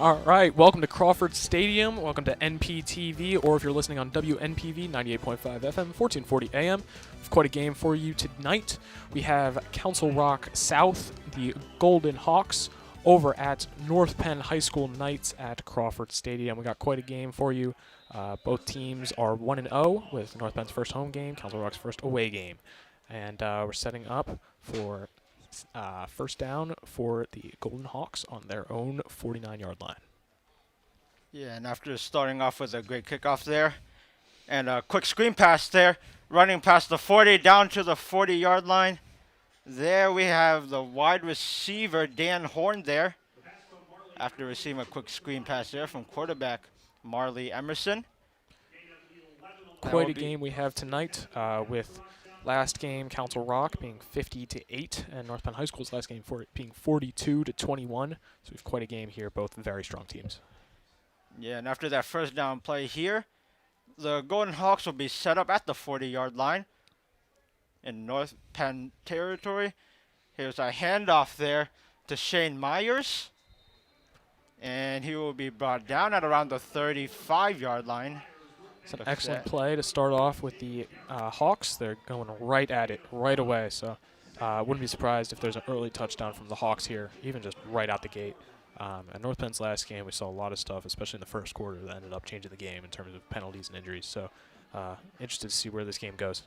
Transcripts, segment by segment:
All right, welcome to Crawford Stadium. Welcome to NPTV, or if you're listening on WNPV 98.5 FM, 1440 AM. We've quite a game for you tonight. We have Council Rock South, the Golden Hawks, over at North Penn High School Knights at Crawford Stadium. We got quite a game for you. Both teams are 1-0 with North Penn's first home game, Council Rock's first away game. And we're setting up for first down for the Golden Hawks on their own 49-yard line. Yeah, and after starting off with a great kickoff there and a quick screen pass there, running past the 40 down to the 40-yard line. There we have the wide receiver, Dan Horn, there. After receiving a quick screen pass there from quarterback Marley Emerson. Quite a game we have tonight with last game Council Rock being 50-8 and North Penn High School's last game for it being 42-21. So we have quite a game here, both very strong teams. Yeah, and after that first down play here, the Golden Hawks will be set up at the 40-yard line in North Penn territory. Here's a handoff there to Shane Myers. And he will be brought down at around the 35-yard line. It's an excellent play to start off with the Hawks. They're going right at it right away. So wouldn't be surprised if there's an early touchdown from the Hawks here, even just right out the gate. At North Penn's last game, we saw a lot of stuff, especially in the first quarter, that ended up changing the game in terms of penalties and injuries. So interested to see where this game goes.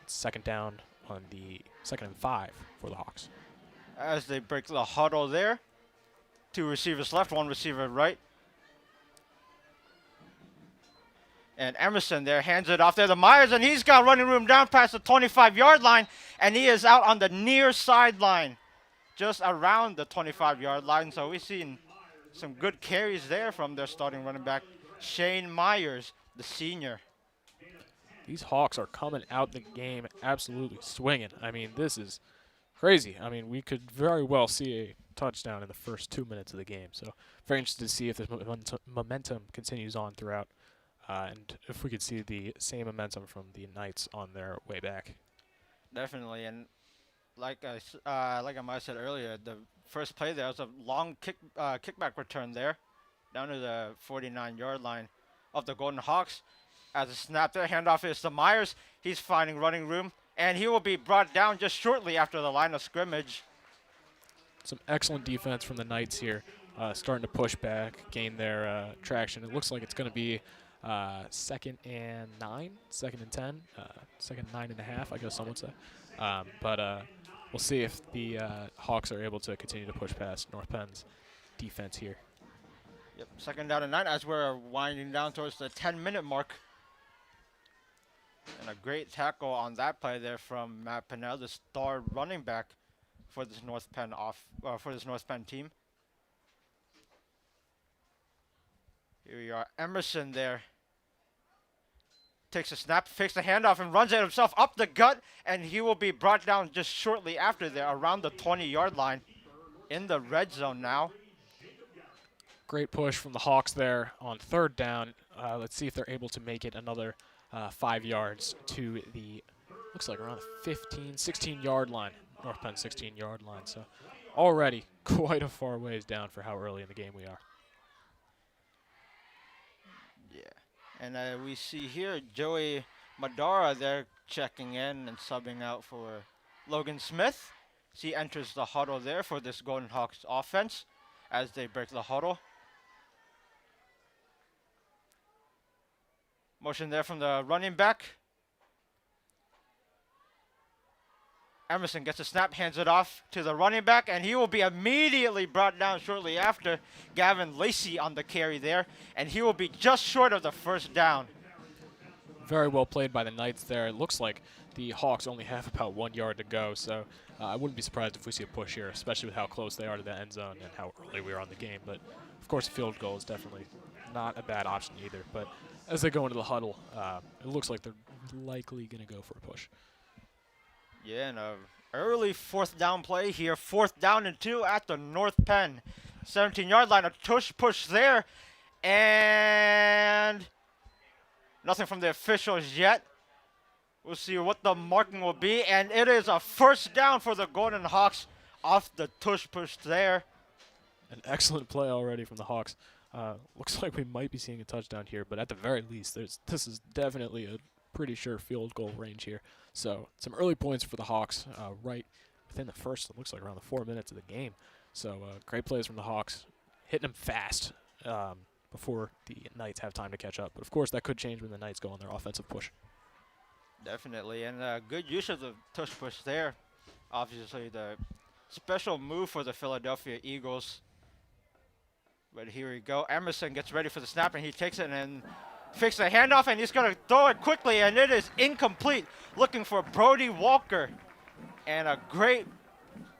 It's second down on the 2nd and 5 for the Hawks. As they break the huddle there. 2 receivers left, 1 receiver right. And Emerson there hands it off there to Myers, and he's got running room down past the 25-yard line, and he is out on the near sideline, just around the 25-yard line. So we've seen some good carries there from their starting running back, Shane Myers, the senior. These Hawks are coming out the game absolutely swinging. I mean, this is crazy. I mean, we could very well see a touchdown in the first 2 minutes of the game. So very interested to see if this momentum continues on throughout. And if we could see the same momentum from the Knights on their way back. Definitely, and like I might have said earlier, the first play there was a long kickback return there, down to the 49-yard line of the Golden Hawks. As a snap there, handoff is to Myers. He's finding running room, and he will be brought down just shortly after the line of scrimmage. Some excellent defense from the Knights here, starting to push back, gain their traction. It looks like it's going to be 2nd and 9, 2nd and 10, 2nd 9.5, I guess some would say. But we'll see if the Hawks are able to continue to push past North Penn's defense here. Yep, 2nd down and 9 as we're winding down towards the 10-minute mark. And a great tackle on that play there from Matt Pennell, the star running back for this North Penn team. Here we are, Emerson there. Takes a snap, fakes the handoff, and runs it himself up the gut, and he will be brought down just shortly after there, around the 20-yard line, in the red zone now. Great push from the Hawks there on 3rd down. Let's see if they're able to make it another 5 yards to the, looks like around the 15, 16-yard line, North Penn 16-yard line. So already quite a far ways down for how early in the game we are. And we see here Joey Madara there checking in and subbing out for Logan Smith. He enters the huddle there for this Golden Hawks offense as they break the huddle. Motion there from the running back. Emerson gets a snap, hands it off to the running back, and he will be immediately brought down shortly after. Gavin Lacey on the carry there, and he will be just short of the first down. Very well played by the Knights there. It looks like the Hawks only have about 1 yard to go, so I wouldn't be surprised if we see a push here, especially with how close they are to the end zone and how early we are on the game. But, of course, a field goal is definitely not a bad option either. But as they go into the huddle, it looks like they're likely going to go for a push. Yeah, and an early 4th down play here. 4th down and 2 at the North Penn 17-yard line. A push there. And nothing from the officials yet. We'll see what the marking will be. And it is a first down for the Golden Hawks off the push there. An excellent play already from the Hawks. Looks like we might be seeing a touchdown here, but at the very least, this is definitely a pretty sure field goal range here. So some early points for the Hawks right within the first, it looks like around the 4 minutes of the game. So great plays from the Hawks, hitting them fast before the Knights have time to catch up. But of course, that could change when the Knights go on their offensive push. Definitely, and good use of the tush push there. Obviously, the special move for the Philadelphia Eagles. But here we go. Emerson gets ready for the snap, and he takes it and fakes the handoff, and he's going to throw it quickly, and it is incomplete. Looking for Brody Walker, and a great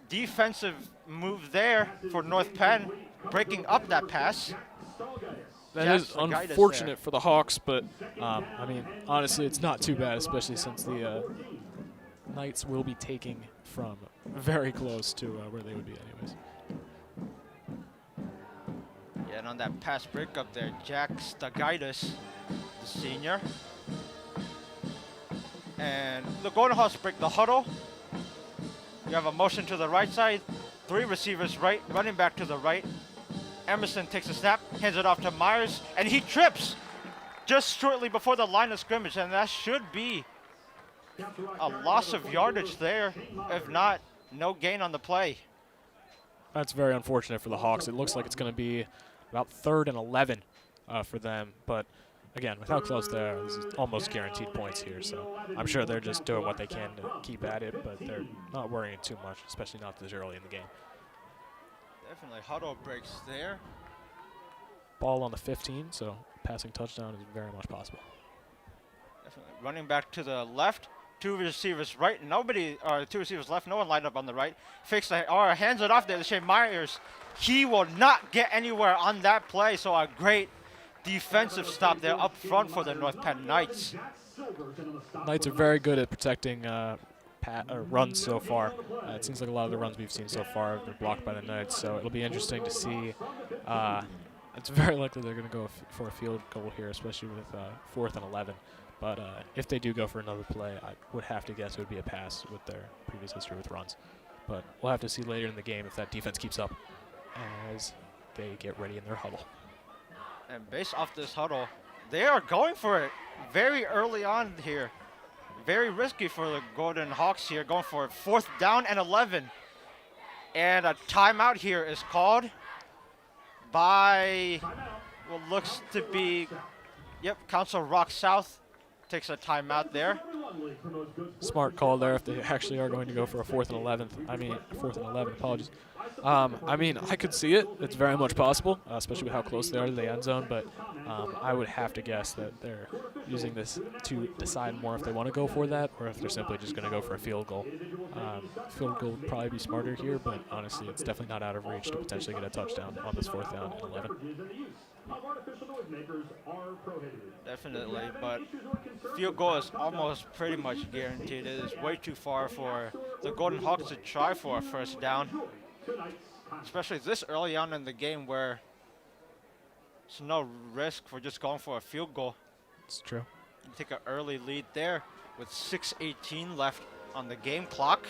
defensive move there for North Penn, breaking up that pass. That is unfortunate for the Hawks, but I mean, honestly, it's not too bad, especially since the Knights will be taking from very close to where they would be anyways. Yeah, and on that pass breakup there, Jack Stagaitis, the senior. And the Golden Hawks break the huddle. You have a motion to the right side, 3 receivers right, running back to the right. Emerson takes a snap, hands it off to Myers, and he trips just shortly before the line of scrimmage, and that should be a loss of yardage there. If not, no gain on the play. That's very unfortunate for the Hawks. It looks like it's going to be about 3rd and 11 for them, but again, with how close they are, this is almost guaranteed points here, so I'm sure they're just doing what they can to keep at it, but they're not worrying too much, especially not this early in the game. Definitely huddle breaks there. Ball on the 15, so passing touchdown is very much possible. Definitely running back to the left, 2 receivers right, 2 receivers left, no one lined up on the right. Hands it off there to Shane Myers. He will not get anywhere on that play, so a great defensive stop there up front for the North Penn Knights. Knights are very good at protecting runs so far. It seems like a lot of the runs we've seen so far have been blocked by the Knights, so it'll be interesting to see. It's very likely they're going to go for a field goal here, especially with 4th and 11. But if they do go for another play, I would have to guess it would be a pass with their previous history with runs. But we'll have to see later in the game if that defense keeps up as they get ready in their huddle. And based off this huddle, they are going for it very early on here. Very risky for the Golden Hawks here, going for it. 4th down and 11. And a timeout here is called by what looks to be, Council Rock South takes a timeout there. Smart call there if they actually are going to go for a 4th and 11, apologies. I mean, I could see it. It's very much possible, especially with how close they are to the end zone, but I would have to guess that they're using this to decide more if they want to go for that or if they're simply just going to go for a field goal. Field goal would probably be smarter here, but honestly, it's definitely not out of reach to potentially get a touchdown on this 4th down and 11. Definitely, but field goal is almost pretty much guaranteed. It is way too far for the Golden Hawks to try for a 1st down, especially this early on in the game where there's no risk for just going for a field goal. It's true. You take an early lead there with 6:18 left on the game clock.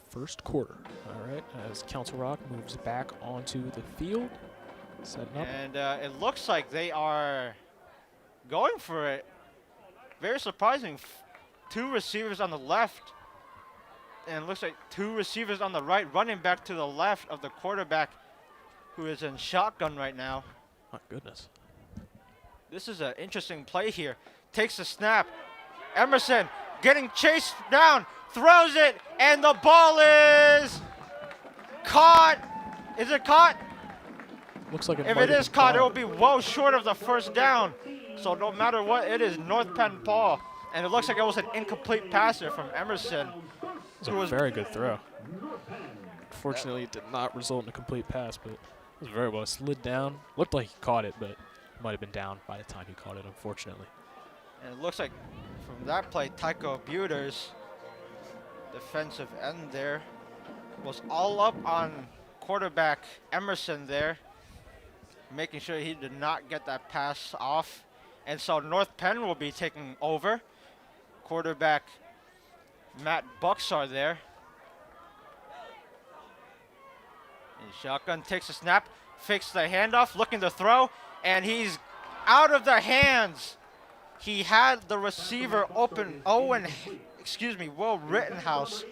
First quarter. All right, as Council Rock moves back onto the field. Setting up. And it looks like they are going for it. Very surprising. 2 receivers on the left. And it looks like 2 receivers on the right, running back to the left of the quarterback who is in shotgun right now. My goodness. This is an interesting play here. Takes the snap. Emerson getting chased down. Throws it. And the ball is caught. Is it caught? Looks like if it is caught, it will be well short of the 1st down. So no matter what, it is North Penn ball. And it looks like it was an incomplete pass there from Emerson. It was a very good throw. Unfortunately, it did not result in a complete pass, but it was very well. Slid down. Looked like he caught it, but might have been down by the time he caught it, unfortunately. And it looks like from that play, Tycho Buter's defensive end there was all up on quarterback Emerson there, making sure he did not get that pass off. And so North Penn will be taking over. Quarterback Matt Buxar there. And shotgun takes a snap, fakes the handoff, looking to throw, and he's out of their hands. He had the receiver open. Will Rittenhouse.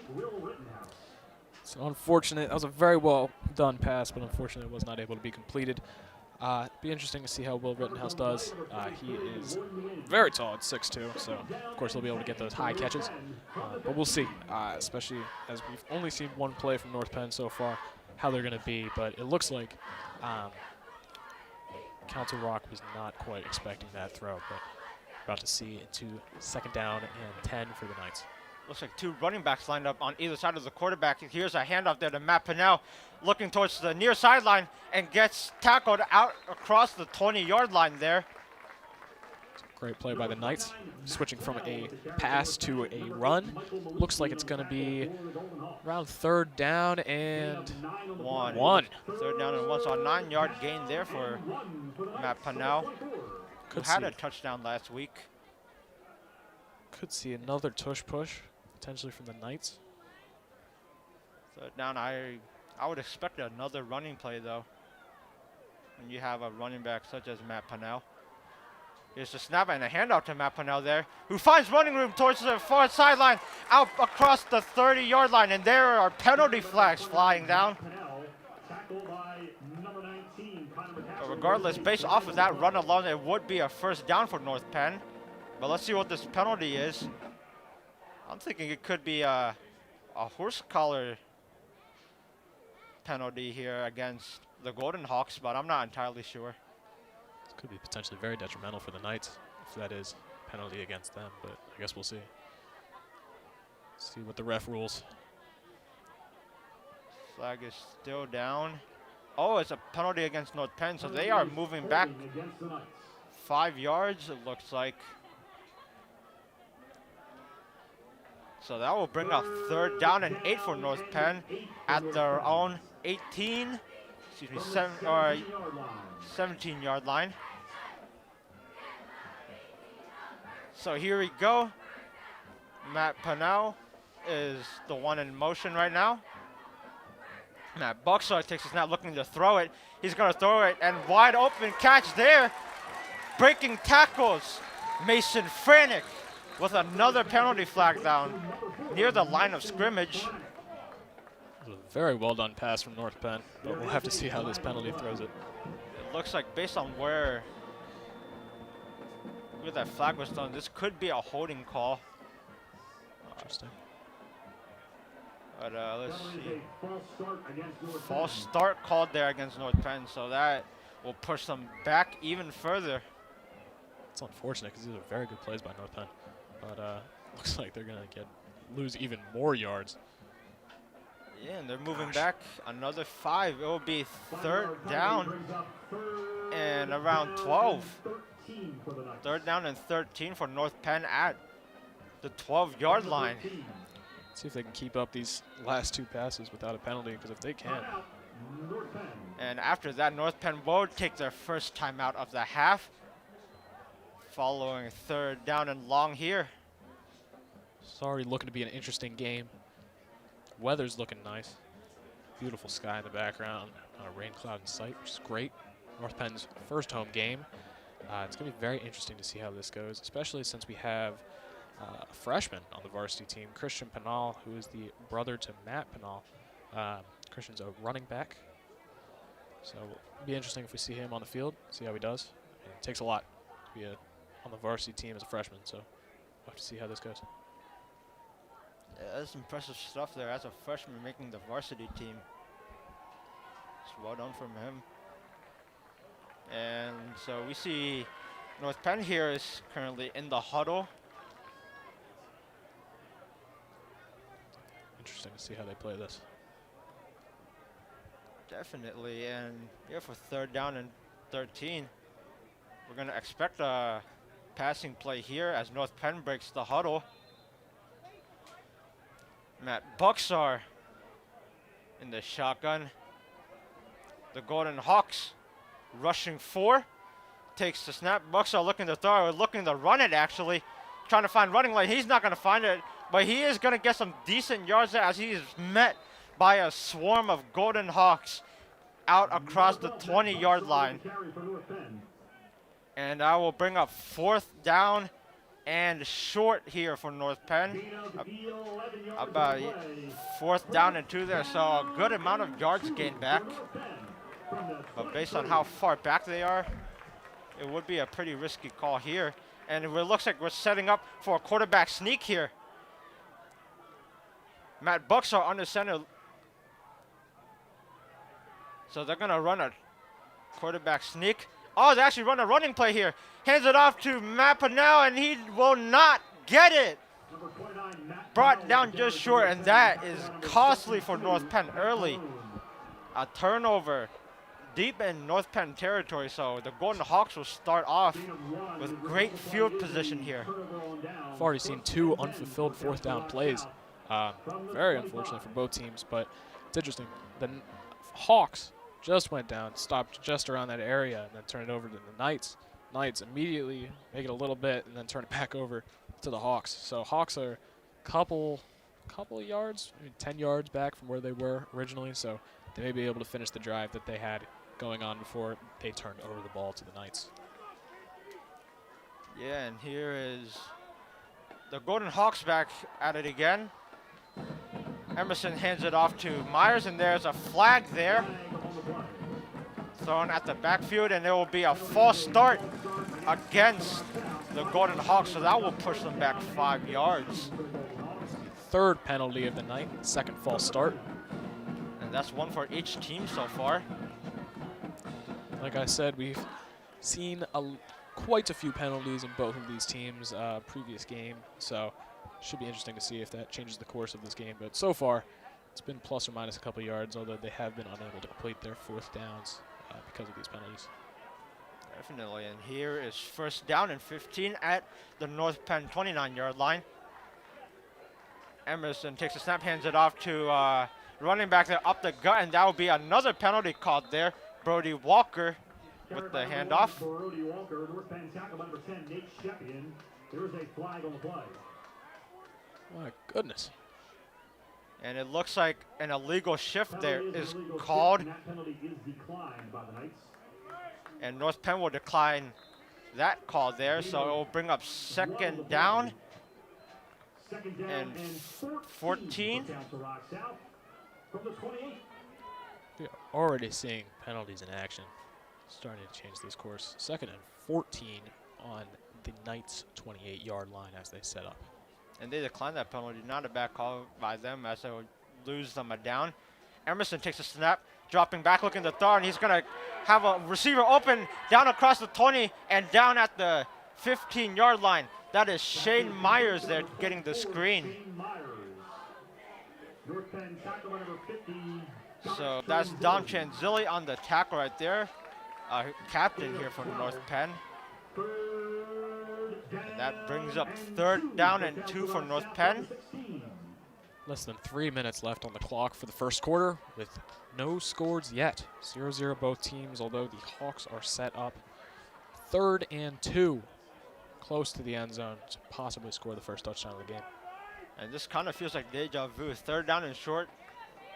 It's unfortunate. That was a very well done pass, but unfortunately it was not able to be completed. It'd be interesting to see how Will Rittenhouse does. He is very tall at 6'2", so of course he'll be able to get those high catches. But we'll see, especially as we've only seen one play from North Penn so far, how they're going to be. But it looks like Council Rock was not quite expecting that throw, but about to see into 2nd down and 10 for the Knights. Looks like 2 running backs lined up on either side of the quarterback. Here's a handoff there to Matt Pennell, looking towards the near sideline and gets tackled out across the 20-yard line there. Great play by the Knights, switching from a pass to a run. Looks like it's going to be around 3rd down and 1. 3rd down and 1, so a 9-yard gain there for Matt Pennell, who had a touchdown last week. Could see another tush push, potentially from the Knights. 3rd down, I would expect another running play, though, when you have a running back such as Matt Pennell. Here's a snap and a handoff to Matt Pennell there, who finds running room towards the far sideline, out across the 30-yard line, and there are penalty flags flying down. But regardless, based off of that run alone, it would be a 1st down for North Penn. But let's see what this penalty is. I'm thinking it could be a horse collar penalty here against the Golden Hawks, but I'm not entirely sure. This could be potentially very detrimental for the Knights if that is penalty against them, but I guess we'll see. See what the ref rules. Flag is still down. Oh, it's a penalty against North Penn, so they are moving back 5 yards, it looks like. So that will bring up 3rd down and 8 for North Penn at their own 17-yard line. So here we go. Matt Pennell is the one in motion right now. Matt Buxar takes a snap, looking to throw it. He's going to throw it, and wide open catch there. Breaking tackles, Mason Franick with another penalty flag down near the line of scrimmage. A very well done pass from North Penn, but we'll have to see how this penalty throws it. It looks like based on where that flag was done, this could be a holding call. Interesting. But let's see. False start called there against North Penn, so that will push them back even further. It's unfortunate because these are very good plays by North Penn, but looks like they're going to lose even more yards. Yeah, and they're moving back another 5. It will be 3rd down and around 12. 3rd down and 13 for North Penn at the 12-yard line. Let's see if they can keep up these last 2 passes without a penalty, because if they can. And after that, North Penn will take their first timeout of the half, following 3rd down and long here. It's already looking to be an interesting game. Weather's looking nice. Beautiful sky in the background. Not a rain cloud in sight, which is great. North Penn's first home game. It's going to be very interesting to see how this goes, especially since we have a freshman on the varsity team, Christian Pennell, who is the brother to Matt Pennell. Christian's a running back. So it'll be interesting if we see him on the field, see how he does. It takes a lot to be on the varsity team as a freshman, so we'll have to see how this goes. Yeah, that's impressive stuff there as a freshman making the varsity team. It's well done from him. And so we see North Penn here is currently in the huddle. Interesting to see how they play this. Definitely, and here for 3rd down and 13. We're going to expect a passing play here as North Penn breaks the huddle. Matt Buxar in the shotgun. The Golden Hawks rushing 4. Takes the snap. Buxar looking to throw, looking to run it actually. Trying to find running lane. He's not going to find it, but he is going to get some decent yards there as he is met by a swarm of Golden Hawks. out across the 20-yard line. And I will bring up 4th down and short here for North Penn. About 4th down and 2 there, so a good amount of yards gained back. But based on how far back they are, it would be a pretty risky call here. And it looks like we're setting up for a quarterback sneak here. Matt Bucks are under center. So they're going to run a quarterback sneak. Oh, they actually run a running play here. Hands it off to Matt Pennell, and he will not get it. Brought down just short, and that is costly for North Penn early. A turnover deep in North Penn territory, so the Golden Hawks will start off with great field position here. I've already seen 2 unfulfilled 4th down plays. Very unfortunate for both teams, but it's interesting. The Hawks just went down, stopped just around that area, and then turned it over to the Knights. Knights immediately make it a little bit and then turn it back over to the Hawks. So Hawks are a couple of yards, maybe 10 yards back from where they were originally, so they may be able to finish the drive that they had going on before they turned over the ball to the Knights. Yeah, and here is the Golden Hawks back at it again. Emerson hands it off to Myers, and there's a flag there thrown at the backfield, and there will be a false start against the Golden Hawks, so that will push them back 5 yards. 3rd penalty of the night, 2nd false start. And that's 1 for each team so far. Like I said, we've seen quite a few penalties in both of these teams previous game, so should be interesting to see if that changes the course of this game. But so far, it's been plus or minus a couple yards, although they have been unable to complete their 4th downs because of these penalties. Definitely, and here is 1st down and 15 at the North Penn 29-yard line. Emerson takes a snap, hands it off to running back there up the gut, and that will be another penalty called there. Brody Walker with the handoff. Brody Walker, North Penn tackle number 10, Nate Sheppian. There is a flag on the play. My goodness. And it looks like an illegal shift there is called. And that penalty is declined by the Knights. And North Penn will decline that call there, so it will bring up 2nd down. And 14. From the 28. We are already seeing penalties in action, starting to change this course. 2nd and 14 on the Knights' 28-yard line as they set up. And they declined that penalty, not a bad call by them as they would lose them a down. Emerson takes a snap, dropping back, looking to throw, and he's going to have a receiver open down across the 20 and down at the 15-yard line. That is Shane Myers there getting the screen. So that's Dom Chanzilli on the tackle right there. Captain here for North Penn. And that brings up 3rd down and 2 for North Penn. Less than 3 minutes left on the clock for the 1st quarter with no scores yet. 0-0 both teams, although the Hawks are set up 3rd and 2, close to the end zone to possibly score the 1st touchdown of the game. And this kind of feels like deja vu. 3rd down and short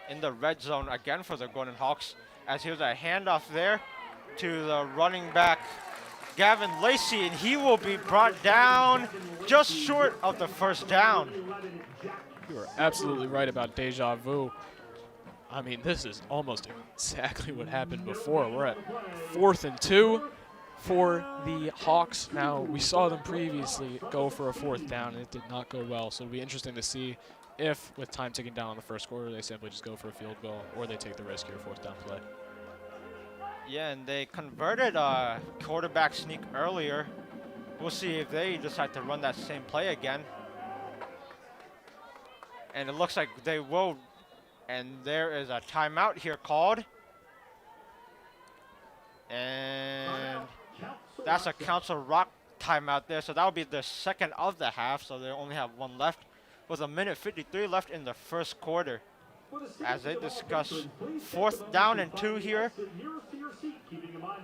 in the red zone again for the Golden Hawks, as here's a handoff there to the running back Gavin Lacey, and he will be brought down just short of the 1st down. You are absolutely right about deja vu. I mean, this is almost exactly what happened before. We're at 4th and 2 for the Hawks. Now, we saw them previously go for a 4th down, and it did not go well, so it'll be interesting to see if, with time ticking down in the 1st quarter, they simply just go for a field goal or they take the risk here, 4th down play. Yeah, and they converted a quarterback sneak earlier. We'll see if they decide to run that same play again. And it looks like they will. And there is a timeout here called. And that's a Council Rock timeout there. So that will be the 2nd of the half. So they only have 1 left with 1:53 left in the 1st quarter. as they discuss 4th down and 2 here.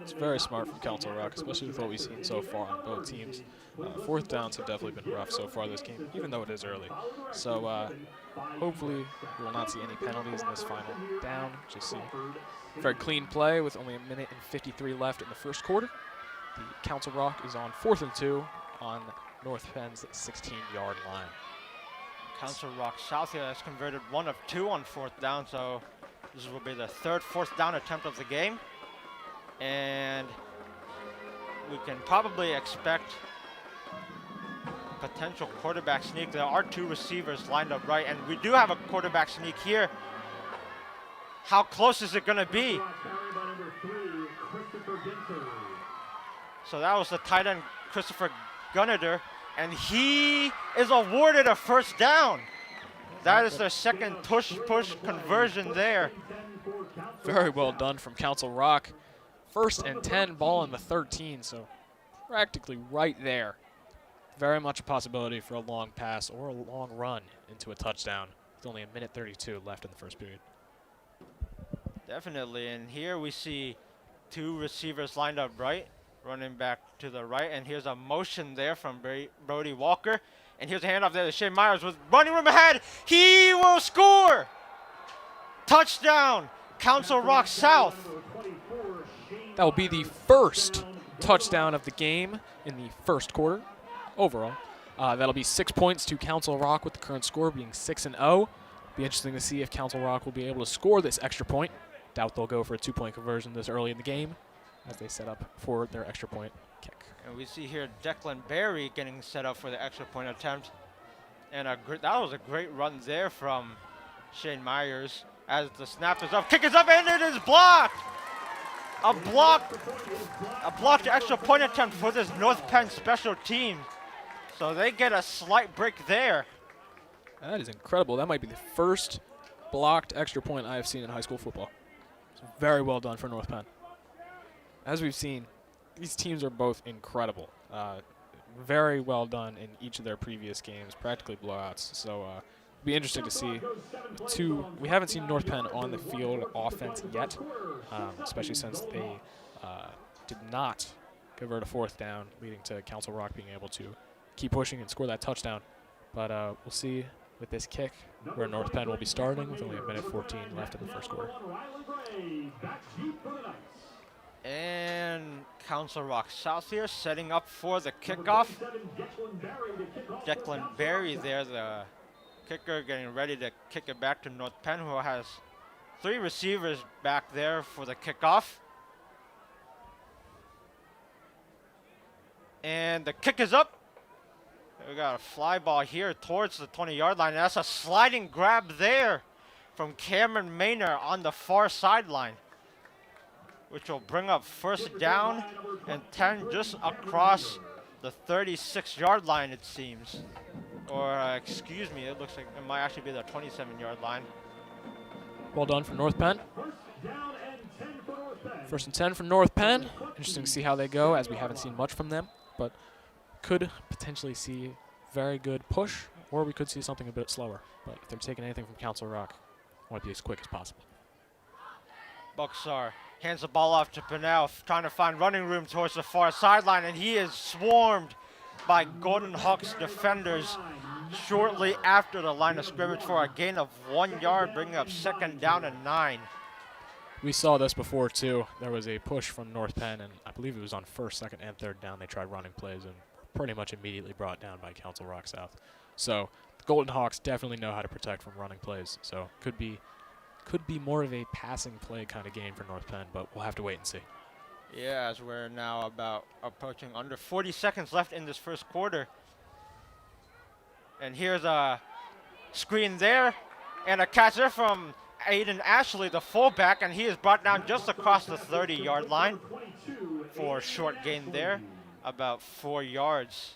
It's very smart from Council Rock, especially with what we've seen so far on both teams. 4th downs have definitely been rough so far this game, even though it is early. So hopefully we will not see any penalties in this final down. Just see very clean play with only 1:53 left in the first quarter. The Council Rock is on 4th and 2 on North Penn's 16-yard line. Council Rock South here has converted 1 of 2 on 4th down, so this will be the 3rd 4th down attempt of the game. And we can probably expect potential quarterback sneak. There are 2 receivers lined up right, and we do have a quarterback sneak here. How close is it going to be? So that was the tight end, Christopher Gunnader, and he is awarded a 1st down. That is their second push conversion there. Very well done from Council Rock. 1st and 10, ball on the 13, so practically right there. Very much a possibility for a long pass or a long run into a touchdown with only 1:32 left in the first period. Definitely, and here we see 2 receivers lined up right, running back to the right, and here's a motion there from Brody Walker, and here's a handoff there to Shane Myers with running room ahead. He will score! Touchdown, Council Rock South. That will be the first touchdown of the game in the first quarter overall. That'll be 6 points to Council Rock with the current score being 6-0. Be interesting to see if Council Rock will be able to score this extra point. Doubt they'll go for a 2-point conversion this early in the game as they set up for their extra point kick. And we see here Declan Berry getting set up for the extra point attempt. And that was a great run there from Shane Myers as the snap is up, kick is up, and it is blocked! A blocked extra point attempt for this North Penn special team. So they get a slight break there. That is incredible. That might be the first blocked extra point I have seen in high school football. So very well done for North Penn. As we've seen, these teams are both incredible. Very well done in each of their previous games, practically blowouts. So it'll be interesting to see. We haven't seen North Penn on the field offense yet, especially since they did not convert a 4th down, leading to Council Rock being able to keep pushing and score that touchdown. But we'll see with this kick where North Penn will be starting with only 1:14 left in the first quarter. And Council Rock South here setting up for the kickoff. Declan Berry there, the kicker, getting ready to kick it back to North Penn, who has 3 receivers back there for the kickoff. And the kick is up. We got a fly ball here towards the 20-yard line. That's a sliding grab there from Cameron Maynard on the far sideline, which will bring up 1st down and 10 just across the 36-yard line, it seems. Or, excuse me, it looks like it might actually be the 27-yard line. Well done for North Penn. 1st and 10 for North Penn. Interesting to see how they go, as we haven't seen much from them, but could potentially see very good push, or we could see something a bit slower. But if they're taking anything from Council Rock, I want to be as quick as possible. Buxar hands the ball off to Pennell, trying to find running room towards the far sideline, and he is swarmed by Golden Hawks defenders shortly after the line of scrimmage for a gain of 1 yard, bringing up 2nd down and 9. We saw this before, too. There was a push from North Penn, and I believe it was on 1st, 2nd, and 3rd down. They tried running plays and pretty much immediately brought down by Council Rock South. So the Golden Hawks definitely know how to protect from running plays. So could be more of a passing play kind of game for North Penn, but we'll have to wait and see. Yeah, as we're now about approaching under 40 seconds left in this first quarter. And here's a screen there and a catch there from Aiden Ashley, the fullback, and he is brought down just across the 30-yard line for a short gain there, about 4 yards.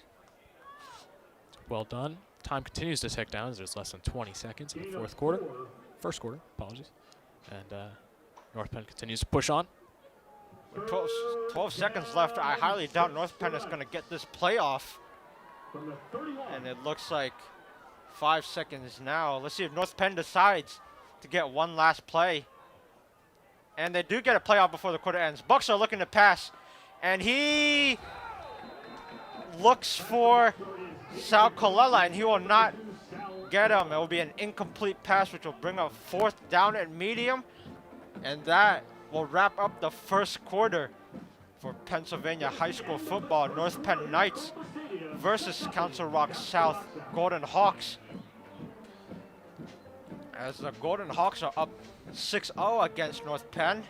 Well done. Time continues to tick down as there's less than 20 seconds in the first quarter, apologies. And North Penn continues to push on. With 12 seconds left, I highly doubt North Penn is going to get this play off. And it looks like 5 seconds now. Let's see if North Penn decides to get one last play. And they do get a play out before the quarter ends. Bucks are looking to pass. And he looks for Sal Colella, and he will not get him. It will be an incomplete pass, which will bring up 4th down at medium. And that will wrap up the first quarter for Pennsylvania high school football. North Penn Knights versus Council Rock South Golden Hawks. As the Golden Hawks are up 6-0 against North Penn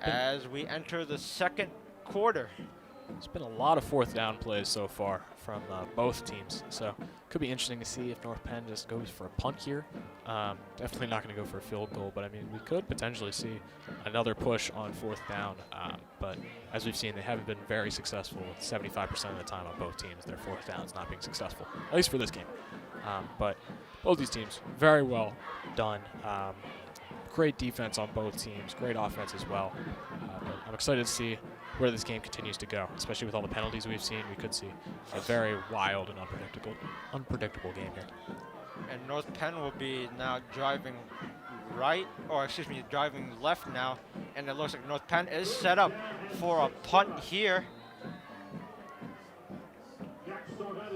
as we enter the second quarter. It's been a lot of 4th down plays so far from both teams, so could be interesting to see if North Penn just goes for a punt here. Definitely not going to go for a field goal, but I mean, we could potentially see another push on 4th down. But as we've seen, they haven't been very successful 75% of the time on both teams. Their 4th downs not being successful, at least for this game. But both these teams, very well done. Great defense on both teams, great offense as well. But I'm excited to see where this game continues to go, especially with all the penalties we've seen. We could see a very wild and unpredictable game here. And North Penn will be now driving right, or excuse me, driving left now. And it looks like North Penn is set up for a punt here.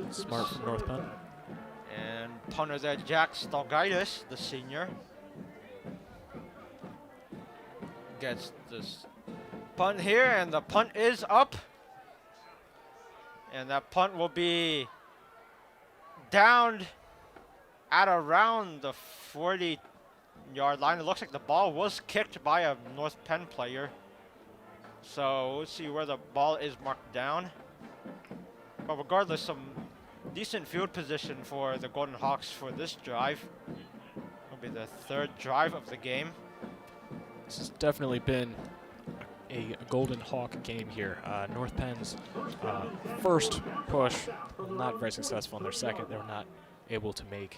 Smart from North Penn. And punter there, Jack Stalgaitis, the senior, gets this punt here, and the punt is up. And that punt will be downed at around the 40-yard line. It looks like the ball was kicked by a North Penn player. So we'll see where the ball is marked down. But regardless, some decent field position for the Golden Hawks for this drive. Will be the 3rd drive of the game. This has definitely been a Golden Hawk game here. North Penn's first push, not very successful. In their second, they were not able to make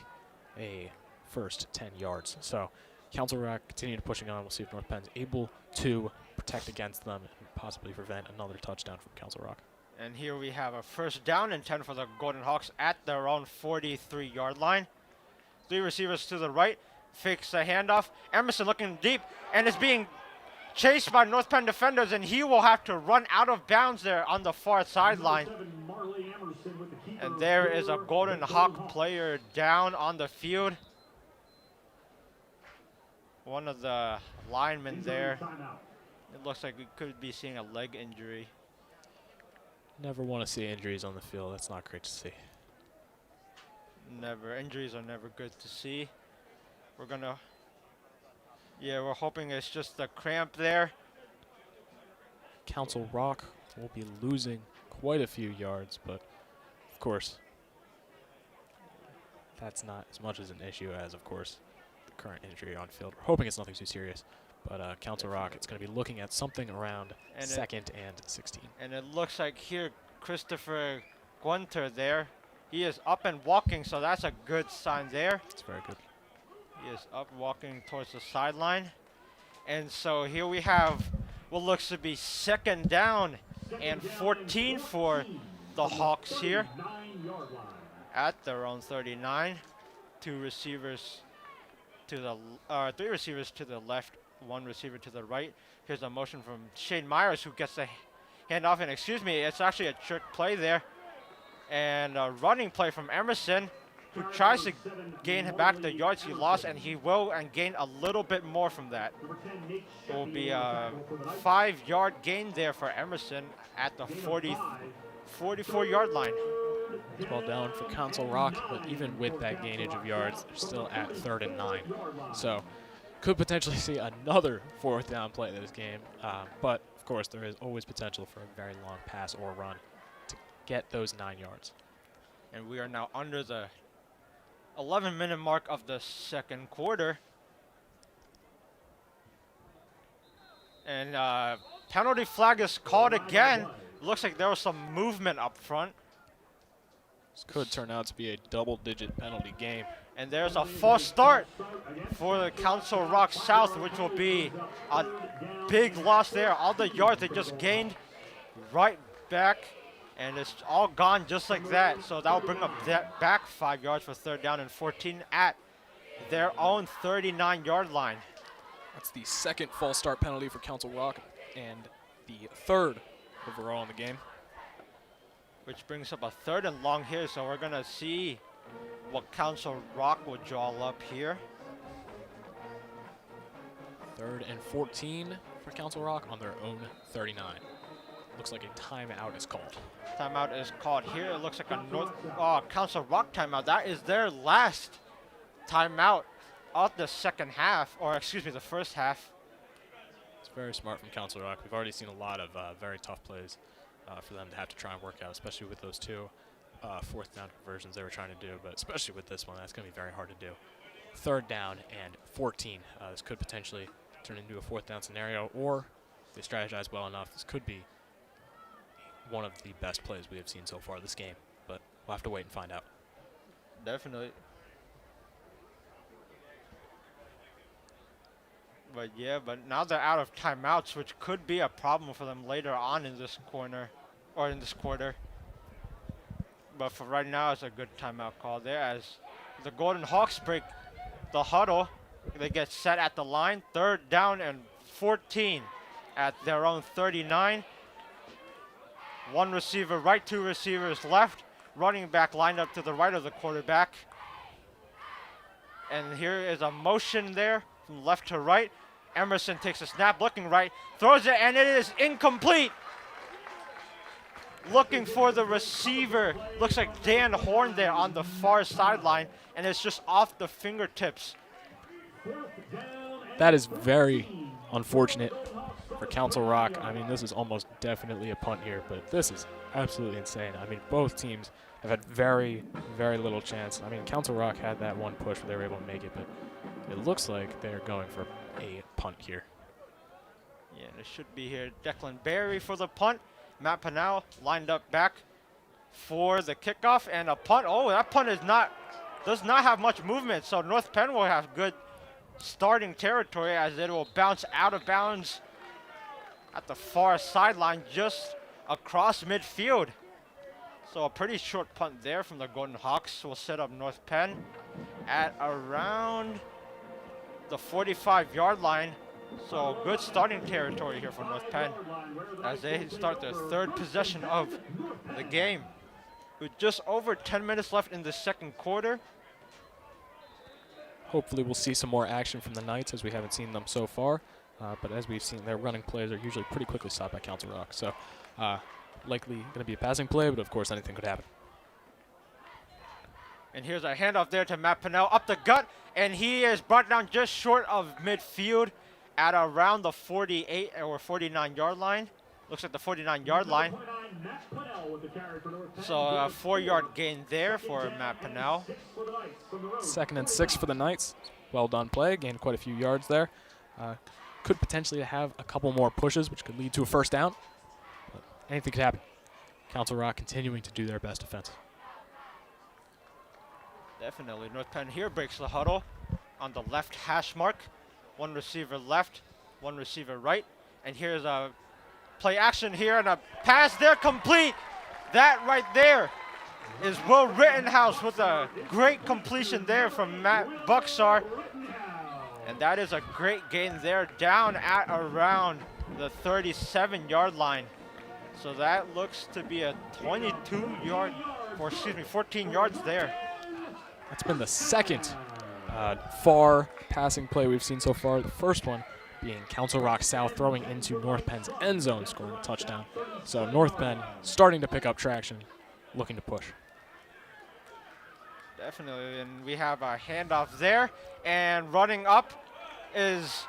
a first 10 yards. So Council Rock continuing pushing on. We'll see if North Penn's able to protect against them and possibly prevent another touchdown from Council Rock. And here we have a 1st down and 10 for the Golden Hawks at their own 43-yard line. 3 receivers to the right, fakes a handoff. Emerson looking deep, and is being chased by North Penn defenders, and he will have to run out of bounds there on the far sideline. And there is a Golden Hawk player down on the field. One of the linemen there. It looks like we could be seeing a leg injury. Never want to see injuries on the field. That's not great to see. Never. Injuries are never good to see. We're gonna... Yeah, we're hoping it's just a cramp there. Council Rock will be losing quite a few yards, but of course, that's not as much as an issue as, of course, the current injury on field. We're hoping it's nothing too serious, but Council Rock, it's going to be looking at something around 2nd and 16. And it looks like here, Christopher Guenter there, he is up and walking, so that's a good sign there. It's very good. He is up walking towards the sideline. And so here we have what looks to be 2nd down and 14 for the Hawks here at their own 39. 3 receivers to the left, 1 receiver to the right. Here's a motion from Shane Myers, who gets the handoff, and excuse me, it's actually a trick play there. And a running play from Emerson, who tries to gain back the yards he lost, and he will, and gain a little bit more from that. It will be a 5-yard gain there for Emerson at the 44-yard line. It's well down for Council Rock, but even with that gainage of yards, they're still at 3rd and 9. So could potentially see another 4th down play in this game. But of course, there is always potential for a very long pass or run to get those 9 yards. And we are now under the 11-minute mark of the second quarter. And penalty flag is called again. Looks like there was some movement up front. This could turn out to be a double-digit penalty game. And there's a false start for the Council Rock South, which will be a big loss there. All the yards they just gained right back. And it's all gone just like that. So that'll bring up that back 5 yards for 3rd down and 14 at their own 39-yard line. That's the second false start penalty for Council Rock and the third overall in the game. Which brings up a 3rd and long here, so we're gonna see what Council Rock will draw up here. 3rd and 14 for Council Rock on their own 39. Looks like a timeout is called. Timeout is called here. It looks like a Council Rock timeout. That is their last timeout of the second half, or excuse me, the first half. It's very smart from Council Rock. We've already seen a lot of very tough plays for them to have to try and work out, especially with those two 4th down conversions they were trying to do, but especially with this one, that's going to be very hard to do. 3rd down and 14. This could potentially turn into a 4th down scenario, or if they strategize well enough, this could be one of the best plays we have seen so far this game, but we'll have to wait and find out. Definitely. But yeah, but now they're out of timeouts, which could be a problem for them later on in this corner, or in this quarter. But for right now, it's a good timeout call there as the Golden Hawks break the huddle. They get set at the line, 3rd down and 14 at their own 39. 1 receiver right, 2 receivers left. Running back lined up to the right of the quarterback. And here is a motion there from left to right. Emerson takes a snap, looking right, throws it, and it is incomplete. Looking for the receiver. Looks like Dan Horn there on the far sideline, and it's just off the fingertips. That is very unfortunate for Council Rock. I mean, this is almost definitely a punt here, but this is absolutely insane. I mean, both teams have had very, very little chance. I mean, Council Rock had that one push where they were able to make it, but it looks like they're going for a punt here. Yeah, it should be here. Declan Berry for the punt. Matt Pennell lined up back for the kickoff and a punt. Oh, that punt does not have much movement, so North Penn will have good starting territory as it will bounce out of bounds at the far sideline just across midfield. So a pretty short punt there from the Golden Hawks will set up North Penn at around the 45-yard line. So good starting territory here for North Penn as they start their 3rd possession of the game. With just over 10 minutes left in the second quarter. Hopefully we'll see some more action from the Knights as we haven't seen them so far. But as we've seen, their running plays are usually pretty quickly stopped by Council Rock. So likely going to be a passing play, but of course anything could happen. And here's a handoff there to Matt Pennell up the gut, and he is brought down just short of midfield at around the 48 or 49-yard line. Looks like the 49-yard line. So a 4-yard gain there for Matt Pennell. 2nd and 6 for the Knights. Well done play, gained quite a few yards there. Could potentially have a couple more pushes, which could lead to a 1st down. But anything could happen. Council Rock continuing to do their best defense. Definitely. North Penn here breaks the huddle on the left hash mark. 1 receiver left, 1 receiver right. And here's a play action here and a pass there complete. That right there is Will Rittenhouse with a great completion there from Matt Bucksar. And that is a great gain there down at around the 37-yard line. So that looks to be a 22-yard, or excuse me, 14 yards there. That's been the second far passing play we've seen so far. The first one being Council Rock South throwing into North Penn's end zone, scoring a touchdown. So North Penn starting to pick up traction, looking to push. Definitely, and we have a handoff there, and running up is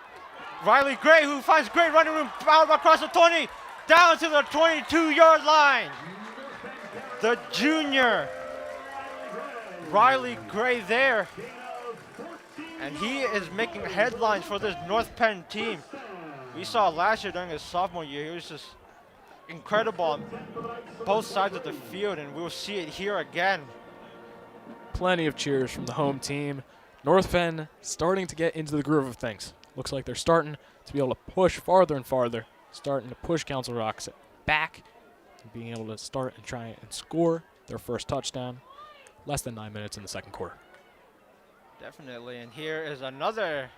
Riley Gray, who finds great running room out across the 20, down to the 22-yard line. The junior, Riley Gray there, and he is making headlines for this North Penn team. We saw last year during his sophomore year, he was just incredible on both sides of the field, and we'll see it here again. Plenty of cheers from the home team. North Penn starting to get into the groove of things. Looks like they're starting to be able to push farther and farther, starting to push Council Rock back, and being able to start and try and score their first touchdown. Less than 9 minutes in the second quarter. Definitely, and here is another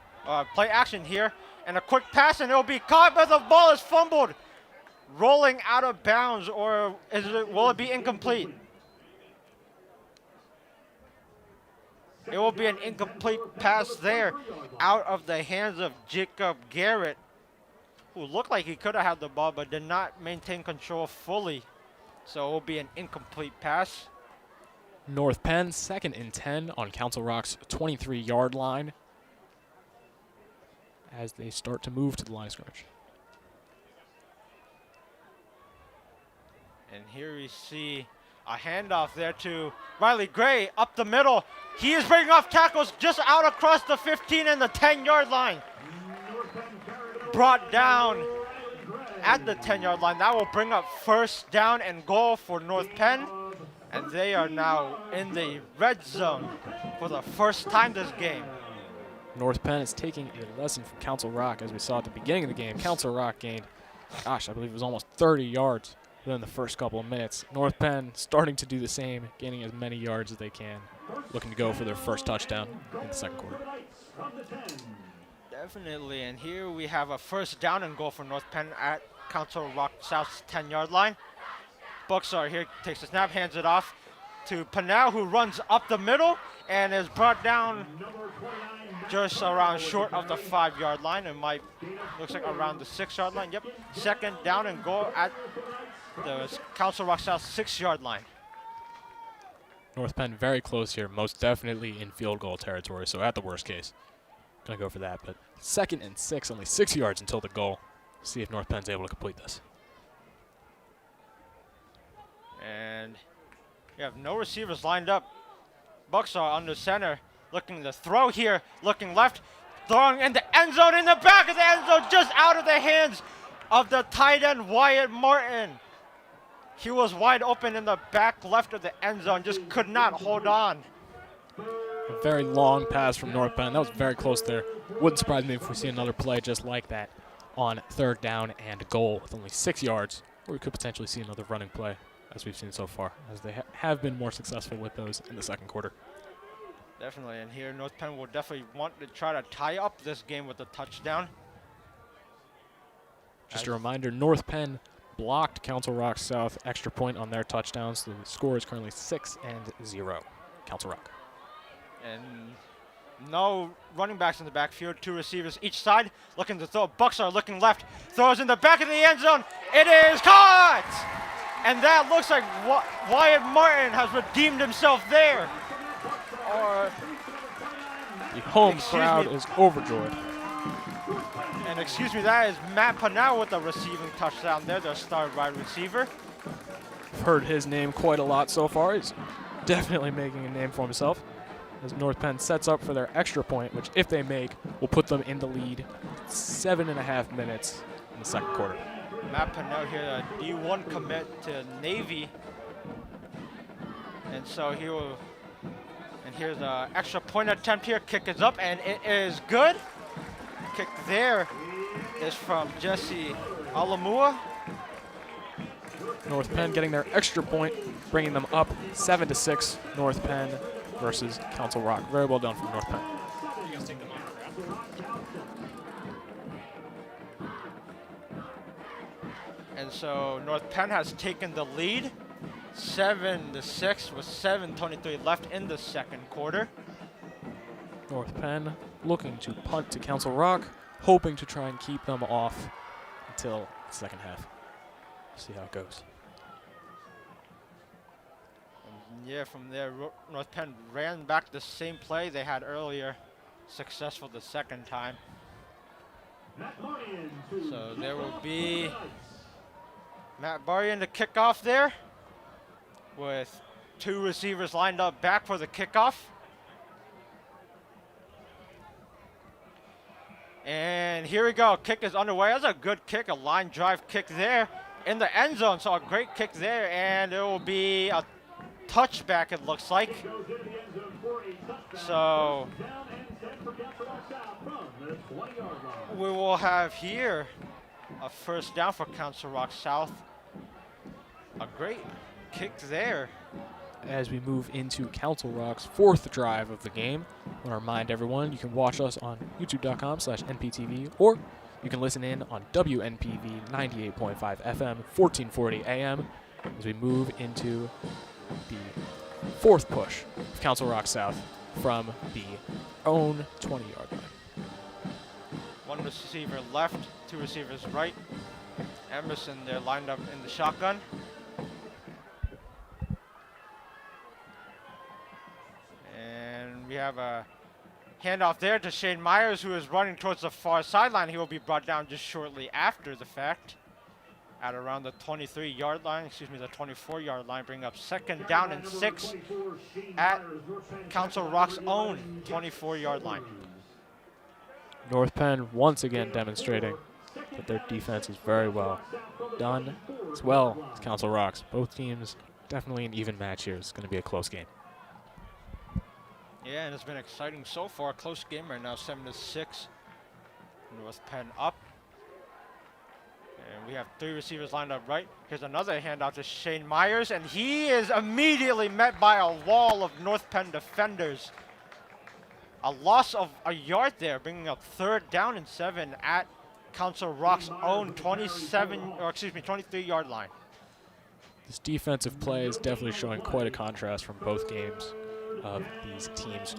play action here, and a quick pass, and it'll be caught, but the ball is fumbled, rolling out of bounds, or will it be incomplete? It will be an incomplete pass there, out of the hands of Jacob Garrett, who looked like he could have had the ball, but did not maintain control fully. So it will be an incomplete pass. North Penn, 2nd and 10 on Council Rock's 23-yard line as they start to move to the line of scrimmage. And here we see a handoff there to Riley Gray up the middle. He is breaking off tackles just out across the 15 and the 10-yard line. Brought down at the 10-yard line. That will bring up 1st down and goal for North Penn. And they are now in the red zone for the first time this game. North Penn is taking a lesson from Council Rock, as we saw at the beginning of the game. Council Rock gained, I believe it was almost 30 yards within the first couple of minutes. North Penn starting to do the same, gaining as many yards as they can, looking to go for their first touchdown in the second quarter. Definitely, and here we have a 1st down and goal for North Penn at Council Rock South's 10-yard line. Bucksar here takes the snap, hands it off to Penn, who runs up the middle and is brought down just around short of the 5-yard line. It looks like around the 6-yard line. Yep, 2nd down and goal at the Council Rock South 6-yard line. North Penn very close here, most definitely in field goal territory, so at the worst case, gonna go for that. But 2nd and 6, only 6 yards until the goal. See if North Penn's able to complete this. And you have no receivers lined up. Bucksar under center, looking to throw here, looking left, throwing in the end zone, in the back of the end zone, just out of the hands of the tight end Wyatt Martin. He was wide open in the back left of the end zone, just could not hold on. A very long pass from North Penn. That was very close there. Wouldn't surprise me if we see another play just like that on 3rd down and goal with only 6 yards, or we could potentially see another running play, as we've seen so far, as they have been more successful with those in the second quarter. Definitely, and here North Penn will definitely want to try to tie up this game with a touchdown. Just a reminder, North Penn blocked Council Rock South extra point on their touchdowns. So the score is currently 6-0, Council Rock. And no running backs in the backfield, 2 receivers each side, looking to throw. Bucksar looking left, throws in the back of the end zone. It is caught! And that looks like Wyatt Martin has redeemed himself there. Or the home crowd is overjoyed. And excuse me, that is Matt Penn with a receiving touchdown there, their star wide receiver. I've heard his name quite a lot so far. He's definitely making a name for himself, as North Penn sets up for their extra point, which if they make, will put them in the lead 7.5 minutes in the second quarter. Matt Penn here, a D1 commit to Navy. And so he will, and here's an extra point attempt here. Kick is up and it is good. Kick there is from Jesse Alamua. North Penn getting their extra point, bringing them up 7-6. North Penn versus Council Rock. Very well done from North Penn. And so North Penn has taken the lead, 7-6 with 7:23 left in the second quarter. North Penn looking to punt to Council Rock, hoping to try and keep them off until the second half. See how it goes. And yeah, from there, North Penn ran back the same play they had earlier, successful the second time. So there will be Matt Barrian to kick off there, with 2 receivers lined up back for the kickoff. And here we go, kick is underway. That's a good kick, a line drive kick there in the end zone. So a great kick there, and it will be a touchback, it looks like. So we will have here a first down for Council Rock South. A great kick there. as we move into Council Rock's fourth drive of the game. I want to remind everyone you can watch us on youtube.com/NPTV, or you can listen in on WNPV 98.5 FM, 1440 AM, as we move into the fourth push of Council Rock South from the own 20-yard line. One receiver left, two receivers right. Emerson, they're lined up in the shotgun. And we have a handoff there to Shane Myers, who is running towards the far sideline. He will be brought down just shortly after the fact at around the 23-yard line, the 24-yard line, bring up 2nd down and 6 at Council Rock's own 24-yard line. North Penn once again demonstrating that their defense is very well done, as well as Council Rock's. Both teams definitely an even match here. It's going to be a close game. Yeah, and it's been exciting so far. Close game right now, 7-6. North Penn up. And we have 3 receivers lined up right. Here's another handoff to Shane Myers, and he is immediately met by a wall of North Penn defenders. A loss of a yard there, bringing up 3rd down and 7 at Council Rock's own 23-yard line. This defensive play is definitely showing quite a contrast from both games of these teams'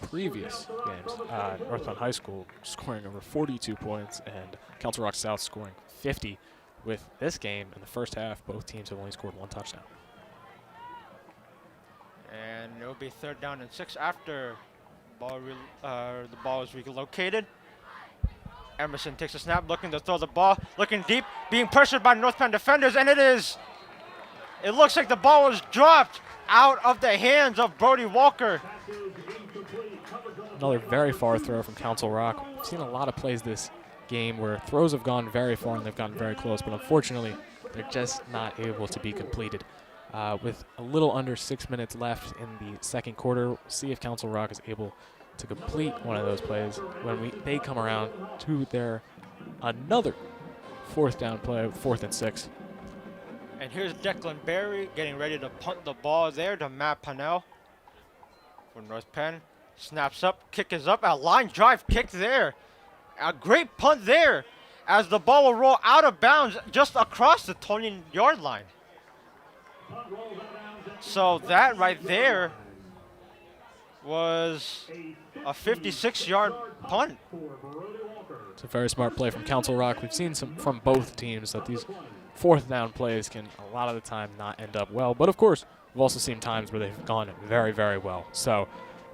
previous games. North Penn High School scoring over 42 points and Council Rock South scoring 50. With this game in the first half, both teams have only scored 1 touchdown. And it will be 3rd down and 6 after the ball is relocated. Emerson takes a snap, looking to throw the ball, looking deep, being pressured by North Penn defenders, and it looks like the ball was dropped out of the hands of Brody Walker. Another very far throw from Council Rock. We've seen a lot of plays this game where throws have gone very far and they've gotten very close, but unfortunately, they're just not able to be completed. With a little under 6 minutes left in the second quarter, we'll see if Council Rock is able to complete one of those plays when they come around to their another 4th down play, 4th and 6. And here's Declan Berry getting ready to punt the ball there to Matt Pennell for North Penn. Snaps up, kick is up, a line drive kick there. A great punt there as the ball will roll out of bounds just across the 20-yard line. So that right there was a 56-yard punt. It's a very smart play from Council Rock. We've seen some from both teams that these 4th down plays can a lot of the time not end up well. But of course, we've also seen times where they've gone very, very well. So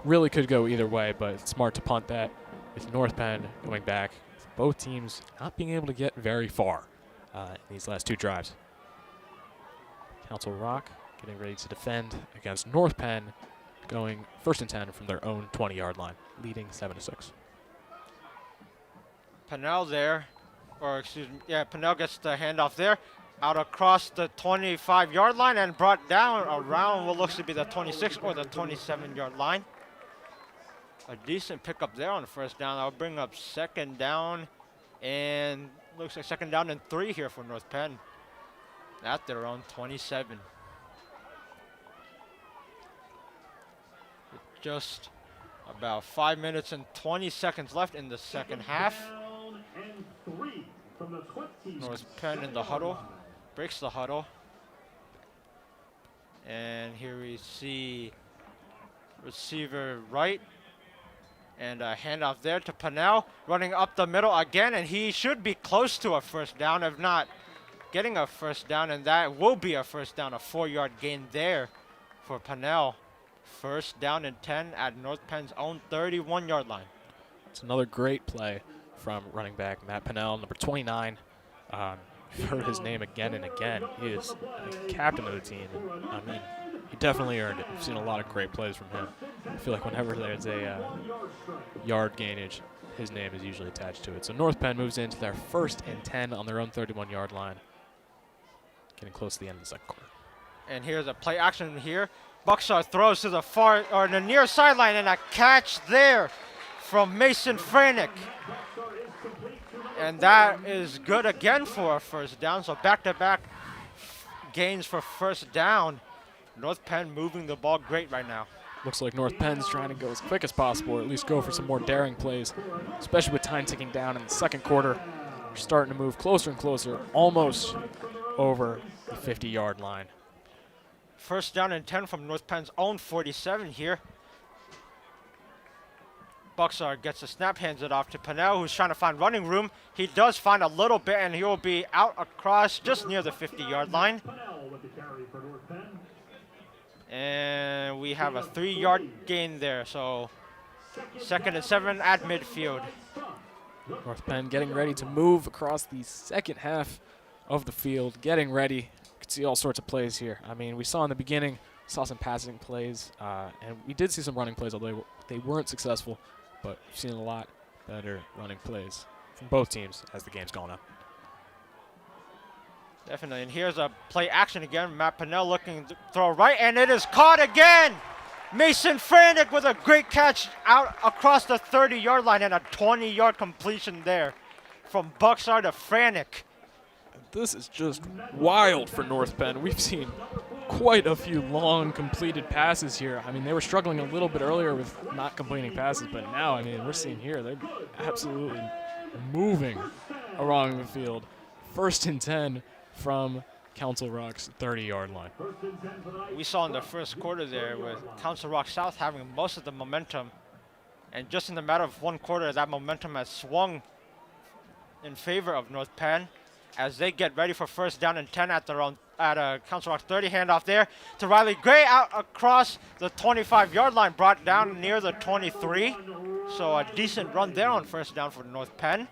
really could go either way, but it's smart to punt that with North Penn going back. Both teams not being able to get very far in these last 2 drives. Council Rock getting ready to defend against North Penn, going 1st and 10 from their own 20-yard line, leading 7-6. Pennell there, Pennell gets the handoff there, out across the 25-yard line and brought down around what looks to be the 26 or the 27-yard line. A decent pickup there on the 1st down. That'll bring up 2nd down, and looks like 2nd down and 3 here for North Penn at their own 27. With just about 5 minutes and 20 seconds left in the second half. North Penn in the huddle, breaks the huddle. And here we see receiver right. And a handoff there to Pennell, running up the middle again, and he should be close to a 1st down, if not getting a 1st down, and that will be a 1st down, a 4-yard gain there for Pennell. 1st down and 10 at North Penn's own 31-yard line. It's another great play from running back Matt Pennell, number 29. You've heard his name again and again. He is the captain of the team. And, I mean, he definitely earned it. We've seen a lot of great plays from him. I feel like whenever there's a yard gainage, his name is usually attached to it. So North Penn moves into their 1st and 10 on their own 31-yard line, getting close to the end of the second quarter. And here's a play action here. Buckshaw throws to the near sideline, and a catch there from Mason Franick. And that is good again for a 1st down. So back-to-back gains for 1st down North Penn moving the ball great right now. Looks like North Penn's trying to go as quick as possible, or at least go for some more daring plays, especially with time ticking down in the second quarter. We're starting to move closer and closer, almost over the 50-yard line. First down and 10 from North Penn's own 47 here. Buxar gets the snap, hands it off to Pennell, who's trying to find running room. He does find a little bit, and he will be out across just near the 50-yard line. And we have a 3-yard gain there, so 2nd and 7 at midfield. North Penn getting ready to move across the second half of the field, getting ready. You can see all sorts of plays here. I mean, we saw in the beginning, saw some passing plays, and we did see some running plays, although they weren't successful. But we've seen a lot better running plays from both teams as the game's gone on. Definitely, and here's a play action again. Matt Pennell looking to throw right, and it is caught again! Mason Frantic with a great catch out across the 30-yard line and a 20-yard completion there from Buxar to Frantic. This is just wild for North Penn. We've seen quite a few long completed passes here. I mean, they were struggling a little bit earlier with not completing passes, but now, I mean, we're seeing here they're absolutely moving along the field. 1st and 10 from Council Rock's 30-yard line. We saw in the first quarter there with Council Rock South having most of the momentum, and just in the matter of 1 quarter, that momentum has swung in favor of North Penn as they get ready for 1st down and 10 at their own Council Rock 30. Handoff there to Riley Gray out across the 25-yard line, brought down near the 23. So a decent run there on 1st down for North Penn.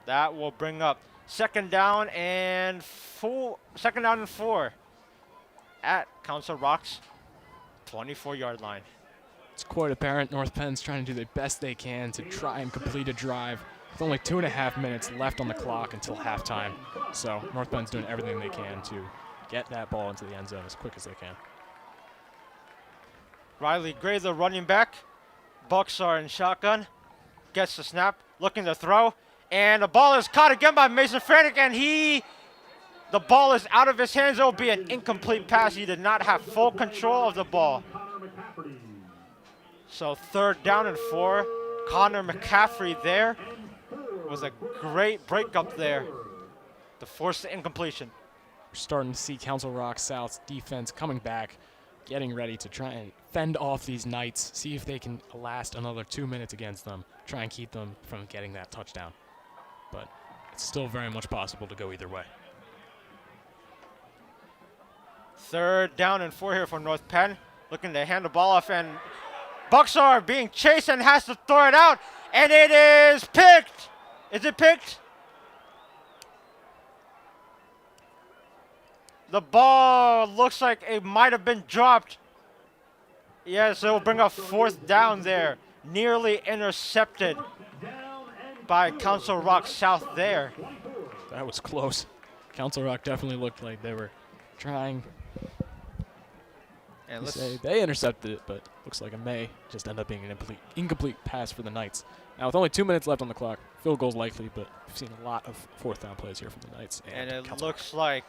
That will bring up 2nd down and 4 at Council Rock's 24-yard line. It's quite apparent North Penn's trying to do the best they can to try and complete a drive with only 2.5 minutes left on the clock until halftime. So North Penn's doing everything they can to get that ball into the end zone as quick as they can. Riley Gray, the running back. Buxar in shotgun. Gets the snap, looking to throw. And the ball is caught again by Mason Frantic, and the ball is out of his hands. It will be an incomplete pass. He did not have full control of the ball. So 3rd down and 4. Connor McCaffrey there was a great break up there to force the incompletion. We're starting to see Council Rock South's defense coming back, getting ready to try and fend off these Knights, see if they can last another 2 minutes against them, try and keep them from getting that touchdown. But it's still very much possible to go either way. 3rd down and 4 here for North Penn. Looking to hand the ball off, and Buxar being chased and has to throw it out, and it is picked. Is it picked? The ball looks like it might have been dropped. Yes, it will bring up 4th down there. Nearly intercepted by Council Rock South there. That was close. Council Rock definitely looked like they were trying And to say they intercepted it, but looks like it may just end up being an incomplete pass for the Knights. Now, with only 2 minutes left on the clock, field goal's likely, but we've seen a lot of 4th down plays here from the Knights. And it Council looks like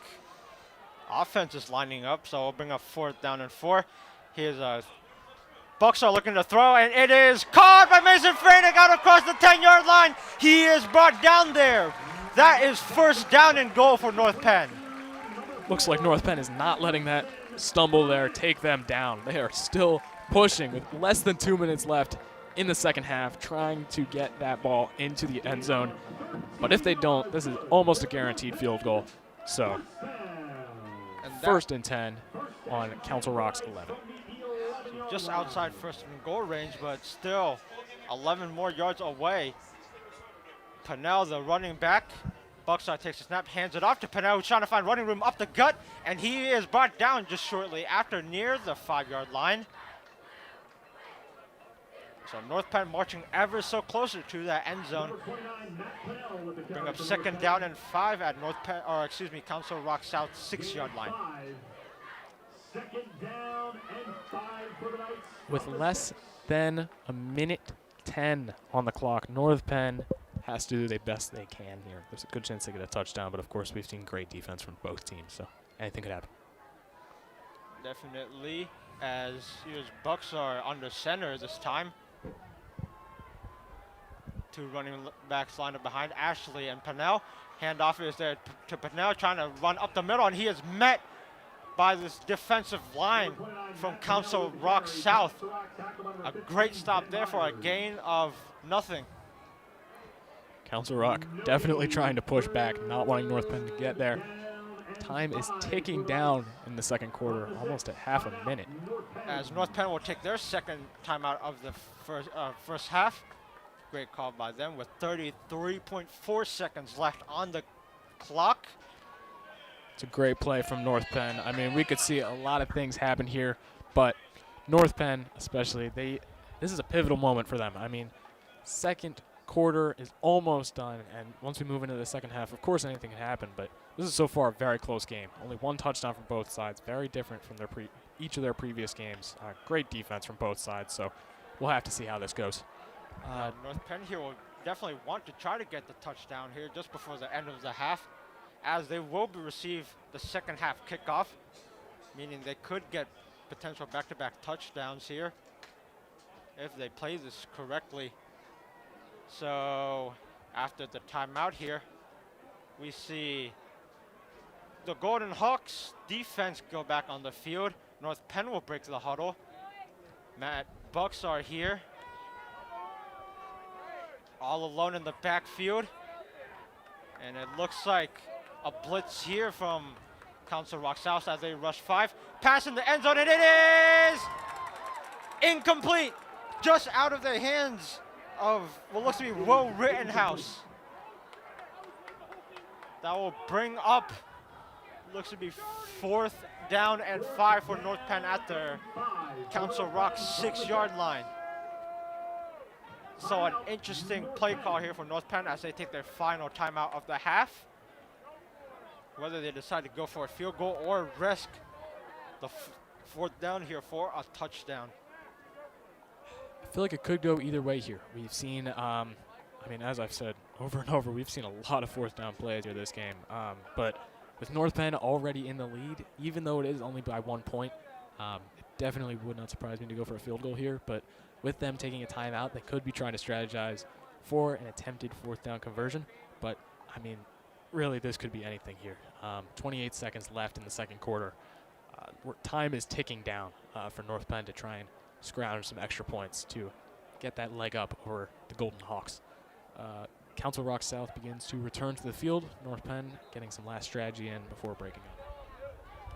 offense is lining up, so we'll bring up 4th down and 4. Here's Buxar looking to throw, and it is caught by Mason Frantic out across the 10-yard line. He is brought down there. That is 1st down and goal for North Penn. Looks like North Penn is not letting that stumble there take them down. They are still pushing with less than 2 minutes left in the second half, trying to get that ball into the end zone. But if they don't, this is almost a guaranteed field goal. So, 1st and 10 on Council Rock's 11. Just outside 1st and goal range, but still 11 more yards away. Pennell, the running back. Buxar takes a snap, hands it off to Pennell, who's trying to find running room up the gut, and he is brought down just shortly after near the 5-yard line. So North Penn marching ever so closer to that end zone. Bring up 2nd down and 5 at Council Rock South 6-yard line. With less than a minute 10 on the clock, North Penn has to do the best they can here. There's a good chance they get a touchdown, but of course we've seen great defense from both teams, so anything could happen. Definitely, as here's Bucks are under center this time. Two running backs lined up behind Ashley and Pennell. Handoff is there to Pennell, trying to run up the middle, and he is met by this defensive line from Council Rock South. A great stop there for a gain of nothing. Council Rock definitely trying to push back, not wanting North Penn to get there. Time is ticking down in the second quarter, almost at half a minute. As North Penn will take their second timeout of the first half. Great call by them with 33.4 seconds left on the clock. It's a great play from North Penn. I mean, we could see a lot of things happen here, but North Penn especially, this is a pivotal moment for them. I mean, second quarter is almost done, and once we move into the second half, of course anything can happen, but this is so far a very close game. Only one touchdown from both sides, very different from each of their previous games. Great defense from both sides, so we'll have to see how this goes. North Penn here will definitely want to try to get the touchdown here just before the end of the half, as they will receive the second half kickoff, meaning they could get potential back-to-back touchdowns here if they play this correctly. So after the timeout here, we see the Golden Hawks defense go back on the field. North Penn will break the huddle. Matt Bucks are here, all alone in the backfield. And it looks like a blitz here from Council Rock South as they rush 5. Pass in the end zone, and it is incomplete. Just out of the hands of what looks to be Will Rittenhouse. That will bring up, looks to be 4th down and 5 for North Penn at the Council Rock 6-yard line. So an interesting play call here for North Penn as they take their final timeout of the half. Whether they decide to go for a field goal or risk the 4th down here for a touchdown. I feel like it could go either way here. We've seen, I mean, as I've said over and over, we've seen a lot of 4th down plays here this game. But with North Penn already in the lead, even though it is only by 1 point, it definitely would not surprise me to go for a field goal here. But with them taking a timeout, they could be trying to strategize for an attempted 4th down conversion. But, I mean, really, this could be anything here. 28 seconds left in the second quarter. Time is ticking down for North Penn to try and scrounge some extra points to get that leg up over the Golden Hawks. Council Rock South begins to return to the field. North Penn getting some last strategy in before breaking up.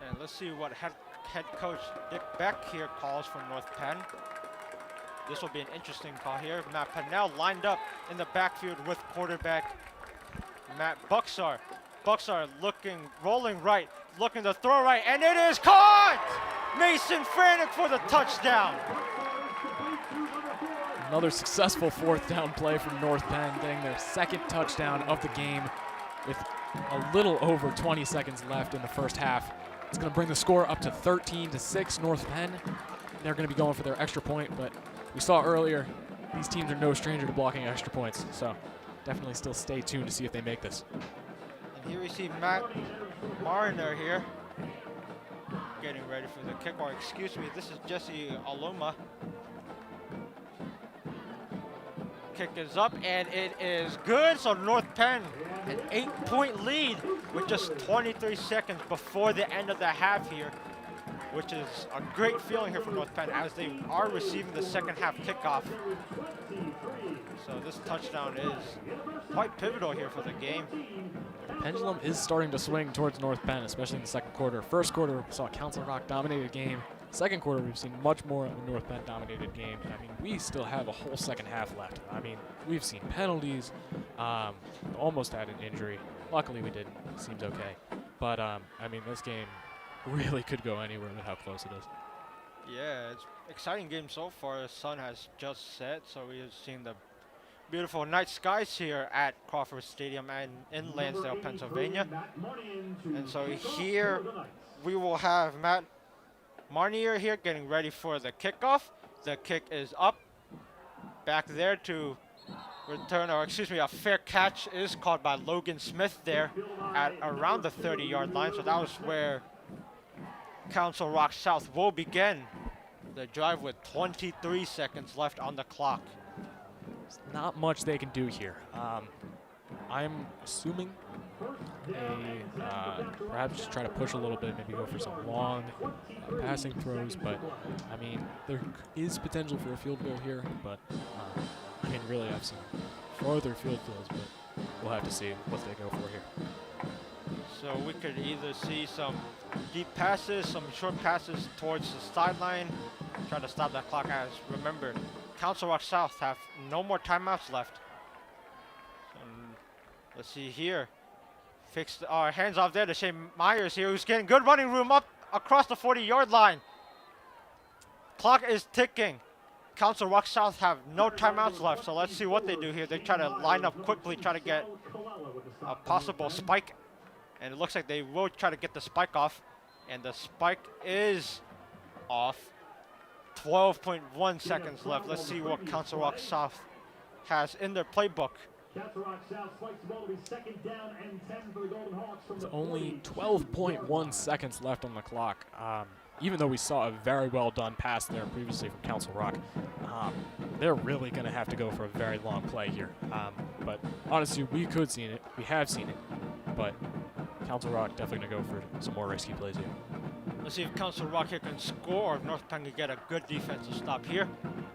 And let's see what head coach Dick Beck here calls for North Penn. This will be an interesting call here. Matt Pennell lined up in the backfield with quarterback Matt Bucksar. Bucksar rolling right, looking to throw right, and it is caught! Mason Franek for the touchdown. Another successful 4th down play from North Penn, getting their second touchdown of the game with a little over 20 seconds left in the first half. It's going to bring the score up to 13-6 North Penn. They're going to be going for their extra point, but we saw earlier these teams are no stranger to blocking extra points, so definitely still stay tuned to see if they make this. And here we see Matt Mariner here getting ready for the kick, or excuse me, this is Jesse Aloma. Kick is up, and it is good. So North Penn, an 8-point lead with just 23 seconds before the end of the half here, which is a great feeling here for North Penn as they are receiving the second half kickoff. So this touchdown is quite pivotal here for the game. The pendulum is starting to swing towards North Penn, especially in the second quarter. First quarter, we saw Council Rock dominate a game. Second quarter, we've seen much more of a North Penn dominated game. I mean, we still have a whole second half left. I mean, we've seen penalties, almost had an injury. Luckily, we didn't. It seems okay. But, I mean, this game really could go anywhere with how close it is. Yeah, it's exciting game so far. The sun has just set, so we have seen the beautiful night skies here at Crawford Stadium and in Lansdale, Pennsylvania. And so here we will have Matt Marnier here getting ready for the kickoff. The kick is up. Back there to return, or excuse me, a fair catch is called by Logan Smith there at around the 30-yard line. So that was where Council Rock South will begin the drive with 23 seconds left on the clock. There's not much they can do here. I'm assuming perhaps just try to push a little bit, maybe go for some long passing throws, but I mean, there is potential for a field goal here, but I mean, really I've seen farther field goals, but we'll have to see what they go for here. So we could either see some deep passes, some short passes towards the sideline, try to stop that clock. As remember, Council Rock South have no more timeouts left. Let's see here. Fixed our hands off there to Shane Myers here, who's getting good running room up across the 40-yard line. Clock is ticking. Council Rock South have no timeouts left, so let's see what they do here. They try to line up quickly, try to get a possible spike, and it looks like they will try to get the spike off, and the spike is off. 12.1 seconds left. Let's see what Council Rock South has in their playbook. Council Rock South spikes the ball to be second down and 10 for the Golden Hawks from It's the only 40. 12.1 seconds left on the clock. Even though we saw a very well done pass there previously from Council Rock, they're really going to have to go for a very long play here. But honestly, we could see it. We have seen it. But Council Rock definitely going to go for some more risky plays here. Let's see if Council Rock here can score, or if North Penn can get a good defensive stop here.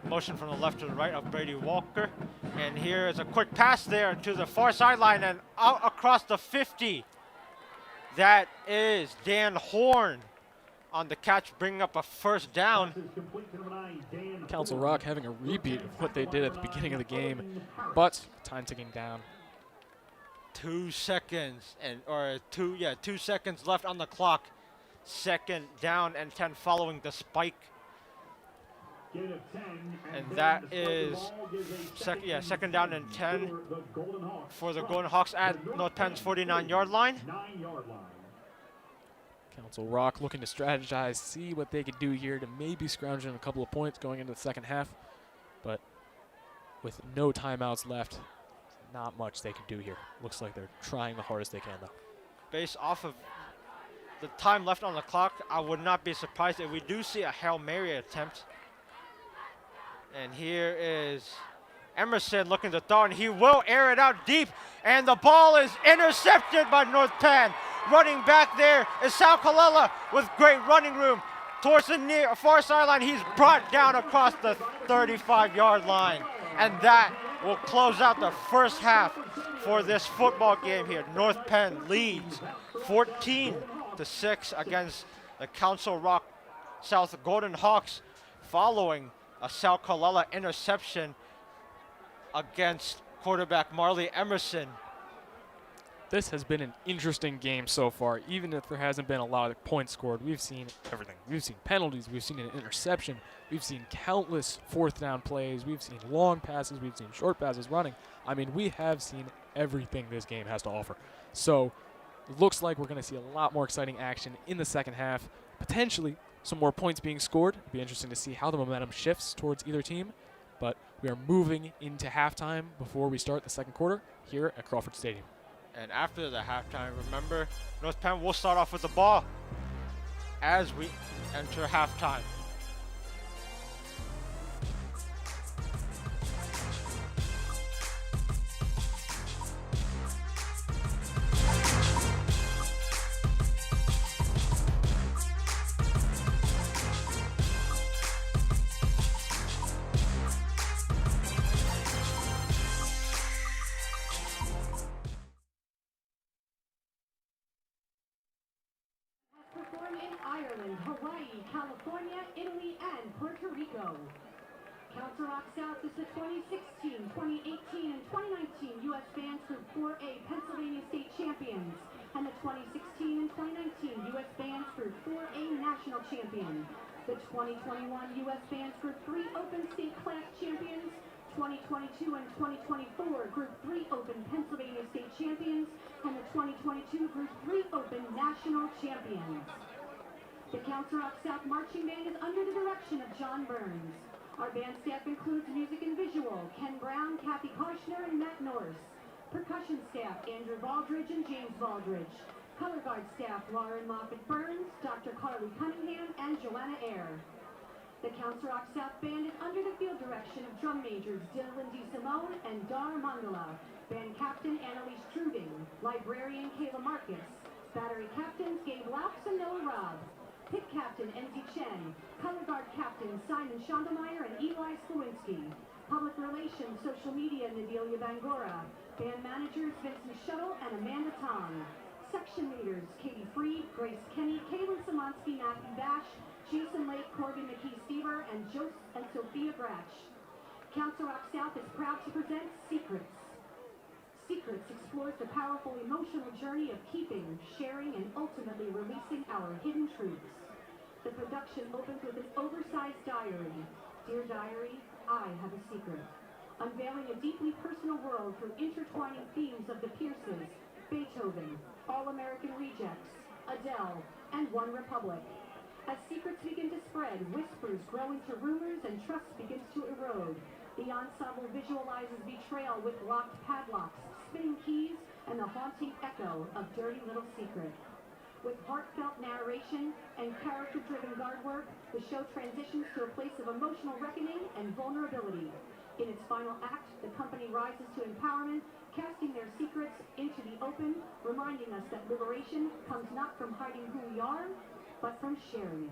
Motion from the left to the right of Brady Walker. And here is a quick pass there to the far sideline and out across the 50. That is Dan Horn on the catch, bringing up a first down. Council Rock having a repeat of what they did at the beginning of the game, but time ticking down. 2 seconds, and 2 seconds left on the clock. Second down and 10 following the spike. And that is second down and 10 for the Golden Hawks at North Penn's 49-yard line. Council Rock looking to strategize, see what they could do here to maybe scrounge in a couple of points going into the second half. But with no timeouts left, not much they can do here. Looks like they're trying the hardest they can, though. Based off of the time left on the clock, I would not be surprised if we do see a Hail Mary attempt. And here is Emerson looking to throw, and he will air it out deep. And the ball is intercepted by North Penn. Running back there is Sal Colella with great running room towards the far sideline. He's brought down across the 35-yard line. And that will close out the first half for this football game here. North Penn leads 14-6 against the Council Rock South Golden Hawks following a Sal Colella interception against quarterback Marley Emerson. This has been an interesting game so far. Even if there hasn't been a lot of points scored, we've seen everything. We've seen penalties, we've seen an interception, we've seen countless fourth down plays, we've seen long passes, we've seen short passes running. I mean, we have seen everything this game has to offer. So it looks like we're going to see a lot more exciting action in the second half, potentially some more points being scored. It'll be interesting to see how the momentum shifts towards either team. But we are moving into halftime before we start the second quarter here at Crawford Stadium. And after the halftime, remember, North Penn will start off with the ball as we enter halftime. Performed in Ireland, Hawaii, California, Italy, and Puerto Rico. Council Rock South is the 2016, 2018, and 2019 U.S. Bands Group 4A Pennsylvania State Champions, and the 2016 and 2019 U.S. Bands Group 4A National Champion, the 2021 U.S. Bands Group 3 Open State Class Champions, 2022 and 2024 Group 3 Open Pennsylvania State Champions, and the 2022 Group 3 Open National Champions. The Council Rock South Marching Band is under the direction of John Burns. Our band staff includes music and visual, Ken Brown, Kathy Karshner, and Matt Norris. Percussion staff, Andrew Baldridge and James Baldridge. Color Guard staff Lauren Moffitt-Burns, Dr. Carly Cunningham, and Joanna Eyre. The Council Rock South Band is under the field direction of drum majors Dylan DeSimone and Dar Mangala, band captain Annalise Truding, librarian Kayla Marcus, battery captains Gabe Laps and Noah Robb, pit captain Enzi Chen, color guard captain Simon Schondelmeyer and Eli Slowinski, public relations, social media Nadelia Bangora, band managers Vincent Shuttle and Amanda Tong, section leaders Katie Freed, Grace Kenny, Kaylin Samansky, Matthew Bash, Jason Lake, Corbin McKee-Stever, and Sophia Gratch. Council Rock South is proud to present Secrets. Secrets explores the powerful emotional journey of keeping, sharing, and ultimately releasing our hidden truths. The production opens with an oversized diary. Dear Diary, I have a secret. Unveiling a deeply personal world through intertwining themes of the Pierces, Beethoven, All-American Rejects, Adele, and One Republic. As secrets begin to spread, whispers grow into rumors and trust begins to erode. The ensemble visualizes betrayal with locked padlocks, spinning keys, and the haunting echo of Dirty Little Secret. With heartfelt narration and character-driven guard work, the show transitions to a place of emotional reckoning and vulnerability. In its final act, the company rises to empowerment, casting their secrets into the open, reminding us that liberation comes not from hiding who we are, but from sharing it.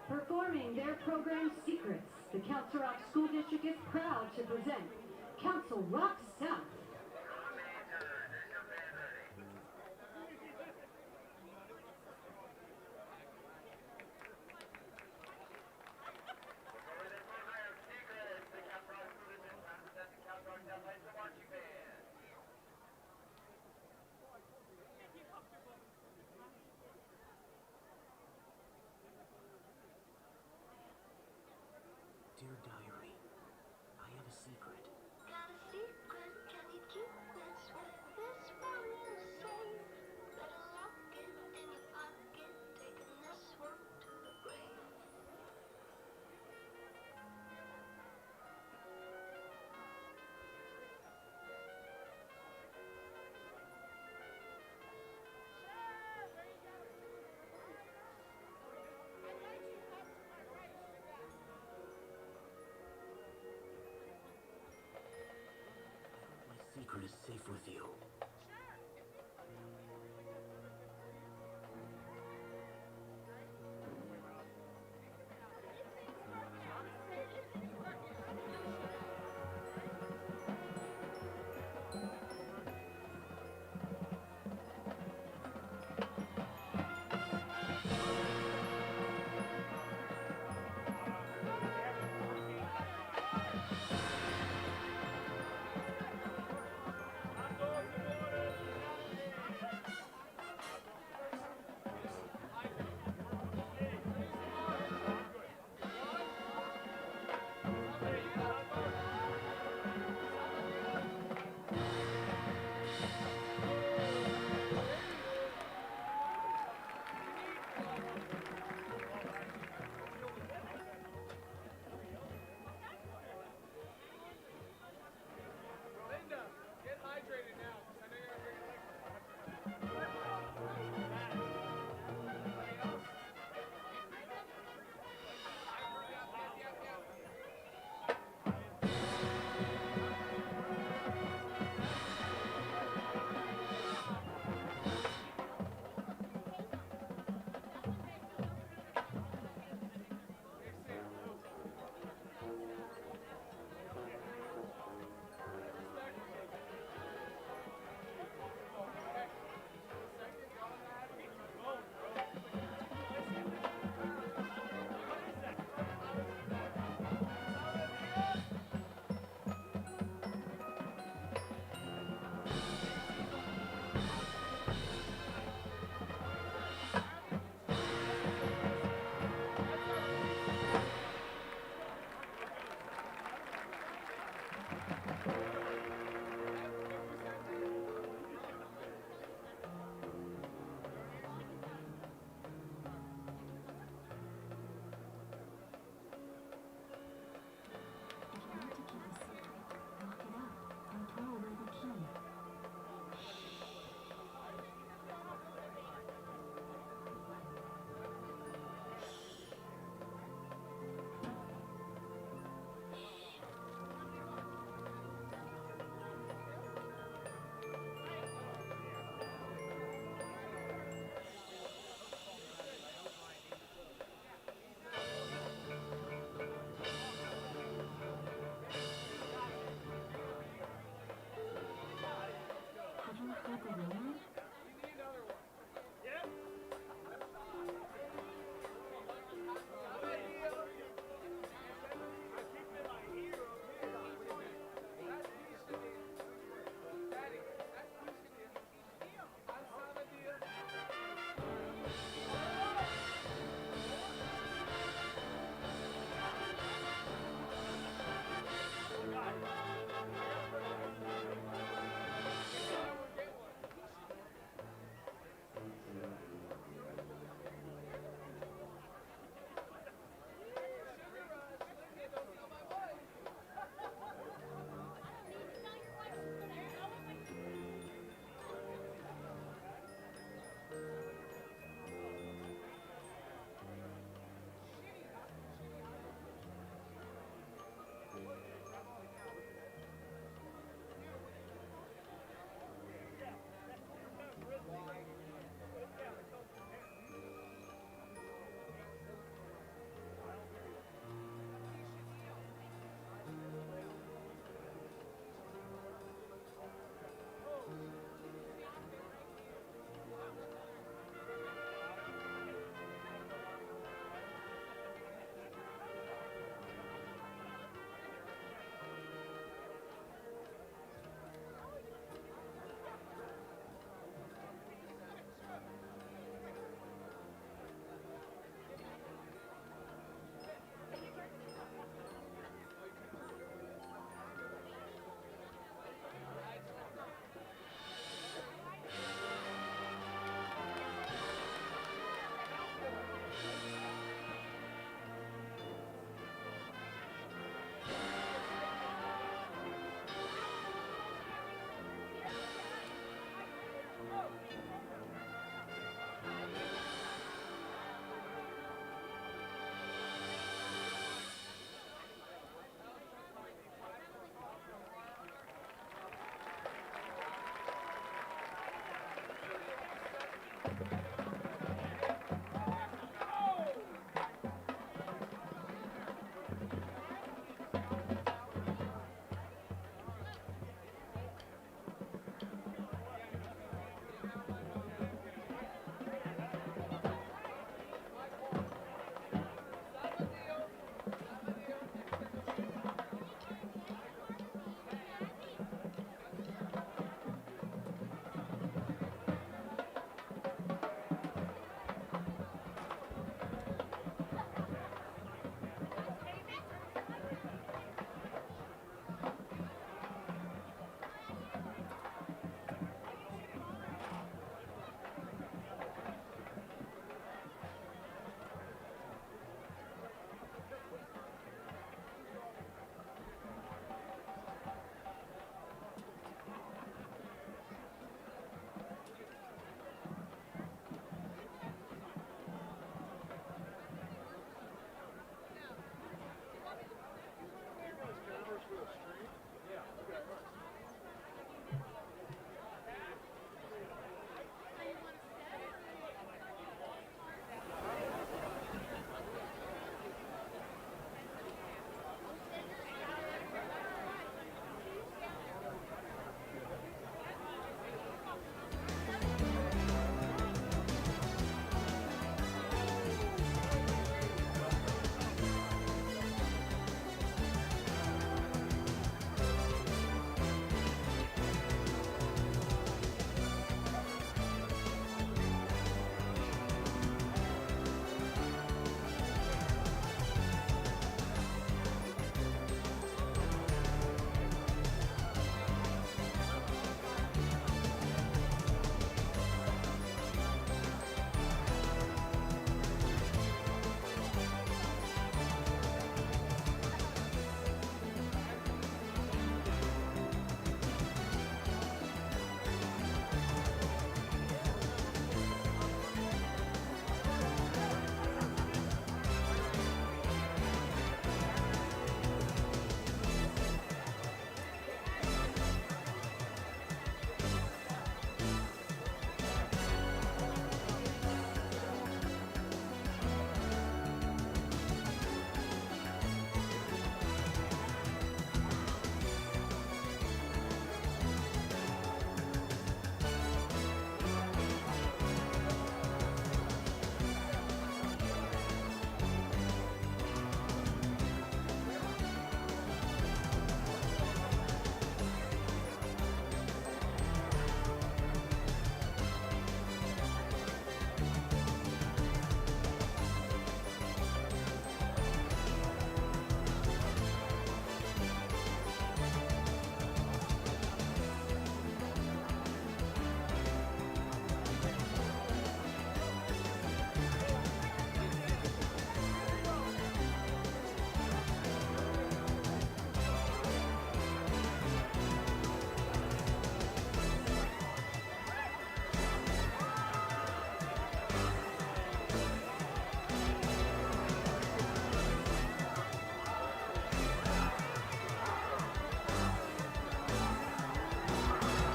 Performing their program Secrets, the Council Rock School District is proud to present Council Rock South. Dear Diary, I have a secret. Got a secret, can you is safe with you.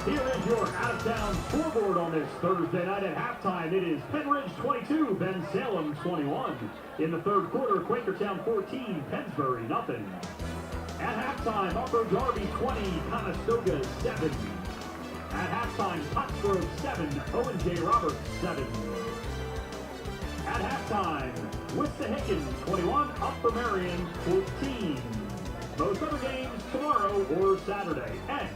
Here is your out-of-town scoreboard on this Thursday night at halftime. It is Penn Ridge 22, Ben Salem 21. In the third quarter, Quakertown 14, Pennsbury nothing. At halftime, Upper Darby 20, Conestoga 7. At halftime, Pottsgrove 7, Owen J. Roberts 7. At halftime, Wissahickon 21, Upper Marion 14. Most other games tomorrow or Saturday. And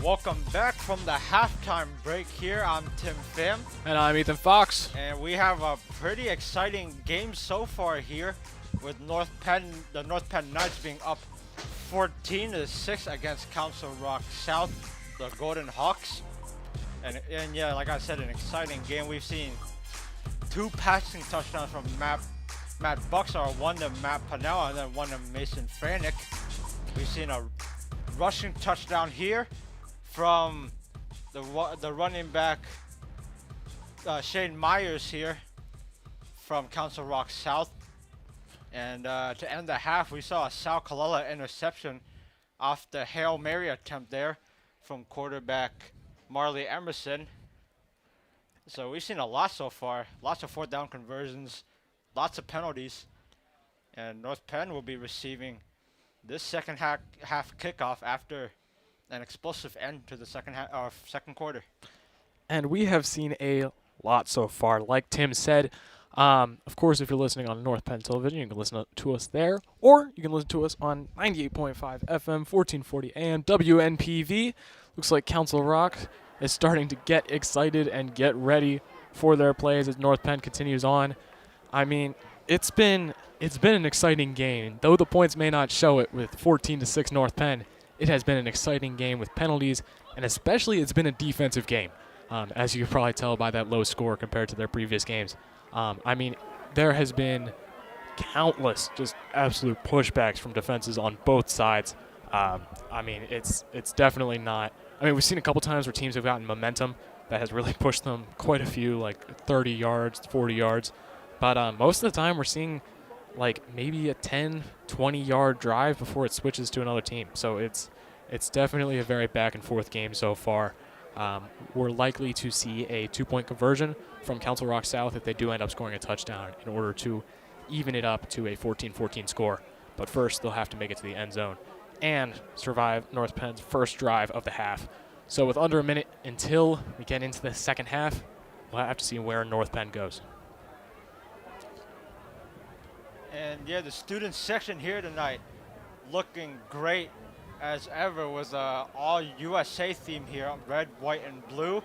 Welcome back from the halftime break here. I'm Tim Pham, And I'm Ethan Fox. and we have a pretty exciting game so far here with the North Penn Knights being up 14-6 against Council Rock South, the Golden Hawks. And yeah, like I said, an exciting game. We've seen 2 passing touchdowns from Matt Buxar, one to Matt Pannell, and then one to Mason Franick. We've seen a rushing touchdown here from the running back Shane Myers here from Council Rock South. And to end the half, we saw a Sal Kalala interception off the Hail Mary attempt there from quarterback Marley Emerson. So we've seen a lot so far. Lots of fourth down conversions, lots of penalties. And North Penn will be receiving this second half kickoff after an explosive end to the second quarter. And we have seen a lot so far. Like Tim said, of course, if you're listening on North Penn Television, you can listen to us there, or you can listen to us on 98.5 FM, 1440 AM, WNPV. Looks like Council Rock is starting to get excited and get ready for their plays as North Penn continues on. I mean, it's been an exciting game. Though the points may not show it with 14-6 North Penn, it has been an exciting game with penalties, and especially it's been a defensive game, as you can probably tell by that low score compared to their previous games. I mean, there has been countless just absolute pushbacks from defenses on both sides. I mean, it's definitely not. I mean, we've seen a couple times where teams have gotten momentum that has really pushed them quite a few, like 30 yards, 40 yards. But most of the time we're seeing like maybe a 10, 20-yard drive before it switches to another team. So it's definitely a very back-and-forth game so far. We're likely to see a 2-point conversion from Council Rock South if they do end up scoring a touchdown in order to even it up to a 14-14 score. But first, they'll have to make it to the end zone and survive North Penn's first drive of the half. So with under a minute until we get into the second half, we'll have to see where North Penn goes. And yeah, the student section here tonight looking great as ever with all USA theme here, red, white, and blue.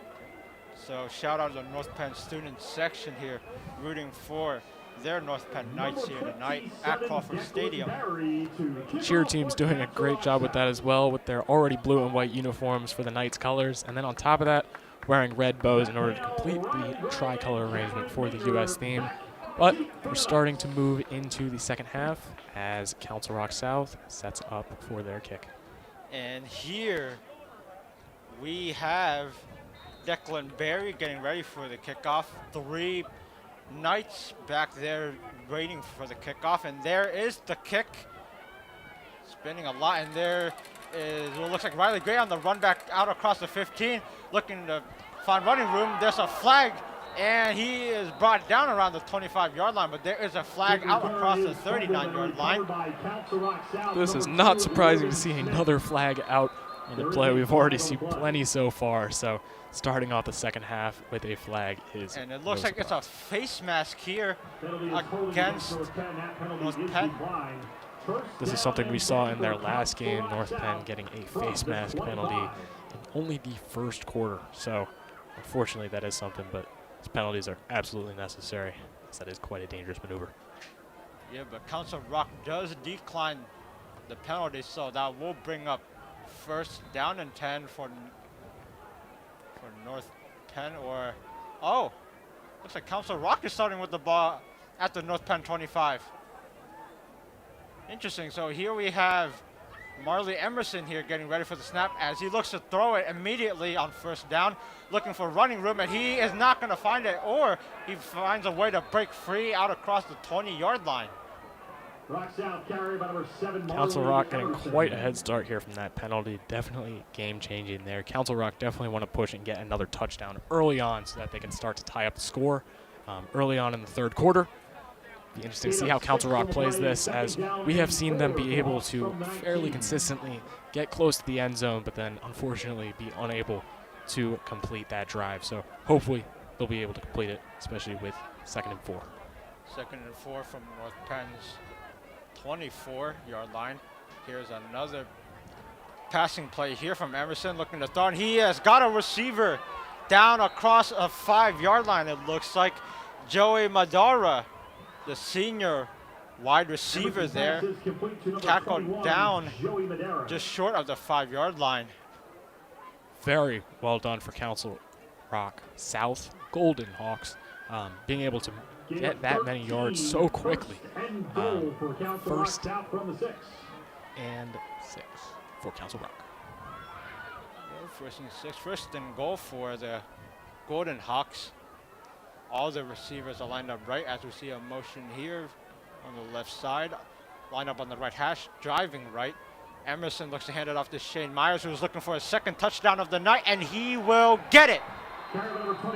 So shout out to the North Penn student section here, rooting for their North Penn Knights here tonight at Crawford Stadium. Cheer team's doing a great job with that as well, with their already blue and white uniforms for the Knights colors, and then on top of that, wearing red bows in order to complete the tricolor arrangement for the US theme. But we're starting to move into the second half as Council Rock South sets up for their kick. And here we have Declan Berry getting ready for the kickoff. 3 Knights back there waiting for the kickoff. And there is the kick. Spinning a lot. And there is what looks like Riley Gray on the run back out across the 15. Looking to find running room. There's a flag. And he is brought down around the 25-yard line, but there is a flag out across the 39-yard line. This is not surprising to see another flag out on the play. We've already seen plenty so far, so starting off the second half with a flag is And it looks no like it's surprise. a face mask here against North Penn. This is something we saw in their last game, North Penn getting a face mask penalty in only the first quarter. So unfortunately that is something, but these penalties are absolutely necessary, as that is quite a dangerous maneuver. Yeah, but Council Rock does decline the penalty, so that will bring up first down and 10 for North Penn. Or, oh, looks like Council Rock is starting with the ball at the North Penn 25. Interesting. So here we have Marley Emerson here getting ready for the snap as he looks to throw it immediately on first down, looking for running room, and he is not going to find it, or he finds a way to break free out across the 20-yard line. Council Rock getting quite a head start here from that penalty. Definitely game-changing there. Council Rock definitely want to push and get another touchdown early on so that they can start to tie up the score early on in the third quarter. Be interesting to see how Council Rock plays this, as we have seen them be able to fairly consistently get close to the end zone, but then unfortunately be unable to complete that drive. So hopefully they'll be able to complete it, especially with 2nd and 4. 2nd and 4 from North Penn's 24-yard line. Here's another passing play here from Emerson, looking to throw, and he has got a receiver down across a 5-yard line. It looks like Joey Madara, the senior wide receiver there, tackled down just short of the 5-yard line. Very well done for Council Rock South Golden Hawks, being able to get that many yards so quickly. First and 6 for Council Rock. First and 6, first and goal for the Golden Hawks. All the receivers are lined up right, as we see a motion here on the left side. Line up on the right hash, driving right. Emerson looks to hand it off to Shane Myers, who's looking for his 2nd touchdown of the night, and he will get it.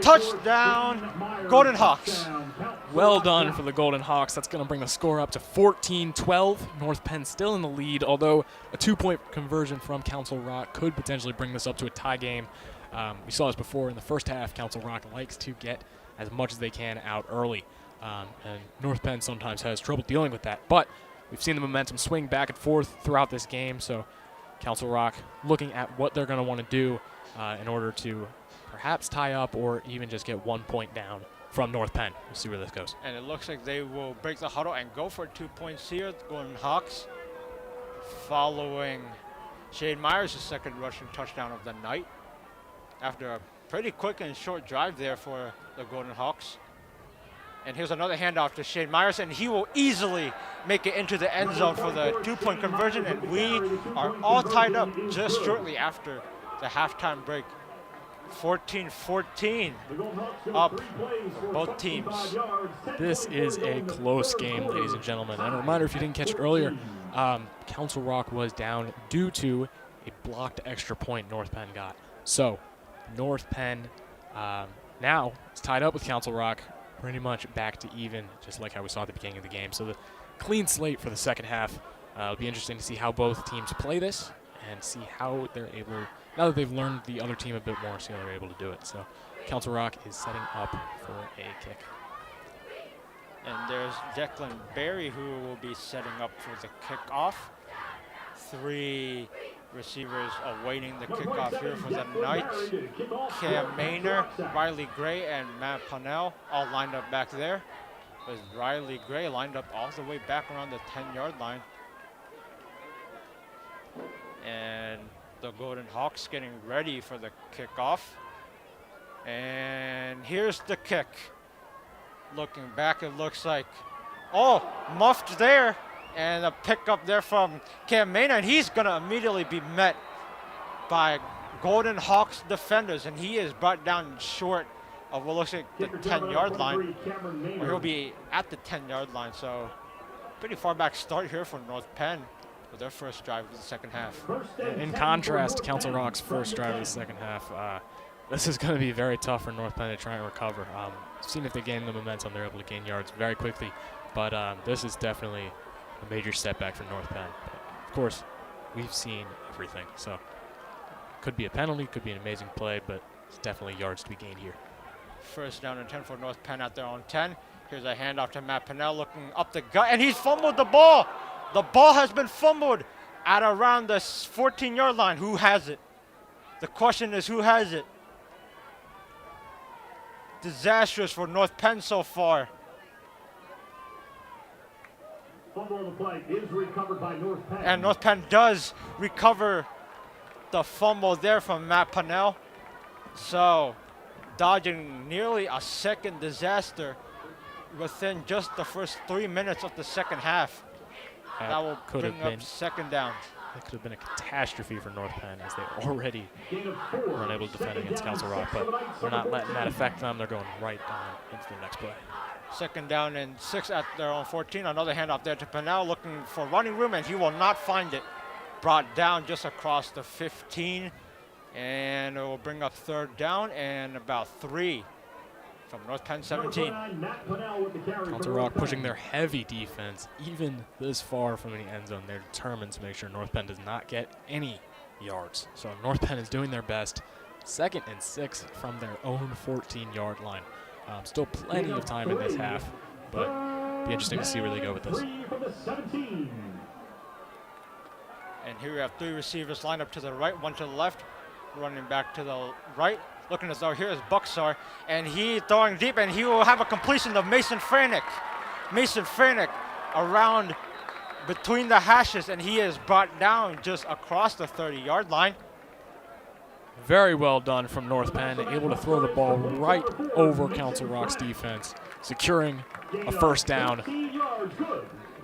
Touchdown, Golden Hawks. Well done for the Golden Hawks. That's going to bring the score up to 14-12. North Penn still in the lead, although a 2-point conversion from Council Rock could potentially bring this up to a tie game. We saw this before in the first half. Council Rock likes to get as much as they can out early, and North Penn sometimes has trouble dealing with that. But we've seen the momentum swing back and forth throughout this game, so Council Rock looking at what they're going to want to do in order to perhaps tie up or even just get 1 point down from North Penn. We'll see where this goes. And it looks like they will break the huddle and go for 2 points here. The Golden Hawks, following Shane Myers' 2nd rushing touchdown of the night, after a pretty quick and short drive there for the Golden Hawks. And here's another handoff to Shane Myers, and he will easily make it into the end zone for the 2-point conversion, and we are all tied up just shortly after the halftime break. 14-14 up for both teams. This is a close game, ladies and gentlemen. And a reminder, if you didn't catch it earlier, Council Rock was down due to a blocked extra point North Penn got. So North Penn now is tied up with Council Rock, pretty much back to even, just like how we saw at the beginning of the game. So the clean slate for the second half. It'll be interesting to see how both teams play this and see how they're able, now that they've learned the other team a bit more, see how they're able to do it. So Council Rock is setting up for a kick. And there's Declan Berry, who will be setting up for the kickoff. 3 receivers awaiting the kickoff here for the Knights. Cam Maynor, Riley Gray, and Matt Pannell all lined up back there. With Riley Gray lined up all the way back around the 10-yard line. And the Golden Hawks getting ready for the kickoff. And here's the kick. Looking back, it looks like, oh, muffed there. And a pickup there from Cam Maynard, and he's going to immediately be met by Golden Hawks defenders, and he is brought down short of what looks like the 10-yard line, or he'll be at the 10-yard line. So pretty far back start here for North Penn with their first drive of the second half. In contrast to Council Rock's first drive of the second half, this is going to be very tough for North Penn to try and recover. Seeing if they gain the momentum, they're able to gain yards very quickly, but this is definitely a major setback for North Penn. But of course, we've seen everything, so could be a penalty, could be an amazing play, but it's definitely yards to be gained here. First down and 10 for North Penn at their own 10. Here's a handoff to Matt Pannell looking up the gut, and he's fumbled the ball. The ball has been fumbled at around the 14-yard line. Who has it? The question is, who has it? Disastrous for North Penn so far. Fumble on the play is recovered by North Penn. And North Penn does recover the fumble there from Matt Pennell. So, dodging nearly a second disaster within just the first 3 minutes of the second half. That will bring up second down. That could have been a catastrophe for North Penn, as they already were unable to defend against Council Rock, but they're not letting that affect them. They're going right on into the next play. Second down and 6 at their own 14. Another handoff there to Pennell, looking for running room, and he will not find it. Brought down just across the 15, and it will bring up third down and about 3 from North Penn 17. Council Rock pushing their heavy defense even this far from the end zone. They're determined to make sure North Penn does not get any yards. So North Penn is doing their best. 2nd and 6 from their own 14-yard line. Still plenty of time in this half, but it'll be interesting to see where they go with this. And here we have 3 receivers lined up to the right, 1 to the left, running back to the right. Looking as though here is Buxar, and he throwing deep, and he will have a completion of Mason Franick. Mason Franick around between the hashes, and he is brought down just across the 30-yard line. Very well done from North Penn, able to throw the ball right over Council Rock's defense, securing a first down,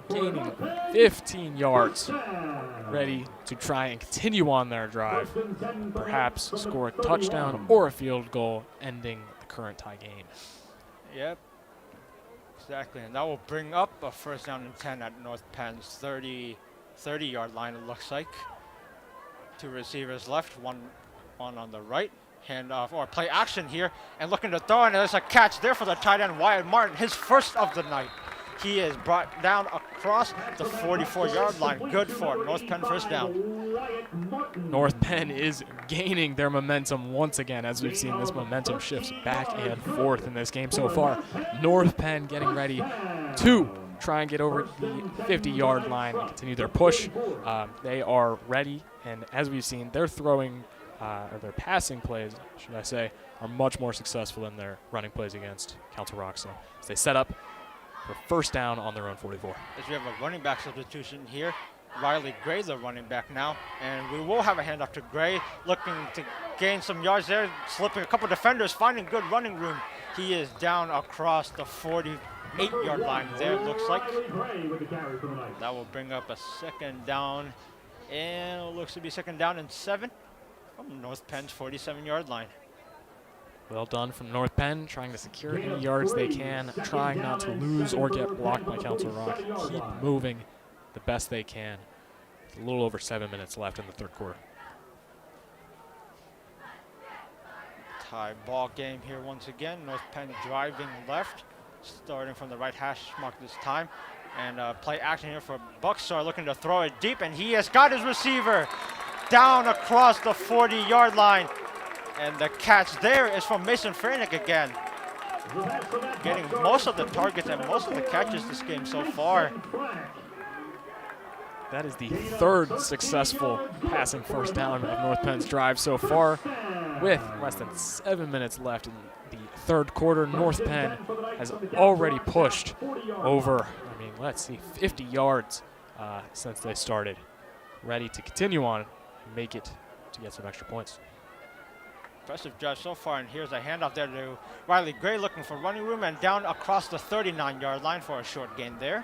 gaining 15 yards, ready to try and continue on their drive, perhaps score a touchdown or a field goal, ending the current tie game. Yep, exactly, and that will bring up a first down and 10 at North Penn's 30-yard line, it looks like. 2 receivers left, one on the right. Handoff or play action here, and looking to throw, and there's a catch there for the tight end Wyatt Martin, his first of the night. He is brought down across the 44-yard line. Good for North Penn, first down. North Penn is gaining their momentum once again, as we've seen this momentum shifts back and forth in this game so far. North Penn getting ready to try and get over the 50-yard line and continue their push. They are ready, and as we've seen, their throwing or their passing plays, should I say, are much more successful than their running plays against Council Rock. So as they set up for first down on their own 44. As we have a running back substitution here, Riley Gray, the running back now, and we will have a handoff to Gray, looking to gain some yards there, slipping a couple defenders, finding good running room. He is down across the 48-yard line there, it looks like. That will bring up a second down, and it looks to be second down and 7 from North Penn's 47-yard line. Well done from North Penn, trying to secure any yards they can, trying not to lose or get blocked by Council Rock. Keep moving the best they can. A little over 7 minutes left in the third quarter. Tie ball game here once again. North Penn driving left, starting from the right hash mark this time. And play action here for Buxar, looking to throw it deep, and he has got his receiver down across the 40-yard line. And the catch there is from Mason Franick again, getting most of the targets and most of the catches this game so far. That is the third successful passing first down of North Penn's drive so far. With less than 7 minutes left in the third quarter, North Penn has already pushed over, 50 yards since they started. Ready to continue on and make it to get some extra points. Impressive drive so far, and here's a handoff there to Riley Gray, looking for running room, and down across the 39-yard line for a short gain there.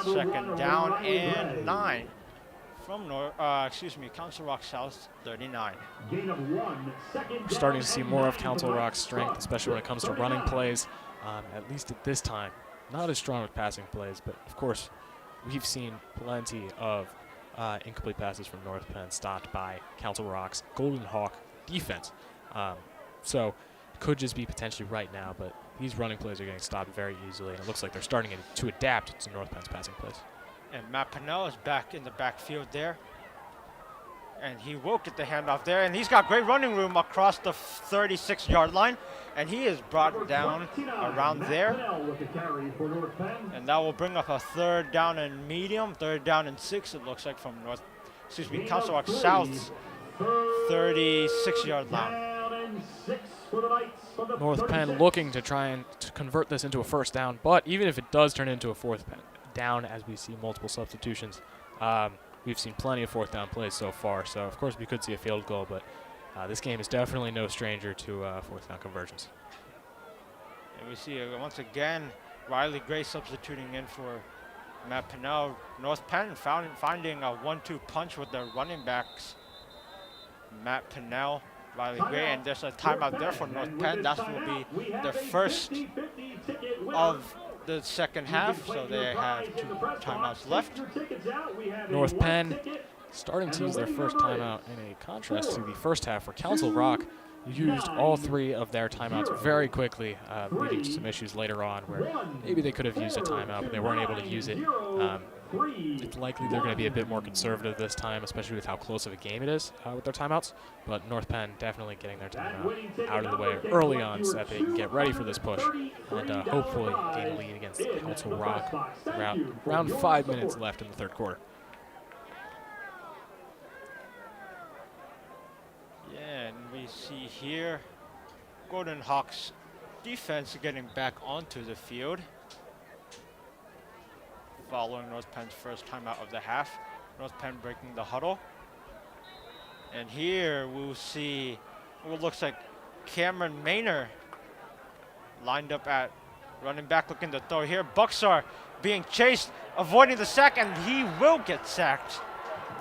Second down and 9 from Council Rock South 39. We're starting to see more of Council Rock's strength, especially when it comes to running plays, at least at this time. Not as strong with passing plays, but of course, we've seen plenty of incomplete passes from North Penn stopped by Council Rock's Golden Hawk defense. So it could just be potentially right now, but these running plays are getting stopped very easily, and it looks like they're starting to adapt to North Penn's passing plays. And Matt Pennell is back in the backfield there. And he will get the handoff there, and he's got great running room across the 36-yard line, and he is brought down around there. And that will bring up a third down and medium, third down and 6, it looks like, from Council Rock South's 36-yard line. North Penn looking to try and convert this into a first down, but even if it does turn into a fourth down, as we see multiple substitutions, we've seen plenty of fourth down plays so far. So, of course, we could see a field goal, but this game is definitely no stranger to fourth down conversions. And we see once again Riley Gray substituting in for Matt Pennell. North Penn finding a 1-2 punch with their running backs, Matt Pennell, Riley Gray, and there's a timeout there for North Penn. That will be the first of the second half, so they have 2 timeouts left. North Penn starting to use their first timeout in a contrast to the first half where Council Rock used all 3 of their timeouts very quickly, leading to some issues later on where maybe they could have used a timeout, but they weren't able to use it. It's likely they're going to be a bit more conservative this time, especially with how close of a game it is with their timeouts. But North Penn definitely getting their timeout out of the way early on so that they can get ready for this push and hopefully gain a lead against Council Rock. Around 5 minutes left in the third quarter. Yeah, and we see here Golden Hawks defense getting back onto the field following North Penn's first timeout of the half. North Penn breaking the huddle. And here we'll see what looks like Cameron Maynor lined up at running back looking to throw here. Buxar being chased, avoiding the sack, and he will get sacked.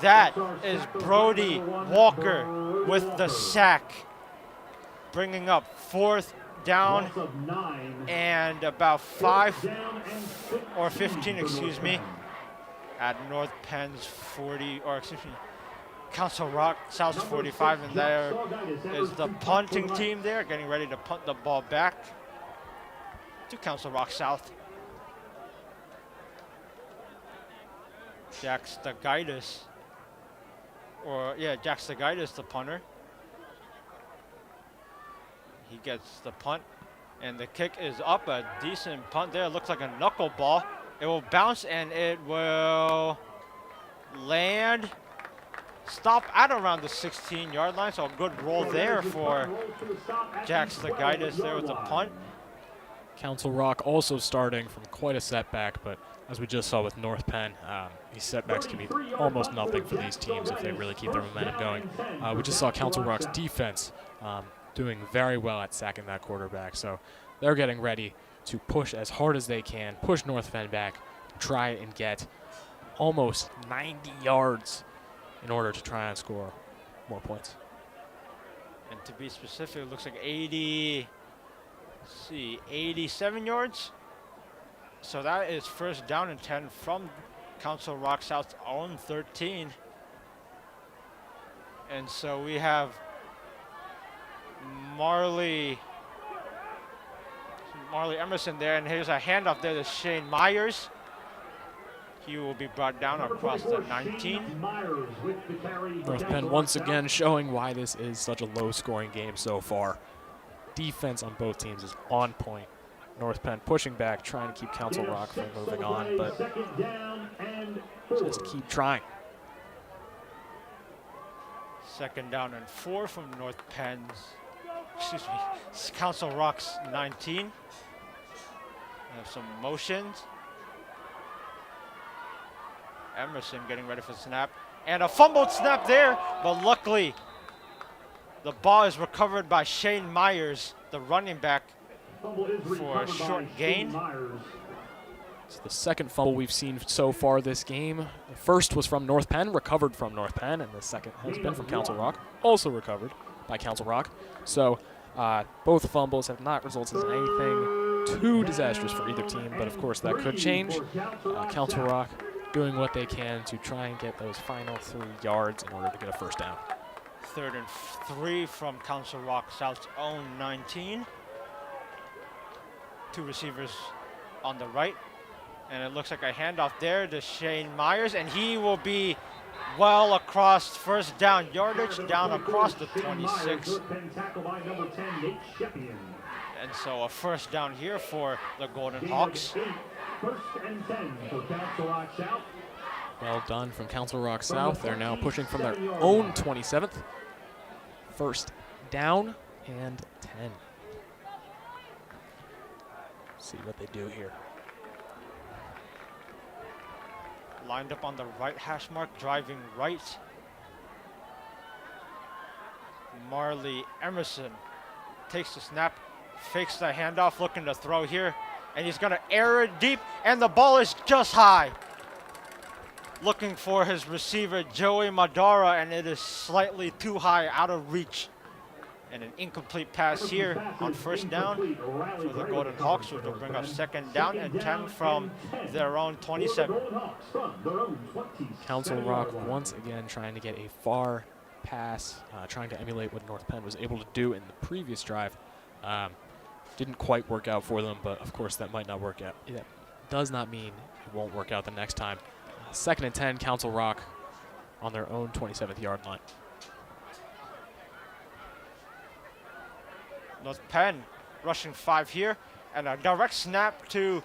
That is Brody Walker with the sack, bringing up 4th down and about 5 or 15, excuse me, at North Penn's 40, or excuse me, Council Rock South's 45, and there is the punting team there getting ready to punt the ball back to Council Rock South. Jack Stagaitis, Jack Stagaitis, the punter. He gets the punt, and the kick is up. A decent punt there. Looks like a knuckleball. It will bounce, and it will land. Stop at around the 16-yard line, so a good roll there for Jack Stagaitis there with the punt. Council Rock also starting from quite a setback, but as we just saw with North Penn, these setbacks can be almost nothing for these teams if they really keep their momentum going. We just saw Council Rock's defense doing very well at sacking that quarterback, so they're getting ready to push as hard as they can, push North Penn back, try and get almost 90 yards in order to try and score more points. And to be specific, it looks like 87 yards. So that is first down and 10 from Council Rock South's own 13. And so we have Marley Emerson there, and here's a handoff there to Shane Myers. He will be brought down across the 19. North Penn once again showing why this is such a low-scoring game so far. Defense on both teams is on point. North Penn pushing back, trying to keep Council Rock from moving on, but just keep trying. Second down and 4 from North Penn's, Council Rock's 19. We have some motions. Emerson getting ready for the snap. And a fumbled snap there, but luckily the ball is recovered by Shane Myers, the running back, for a short gain. It's the second fumble we've seen so far this game. The first was from North Penn, recovered from North Penn, and the second has been from Council Rock, also recovered by Council Rock. So both fumbles have not resulted in anything too disastrous for either team, but of course that could change. Council Rock doing what they can to try and get those final 3 yards in order to get a first down. 3rd and 3 from Council Rock South's own 19. 2 receivers on the right. And it looks like a handoff there to Shane Myers, and he will be well across first down yardage, down across the 26. And so a first down here for the Golden Hawks. First and 10 for Council Rock South. Well done from Council Rock South. They're now pushing from their own 27th. First down and 10. See what they do here. lined up on the right hash mark, driving right. Marley Emerson takes the snap, fakes the handoff, looking to throw here, and he's going to air it deep, and the ball is just high. Looking for his receiver, Joey Madara, and it is slightly too high, out of reach. And an incomplete pass here on first down for the Golden Hawks, which will bring up second down and 10 from their own 27. Council Rock once again trying to get a far pass, trying to emulate what North Penn was able to do in the previous drive. Didn't quite work out for them, but of course that might not work out. That does not mean it won't work out the next time. Second and 10, Council Rock on their own 27th yard line. North Penn rushing 5 here, and a direct snap to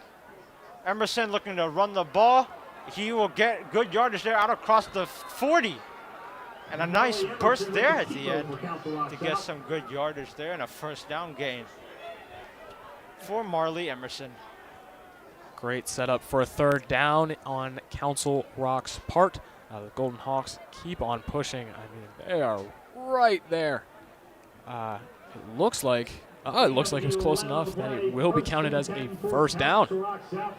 Emerson looking to run the ball. He will get good yardage there out across the 40. And a nice burst there at the end to get some good yardage there and a first down gain for Marley Emerson. Great setup for a third down on Council Rock's part. The Golden Hawks keep on pushing. I mean, they are right there. It looks like it was close enough that it will be counted as a first down.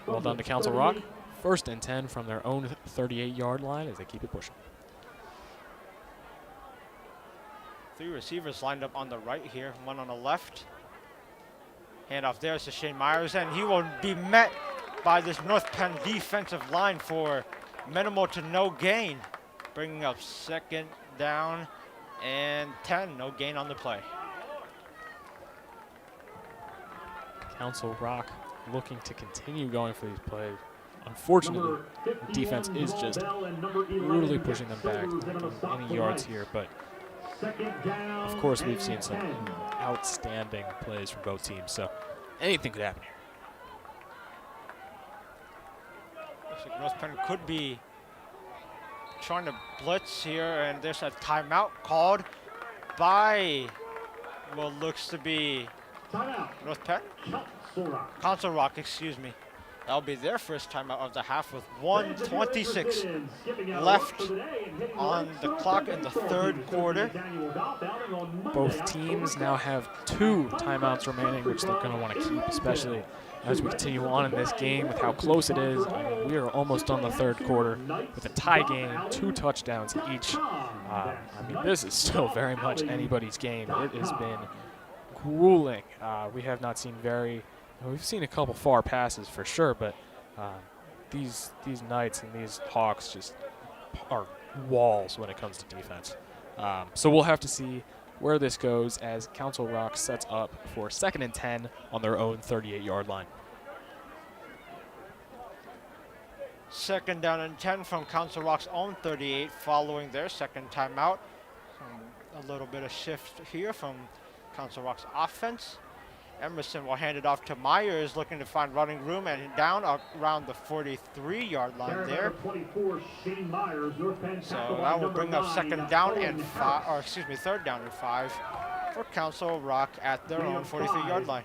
Well done to Council Rock. First and 10 from their own 38-yard line as they keep it pushing. 3 receivers lined up on the right here, 1 on the left. Handoff there to Shane Myers, and he will be met by this North Penn defensive line for minimal to no gain, bringing up second down and 10, no gain on the play. Council Rock looking to continue going for these plays. Unfortunately, the defense is just brutally pushing them back, not getting any yards here, but of course we've seen some outstanding plays from both teams, so anything could happen here. Looks like North Penn could be trying to blitz here, and there's a timeout called by what looks to be North Penn? Council Rock, excuse me. That'll be their first timeout of the half with 1:26 left on the clock in the third quarter. Both teams now have 2 timeouts remaining, which they're going to want to keep, especially as we continue on in this game with how close it is. I mean, we are almost done the third quarter with a tie game, 2 touchdowns each. I mean, this is still very much anybody's game. It has been grueling. We have not seen we've seen a couple far passes for sure, but these Knights and these Hawks just are walls when it comes to defense. So we'll have to see where this goes as Council Rock sets up for second and 10 on their own 38-yard line. Second down and 10 from Council Rock's own 38 following their second timeout. A little bit of shift here from Council Rock's offense. Emerson will hand it off to Myers, looking to find running room, and down around the 43-yard line there. So that will bring up third down and 5 for Council Rock at their own 43-yard line.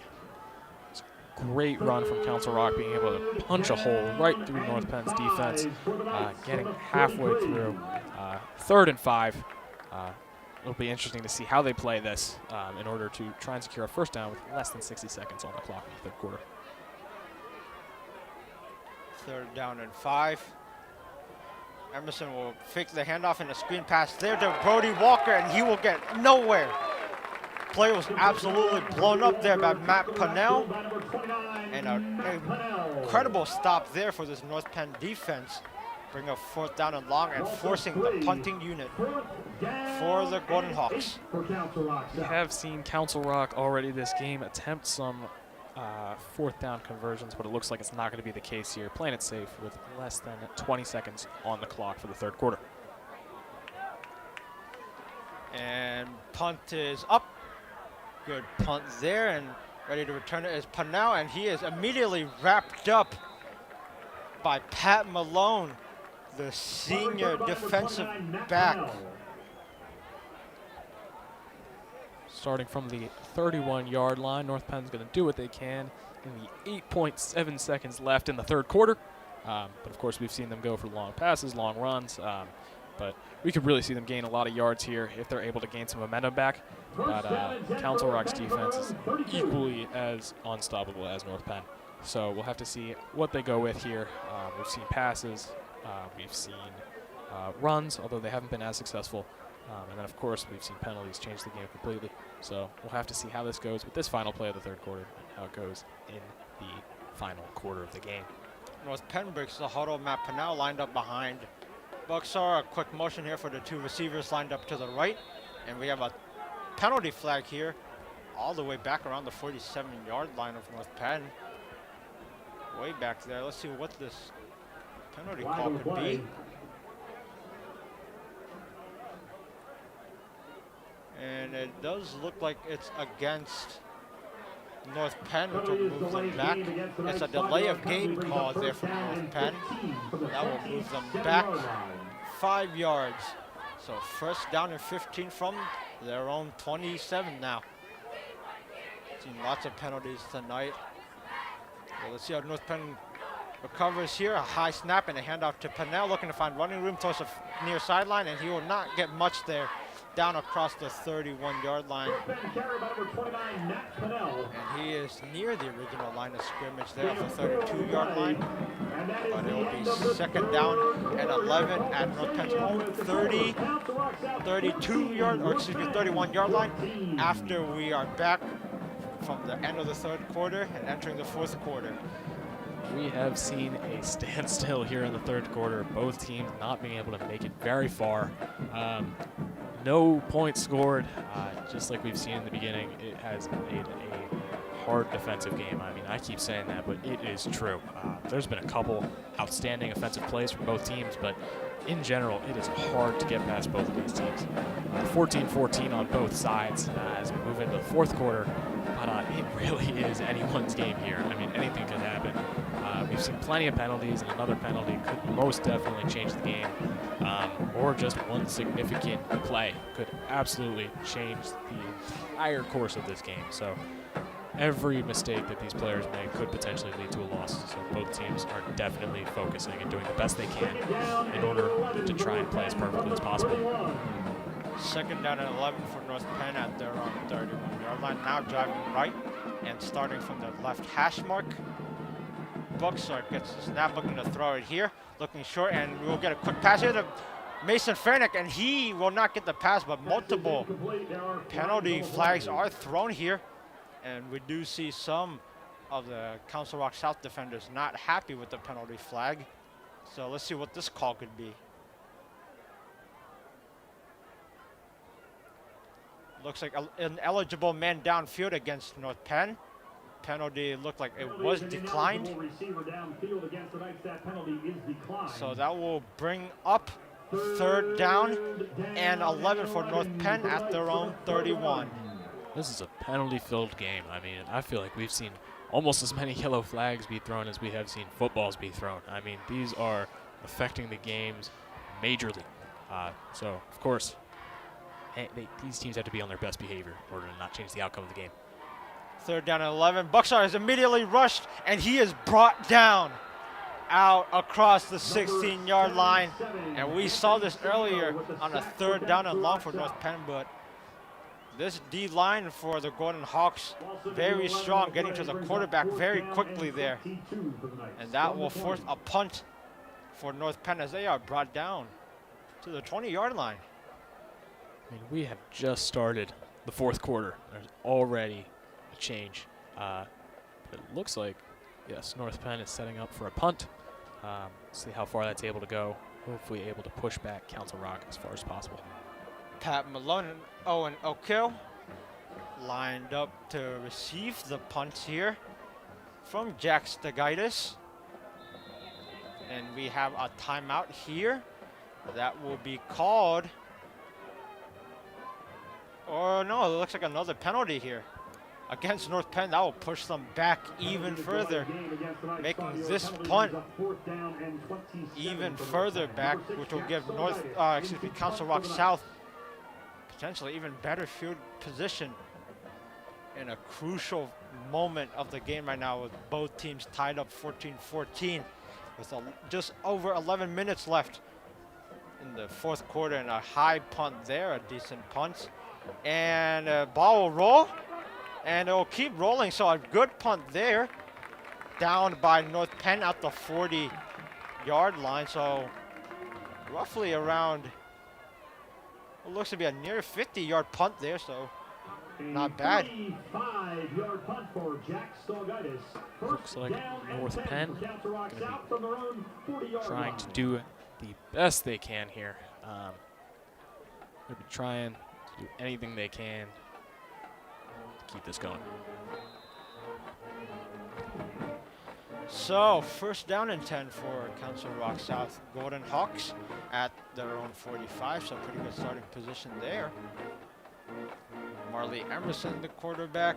Great run from Council Rock, being able to punch a hole right through North Penn's defense, getting halfway through. Third and 5. It'll be interesting to see how they play this in order to try and secure a first down with less than 60 seconds on the clock in the third quarter. Third down and 5. Emerson will fake the handoff and a screen pass there to Brody Walker, and he will get nowhere. Play was absolutely blown up there by Matt Pennell, and an incredible stop there for this North Penn defense. Bring up fourth down and long and forcing the punting unit for the Golden Hawks. We have seen Council Rock already this game attempt some fourth down conversions, but it looks like it's not going to be the case here. Playing it safe with less than 20 seconds on the clock for the third quarter. And punt is up. Good punt there, and ready to return it is Pennell, and he is immediately wrapped up by Pat Malone, the senior defensive back. Starting from the 31-yard line, North Penn's going to do what they can in the 8.7 seconds left in the third quarter. But of course, we've seen them go for long passes, long runs. But we could really see them gain a lot of yards here if they're able to gain some momentum back. But Council Rock's defense is equally as unstoppable as North Penn. So we'll have to see what they go with here. We've seen passes. We've seen runs, although they haven't been as successful. And then, of course, we've seen penalties change the game completely. So we'll have to see how this goes with this final play of the third quarter and how it goes in the final quarter of the game. North Penn breaks the huddle. Matt Pennell lined up behind Buxar. A quick motion here for the two receivers lined up to the right. And we have a penalty flag here all the way back around the 47-yard line of North Penn. Way back there. Let's see what this penalty call could be. And it does look like it's against North Penn, which will move them back. It's a delay of game call there from North Penn. That will move them back 5 yards. So first down and 15 from their own 27 now. Seen lots of penalties tonight. Well, let's see how North Penn recovers here. A high snap and a handoff to Pennell, looking to find running room towards the near sideline, and he will not get much there. Down across the 31-yard line. And he is near the original line of scrimmage there off the 32-yard line. But it will be second down and 11 at North Penn's own 31-yard line after we are back from the end of the third quarter and entering the fourth quarter. We have seen a standstill here in the third quarter. Both teams not being able to make it very far. No points scored, just like we've seen in the beginning. It has made a hard defensive game. I mean, I keep saying that, but it is true. There's been a couple outstanding offensive plays from both teams, but in general, it is hard to get past both of these teams. 14-14 on both sides as we move into the fourth quarter, but it really is anyone's game here. I mean, anything could happen. We've seen plenty of penalties, and another penalty could most definitely change the game. Or just one significant play could absolutely change the entire course of this game. So every mistake that these players make could potentially lead to a loss. So both teams are definitely focusing and doing the best they can in order to try and play as perfectly as possible. Second down and 11 for North Penn at their own 31-yard line. Now driving right and starting from the left hash mark. Buxar gets the snap, looking to throw it here, looking short, and we'll get a quick pass here to Mason Fairneck, and he will not get the pass, but multiple penalty flags are thrown here, and we do see some of the Council Rock South defenders not happy with the penalty flag. So let's see what this call could be. Looks like an eligible man downfield against North Penn. Penalty looked like it was declined. So that will bring up third down and 11 for North Penn at their own 31. This is a penalty-filled game. I mean, I feel like we've seen almost as many yellow flags be thrown as we have seen footballs be thrown. I mean, these are affecting the games majorly. So, of course, these teams have to be on their best behavior in order to not change the outcome of the game. Third down and 11. Buxar is immediately rushed, and he is brought down out across the 16-yard line. And we saw this earlier on a third down and long for North Penn, but this D-line for the Golden Hawks, very strong, getting to the quarterback very quickly there. And that will force a punt for North Penn as they are brought down to the 20-yard line. I mean, we have just started the fourth quarter. There's already a change. But it looks like, yes, North Penn is setting up for a punt. See how far that's able to go. Hopefully able to push back Council Rock as far as possible. Pat Malone and Owen O'Kill lined up to receive the punt here from Jack Stegaitis. And we have a timeout here that will be called. Or no, it looks like another penalty here against North Penn. That will push them back even further, making this punt even further back, which will give Council Rock South potentially even better field position in a crucial moment of the game right now, with both teams tied up 14-14 with just over 11 minutes left in the fourth quarter, and a high punt there, a decent punt. And ball will roll, and it will keep rolling, so a good punt there. Down by North Penn at the 40-yard line, so roughly around, it looks to be a near 50-yard punt there, so not bad. 35-yard punt for Jack Stalgitis. Looks like North Penn Council South from their own 40-yard trying line. to do the best they can here. They'll be trying to do anything they can to keep this going. So, first down and 10 for Council Rock South Golden Hawks at their own 45, so pretty good starting position there. Marley Emerson, the quarterback.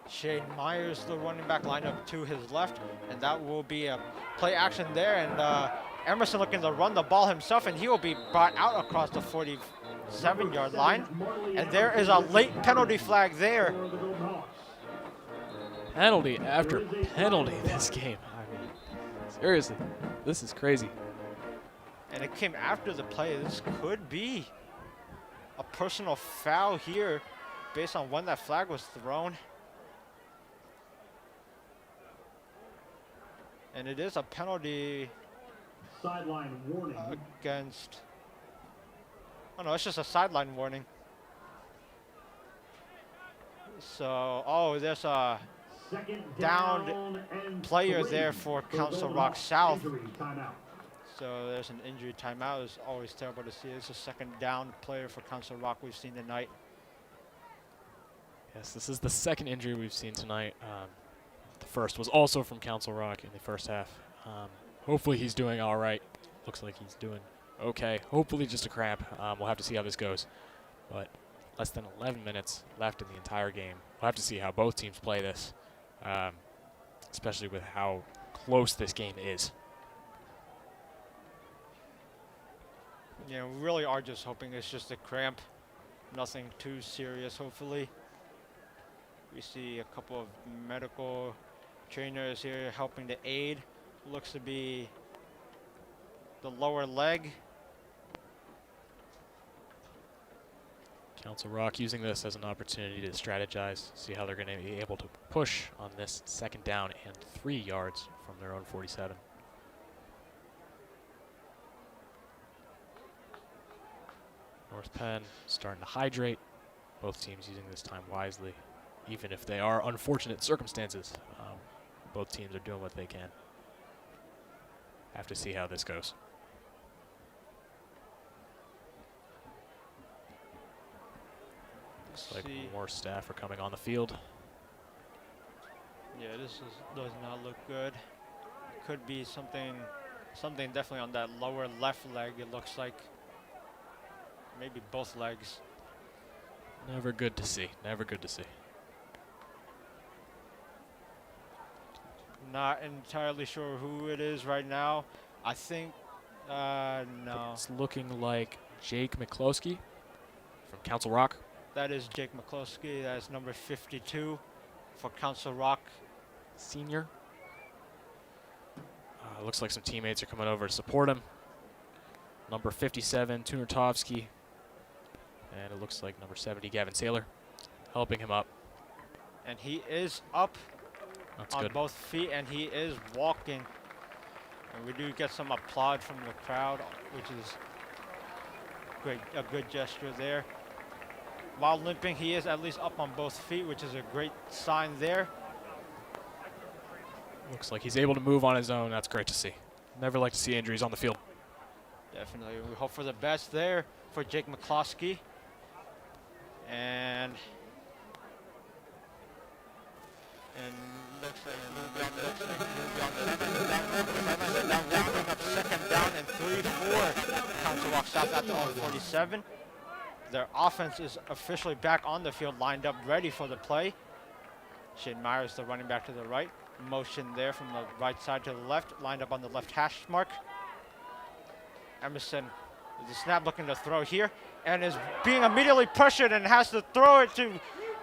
Shane Myers, the running back, lined up to his left, and that will be a play action there. And Emerson looking to run the ball himself, and he will be brought out across the 47-yard line. And there is a late penalty flag there. Penalty after penalty this game. I mean, seriously, this is crazy. And it came after the play. This could be a personal foul here based on when that flag was thrown. And it is a penalty Sideline warning. against, oh no, it's just a sideline warning. So, oh, there's a Second downed and player 3 there for Council Golden Rock Hawks. South. Injury timeout. So there's an injury timeout. It's always terrible to see. It's a second down player for Council Rock we've seen tonight. Yes, this is the second injury we've seen tonight. The first was also from Council Rock in the first half. Hopefully he's doing all right. Looks like he's doing okay. Hopefully just a cramp. We'll have to see how this goes. But less than 11 minutes left in the entire game. We'll have to see how both teams play this, especially with how close this game is. Yeah, we really are just hoping it's just a cramp. Nothing too serious, hopefully. We see a couple of medical trainers here helping to aid. Looks to be the lower leg. Council Rock using this as an opportunity to strategize, see how they're going to be able to push on this second down and 3 yards from their own 47. North Penn starting to hydrate. Both teams using this time wisely, even if they are unfortunate circumstances. Both teams are doing what they can. Have to see how this goes. Looks like See. more staff are coming on the field. Yeah, does not look good. Could be something definitely on that lower left leg. It looks like maybe both legs. Never good to see. Never good to see. Not entirely sure who it is right now. I think no, It's looking like Jake McCloskey from Council Rock. that is Jake McCloskey. That is number 52 for Council Rock. Senior. Looks like some teammates are coming over to support him. Number 57, Tunartovsky. And it looks like number 70, Gavin Saylor, helping him up. And he is up That's on good. both feet, and he is walking. And we do get some applaud from the crowd, which is great, a good gesture there. While limping, he is at least up on both feet, which is a great sign there. Looks like he's able to move on his own. That's great to see. Never like to see injuries on the field. Definitely, we hope for the best there for Jake McCloskey. And looks like second down and 3 for Council Rock South at the 47. Their offense is officially back on the field, lined up, ready for the play. Shane Myers, the running back to the right. Motion there from the right side to the left, lined up on the left hash mark. Emerson, the snap looking to throw here, and is being immediately pressured and has to throw it to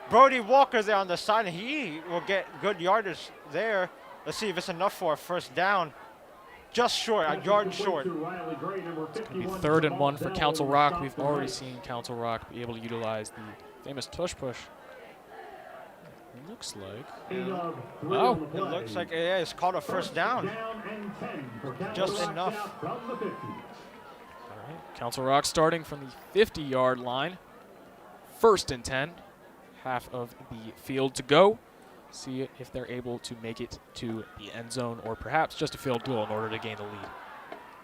Brody Walker there on the side. He will get good yardage there. Let's see if it's enough for a first down. just short, a yard short. It'll be 3rd and 1 for Council Rock. We've already seen Council Rock be able to utilize the famous tush push. Looks like. Oh, it looks like it's called a first down. Just enough. All right, Council Rock starting from the 50-yard line. 1st and 10. Half of the field to go. See if they're able to make it to the end zone or perhaps just a field goal in order to gain the lead.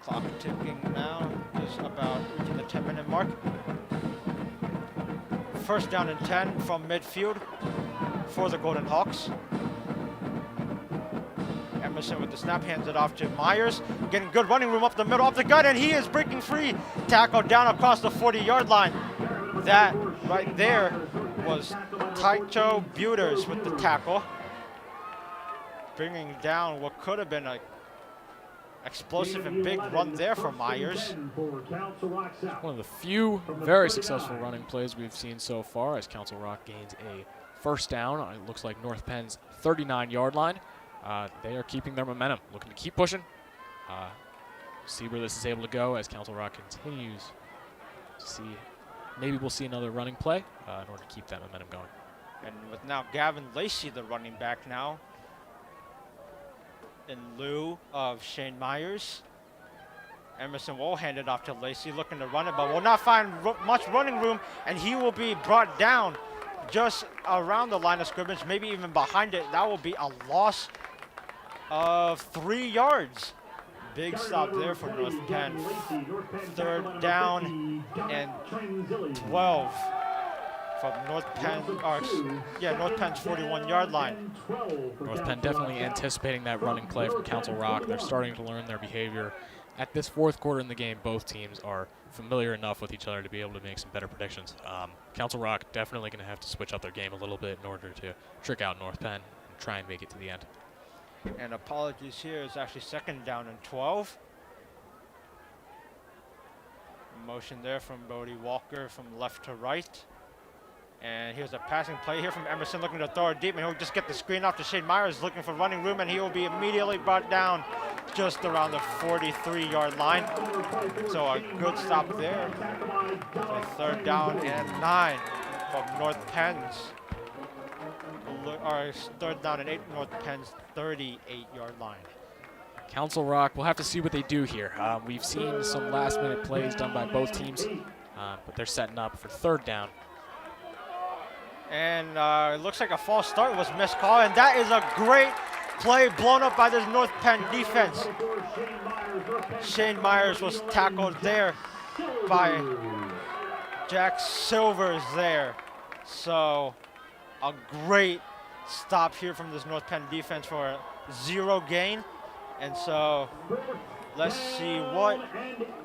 Clock ticking now is about reaching the 10-minute mark. 1st down and 10 from midfield for the Golden Hawks. Emerson with the snap, hands it off to Myers. Getting good running room up the middle of the gut, and he is breaking free. Tackle down across the 40-yard line. That right there was Taicho Buters with the tackle. Bringing down what could have been an explosive and big run there for Myers. One of the few very successful running plays we've seen so far as Council Rock gains a 1st down. It looks like North Penn's 39-yard line. They are keeping their momentum, looking to keep pushing. See where this is able to go as Council Rock continues to see. Maybe we'll see another running play in order to keep that momentum going. And with now Gavin Lacey, the running back now, in lieu of Shane Myers. Emerson will hand it off to Lacey, looking to run it, but will not find much running room, and he will be brought down just around the line of scrimmage, maybe even behind it. That will be a loss of 3 yards. Big stop there for North Penn. 3rd down and 12 from North Penn, North Penn's 41-yard line. North Penn definitely anticipating that running play from Council Rock. They're starting to learn their behavior. At this 4th quarter in the game, both teams are familiar enough with each other to be able to make some better predictions. Council Rock definitely going to have to switch up their game a little bit in order to trick out North Penn and try and make it to the end. And apologies here, it's actually 2nd down and 12. Motion there from Bodie Walker from left to right. And here's a passing play here from Emerson looking to throw it deep, and he'll just get the screen off to Shane Myers looking for running room, and he will be immediately brought down just around the 43-yard line. So a good stop there for 3rd down and 9 from North Penn's. Or 3rd down and 8 from North Penn's 38-yard line. Council Rock, we'll have to see what they do here. We've seen some last-minute plays done by both teams, but they're setting up for 3rd down. And it looks like a false start was missed call, and that is a great play blown up by this North Penn defense. Shane Myers was tackled there by Jack Silvers there. So a great stop here from this North Penn defense for a 0 gain. And so let's see what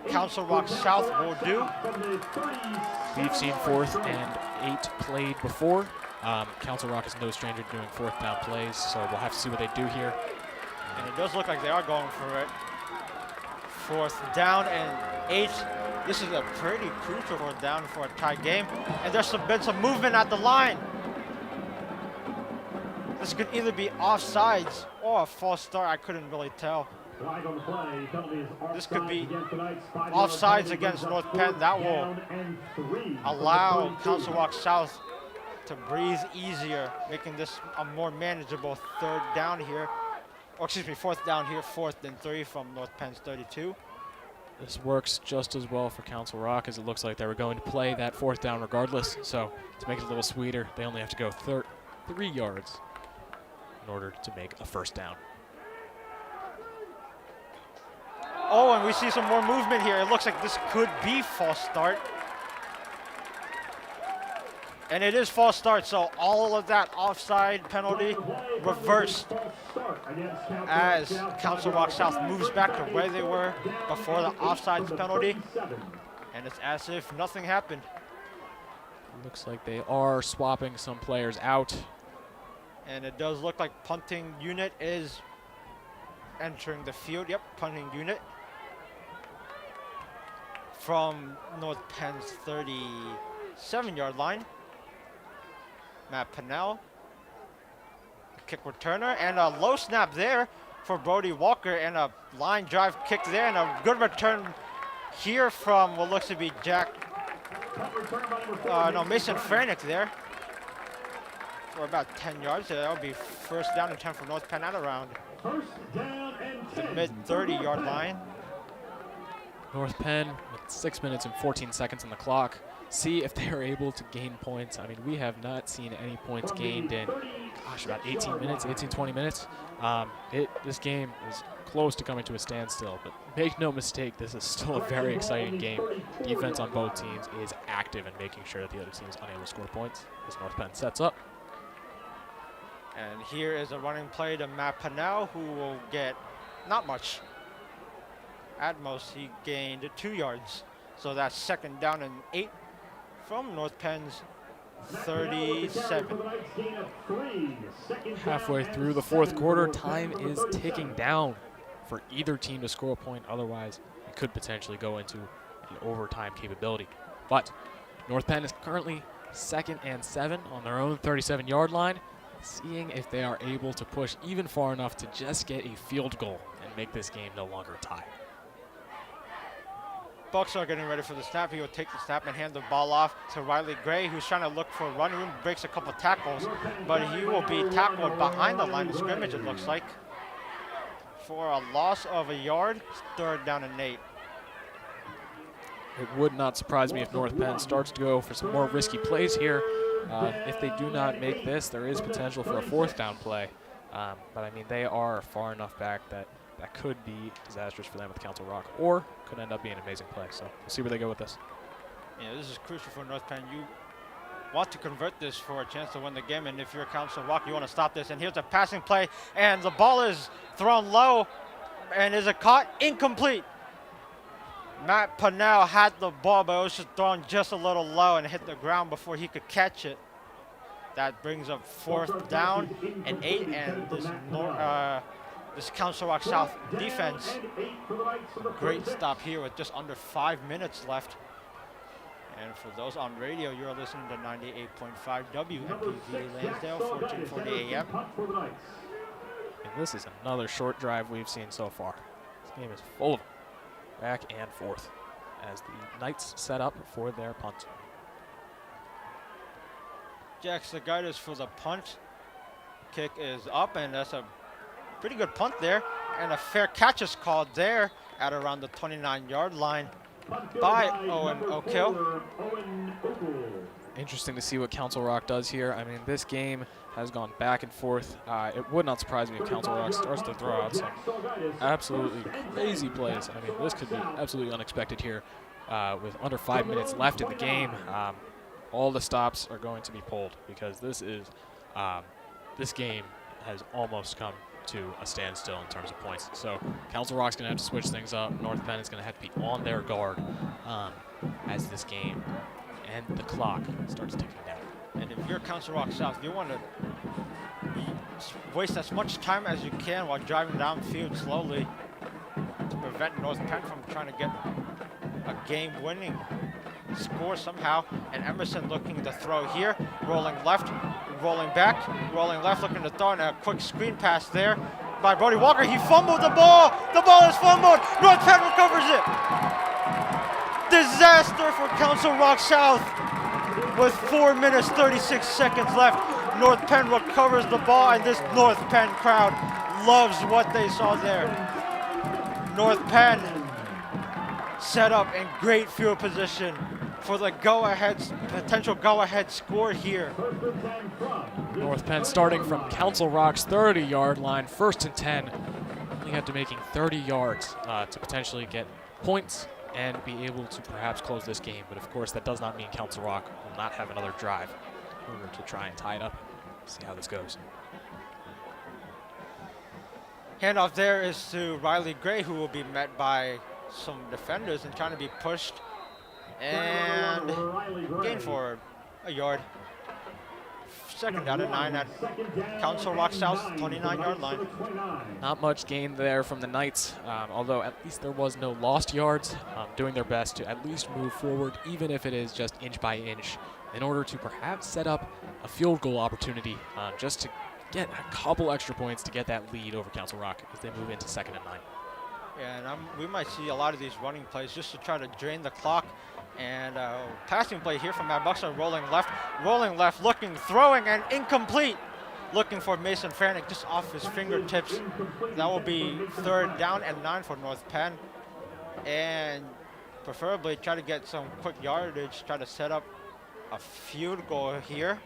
Council Rock South will do. We've seen 4th and 8 played before. Council Rock is no stranger to doing 4th down plays, so we'll have to see what they do here. And it does look like they are going for it. 4th down and 8. This is a pretty crucial 4th down for a tie game. And there's been some movement at the line. This could either be offsides or a false start. I couldn't really tell. This could be offsides against North Penn. That will allow Council Rock South to breathe easier, making this a more manageable 3rd down here. Or excuse me, 4th down here, 4th and 3 from North Penn's 32. This works just as well for Council Rock as it looks like they were going to play that 4th down regardless. So to make it a little sweeter, they only have to go 3 yards in order to make a 1st down. Oh, and we see some more movement here. It looks like this could be false start. And it is false start, so all of that offside penalty reversed as Council Rock South moves back to where they were before the offsides penalty. And it's as if nothing happened. Looks like they are swapping some players out. And it does look like punting unit is entering the field. Yep, punting unit from North Penn's 37-yard line. Matt Pennell, kick returner, and a low snap there for Brody Walker, and a line drive kick there, and a good return here from what looks to be Mason Franick there for about 10 yards. That'll be first down and 10 for North Penn at around First down and the 10. mid 30-yard line. North Penn with 6 minutes and 14 seconds on the clock. See if they're able to gain points. I mean, we have not seen any points gained in, gosh, about 20 minutes. This game is close to coming to a standstill, but make no mistake, this is still a very exciting game. Defense on both teams is active in making sure that the other team is unable to score points as North Penn sets up. And here is a running play to Matt Pannell, who will get not much. At most, he gained 2 yards. So that's second down and 8 from North Penn's 37. Halfway through the fourth quarter, time is ticking down for either team to score a point. Otherwise, it could potentially go into an overtime capability. But North Penn is currently 2nd and 7 on their own 37-yard line, seeing if they are able to push even far enough to just get a field goal and make this game no longer a tie. Bucks are getting ready for the snap. He will take the snap and hand the ball off to Riley Gray, who's trying to look for run room, breaks a couple tackles, but he will be tackled behind the line of scrimmage, it looks like, for a loss of a yard. Third down and 8. It would not surprise me if North Penn starts to go for some more risky plays here. If they do not make this, there is potential for a 4th down play. But I mean, they are far enough back that could be disastrous for them with Council Rock, or could end up being an amazing play. So we'll see where they go with this. Yeah, this is crucial for North Penn. You want to convert this for a chance to win the game, and if you're Council Rock, you want to stop this. And here's a passing play, and the ball is thrown low, and is it caught? Incomplete. Matt Pannell had the ball, but it was just thrown just a little low and hit the ground before he could catch it. That brings up 4th down and 8, and this Council Rock South defense, great stop here with just under 5 minutes left. And for those on radio, you're listening to 98.5 WNPV Lansdale, 1440 AM. And this is another short drive we've seen so far. This game is full of them, back and forth, as the Knights set up for their punt. Jack Sagaitis for the punt. Kick is up, and that's a pretty good punt there. And a fair catch is called there at around the 29-yard line by Owen O'Kill. Interesting to see what Council Rock does here. I mean, this game has gone back and forth. It would not surprise me if Council Rock starts to throw out some absolutely crazy plays. I mean, this could be absolutely unexpected here with under 5 minutes left in the game. All the stops are going to be pulled because this game has almost come to a standstill in terms of points. So Council Rock's going to have to switch things up. North Penn is going to have to be on their guard as this game and the clock starts ticking down. And if you're Council Rock South, you want to waste as much time as you can while driving downfield slowly to prevent North Penn from trying to get a game-winning score somehow. And Emerson looking to throw here, rolling left, rolling back, rolling left, looking to throw, and a quick screen pass there by Brody Walker. He fumbled the ball. The ball is fumbled. North Penn recovers it. Disaster for Council Rock South. With 4 minutes, 36 seconds left, North Penn recovers the ball, and this North Penn crowd loves what they saw there. North Penn set up in great field position for the potential go-ahead score here. North Penn starting from Council Rock's 30-yard line, 1st and 10. Only have to making 30 yards to potentially get points and be able to perhaps close this game. But of course, that does not mean Council Rock will not have another drive in order to try and tie it up. See how this goes. Handoff there is to Riley Gray, who will be met by some defenders and trying to be pushed and gain for a yard. 2nd down and 9 at Council Rock South's 29-yard line. Not much gain there from the Knights, although at least there was no lost yards. Doing their best to at least move forward, even if it is just inch by inch, in order to perhaps set up a field goal opportunity, just to get a couple extra points to get that lead over Council Rock as they move into 2nd and 9. And we might see a lot of these running plays just to try to drain the clock. And passing play here from Matt Buxton, rolling left, looking, throwing, and incomplete. Looking for Mason Farnick just off his fingertips. That will be 3rd down and 9 for North Penn. And preferably try to get some quick yardage, try to set up a field goal here.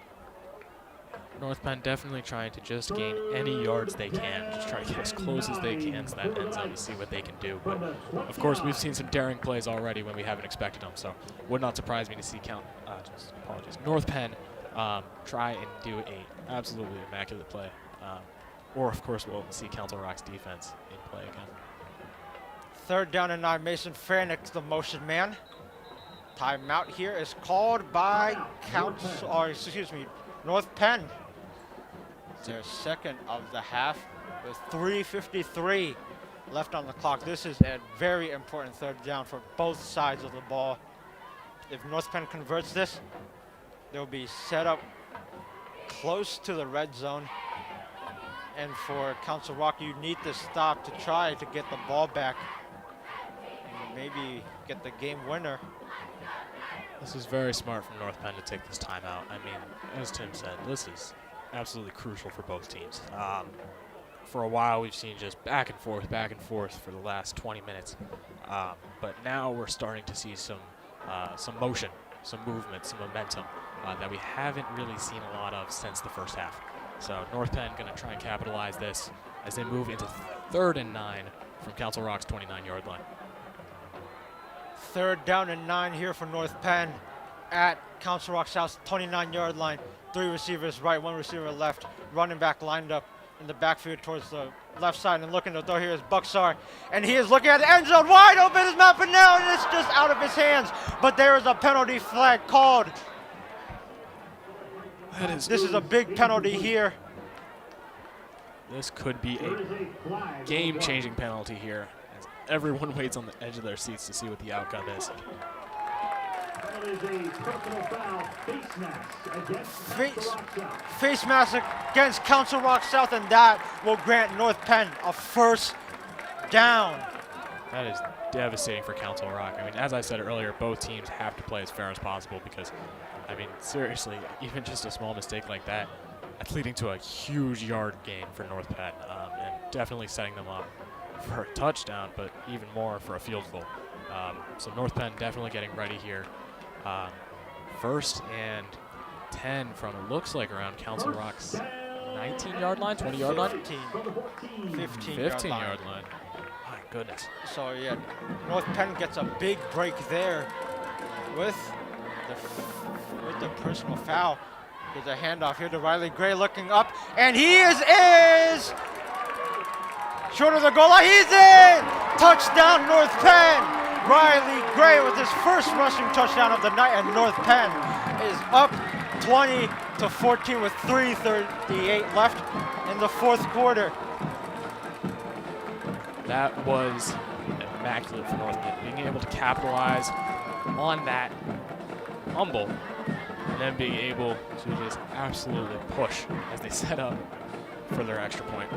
North Penn definitely trying to just gain any yards they can, just try to get as close as they can to that end zone to see what they can do. But of course, we've seen some daring plays already when we haven't expected them, so would not surprise me to see North Penn try and do a absolutely immaculate play. Or of course, we'll see Council Rock's defense in play again. 3rd down and 9, Mason Farnick, the motion man. Timeout here is called by North Penn. It's their 2nd of the half with 3:53 left on the clock. This is a very important 3rd down for both sides of the ball. If North Penn converts this, they'll be set up close to the red zone. And for Council Rock, you need to stop to try to get the ball back and maybe get the game winner. This is very smart from North Penn to take this timeout. I mean, as Tim said, this is absolutely crucial for both teams. For a while, we've seen just back and forth for the last 20 minutes. But now we're starting to see some motion, some movement, some momentum that we haven't really seen a lot of since the first half. So North Penn going to try and capitalize this as they move into 3rd and 9 from Council Rock's 29-yard line. 3rd down and 9 here for North Penn at Council Rock South's 29-yard line. 3 receivers right, 1 receiver left. Running back lined up in the backfield towards the left side and looking to throw. Here is Buxar, and he is looking at the end zone. Wide open is Matt Pinnell, and it's just out of his hands. But there is a penalty flag called. This is a big penalty here. This could be a game-changing penalty here, as everyone waits on the edge of their seats to see what the outcome is. That is a personal foul, face mask against Council Rock South. Face mask against Council Rock South, and that will grant North Penn a 1st down. That is devastating for Council Rock. I mean, as I said earlier, both teams have to play as fair as possible because, I mean, seriously, even just a small mistake like that, that's leading to a huge yard gain for North Penn, and definitely setting them up for a touchdown, but even more for a field goal. So North Penn definitely getting ready here. 1st and 10 from, it looks like, around Council Rock's 19-yard line, 20-yard line? 15-yard line. My goodness. So, yeah, North Penn gets a big break there with the personal foul. There's a handoff here to Riley Gray looking up, and he is short of the goal line. He's in! Touchdown, North Penn! Riley Gray with his 1st rushing touchdown of the night, and North Penn is up 20-14 with 3:38 left in the 4th quarter. That was immaculate for North Penn, being able to capitalize on that fumble and then being able to just absolutely push as they set up for their extra point.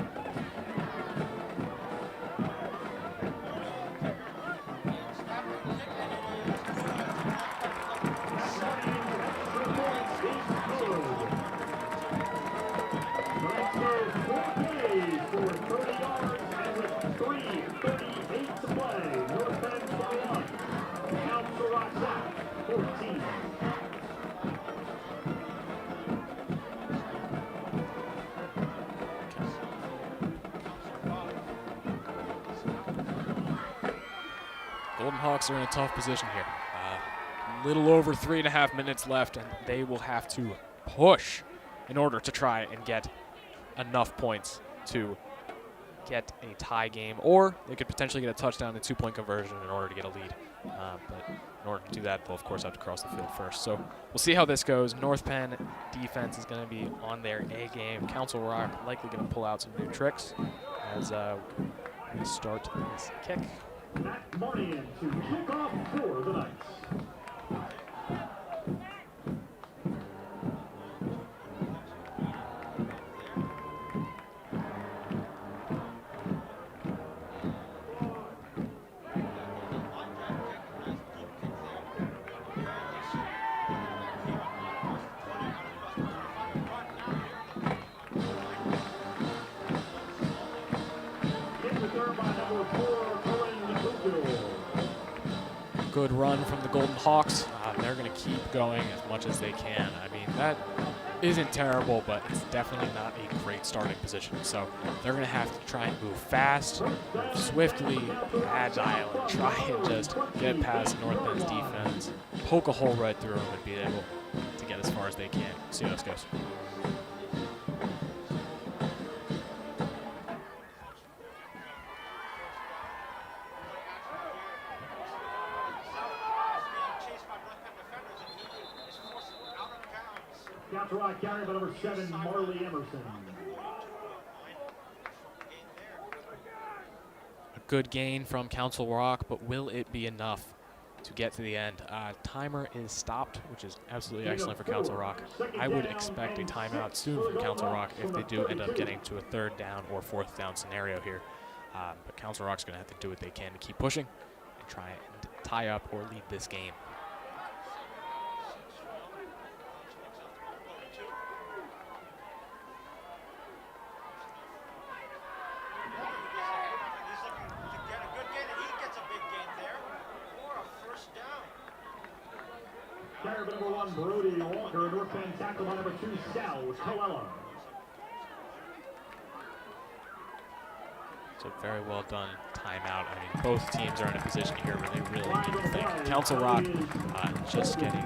Golden Hawks are in a tough position here. A little over 3.5 minutes left, and they will have to push in order to try and get enough points to get a tie game, or they could potentially get a touchdown and 2-point conversion in order to get a lead. But in order to do that, they'll of course have to cross the field first. So we'll see how this goes. North Penn defense is going to be on their A game. Council Rock likely going to pull out some new tricks as we start this kick. Matt Marnian to kick off for the Knights. Good run from the Golden Hawks. They're going to keep going as much as they can. I mean, that isn't terrible, but it's definitely not a great starting position. So they're going to have to try and move fast, move swiftly, agile, and try and just get past North Bend's defense, poke a hole right through them, and be able to get as far as they can. See how this goes. Council Rock carry by number 7, Marley Emerson. A good gain from Council Rock, but will it be enough to get to the end? Timer is stopped, which is absolutely excellent for Council Rock. I would expect a timeout soon from Council Rock if they do end up getting to a 3rd down or 4th down scenario here. But Council Rock's going to have to do what they can to keep pushing and try and tie up or lead this game. Carry by number 1, Brody Walker. North Penn tackle by number 2, Sal Coella. So very well done timeout. I mean, both teams are in a position here where they really need to think. Council Rock just getting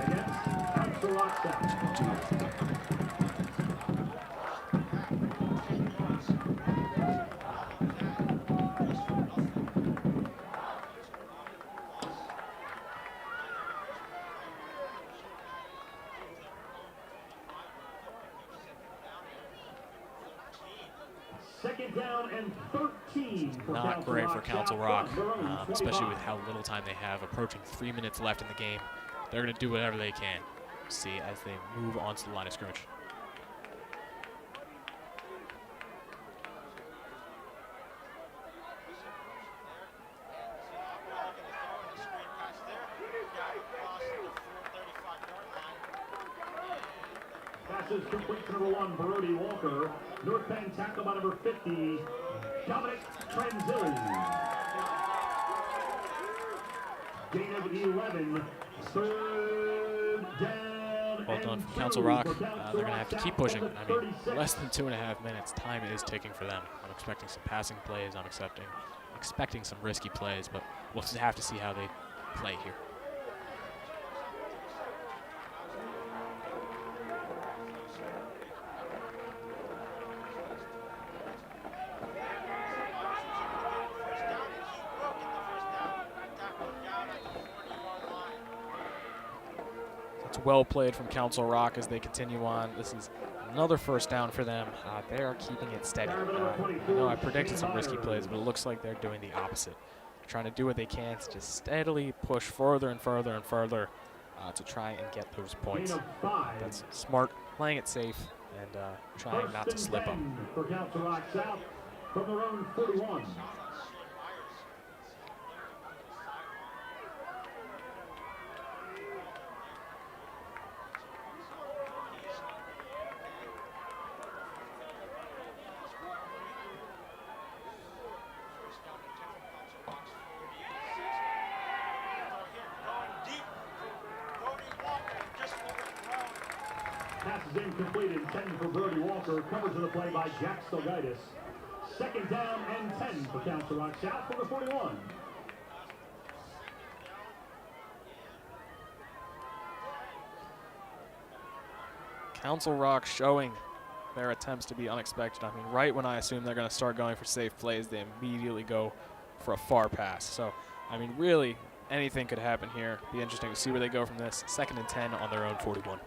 Second down and 13 for not great for Council Rock, especially with how little time they have. Approaching 3 minutes left in the game. They're going to do whatever they can. See as they move onto the line of scrimmage. Passes complete to number 1, Brody Walker. North Penn tackle by number 50, Dominic Transilli. Gain of 11, 3rd down. Well done from Council Rock. They're going to have to keep pushing. I mean, less than 2.5 minutes. Time is ticking for them. I'm expecting some passing plays. I'm expecting some risky plays, but we'll have to see how they play here. Well played from Council Rock as they continue on. This is another 1st down for them. They are keeping it steady. I know I predicted some risky plays, but it looks like they're doing the opposite. They're trying to do what they can to just steadily push further and further and further to try and get those points. That's smart, playing it safe, and trying not to slip up. For Council Rock South from their own 41. Passes incomplete, intended for Brody Walker. Covers of the play by Jack Stelgaitis. 2nd down and 10 for Council Rock South from the 41. Council Rock showing their attempts to be unexpected. I mean, right when I assume they're going to start going for safe plays, they immediately go for a far pass. So, I mean, really, anything could happen here. Be interesting to see where they go from this. 2nd and 10 on their own 41.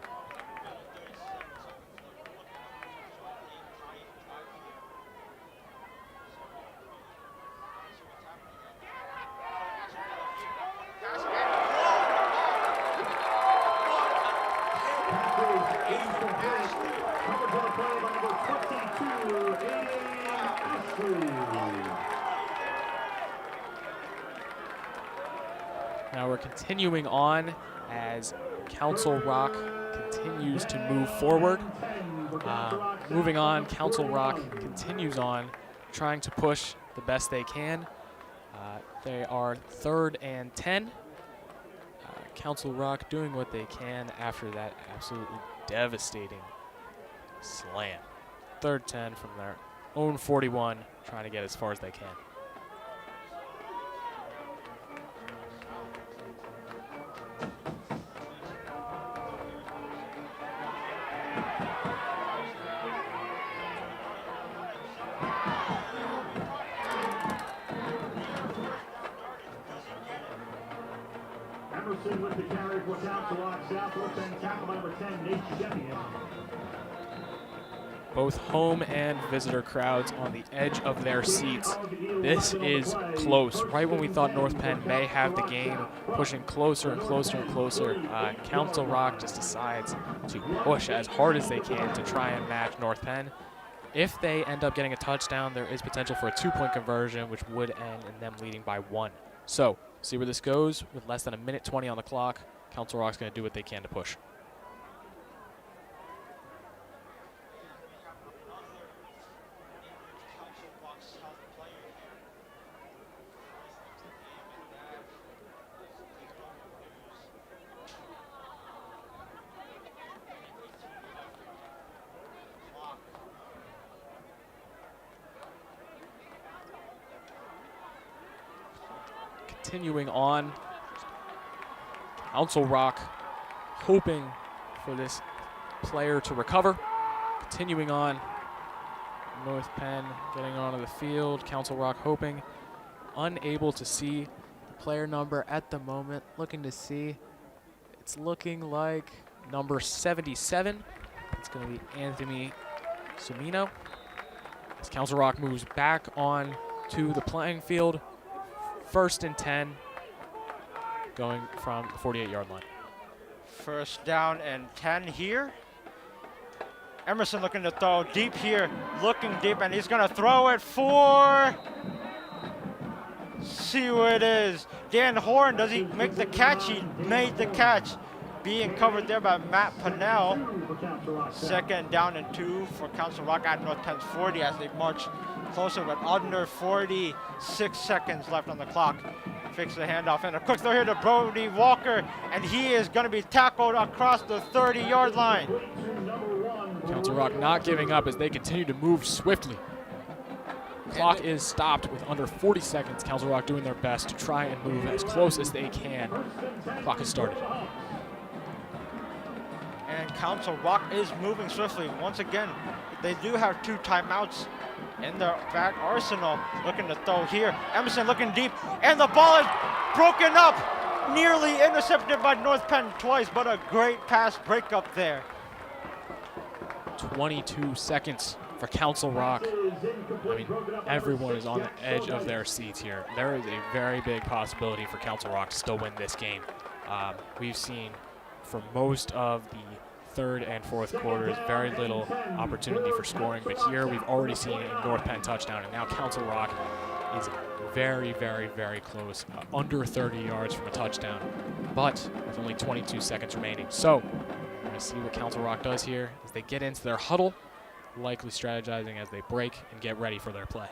Now we're continuing on as Council Rock continues to move forward. Moving on, Council Rock continues on, trying to push the best they can. They are 3rd and 10. Council Rock doing what they can after that absolutely devastating slam. 3rd 10 from their own 41, trying to get as far as they can. Emerson with the carry for Council Rock South. North Penn tackle by number 10, Nate Shemian. Both home and visitor crowds on the edge of their seats. This is close. Right when we thought North Penn may have the game, pushing closer and closer and closer, Council Rock just decides to push as hard as they can to try and match North Penn. If they end up getting a touchdown, there is potential for a 2-point conversion, which would end in them leading by 1. So, see where this goes. With less than a minute 20 on the clock, Council Rock's going to do what they can to push. Continuing on, Council Rock hoping for this player to recover. Continuing on, North Penn getting onto the field. Council Rock hoping, unable to see the player number at the moment. Looking to see, it's looking like number 77. It's going to be Anthony Sumino. As Council Rock moves back on to the playing field. 1st and 10, going from the 48-yard line. 1st down and 10 here. Emerson looking to throw deep here, looking deep, and he's gonna throw it for, see who it is. Dan Horn, does he make the catch? He made the catch. Being covered there by Matt Pennell. 2nd down and 2 for Council Rock at North Penn's 40 as they march closer with under 46 seconds left on the clock. Fix the handoff and a quick throw here to Brody Walker, and he is going to be tackled across the 30-yard line. Council Rock not giving up as they continue to move swiftly. Clock is stopped with under 40 seconds. Council Rock doing their best to try and move as close as they can. Clock has started. And Council Rock is moving swiftly. Once again, they do have 2 timeouts in their back arsenal. Looking to throw here. Emerson looking deep, and the ball is broken up. Nearly intercepted by North Penn twice, but a great pass breakup there. 22 seconds for Council Rock. I mean, everyone is on the edge of their seats here. There is a very big possibility for Council Rock to still win this game. We've seen for most of the 3rd and 4th quarters very little opportunity for scoring, but here we've already seen a North Penn touchdown, and now Council Rock is very, very, very close, under 30 yards from a touchdown, but with only 22 seconds remaining. So we're going to see what Council Rock does here as they get into their huddle, likely strategizing as they break and get ready for their play.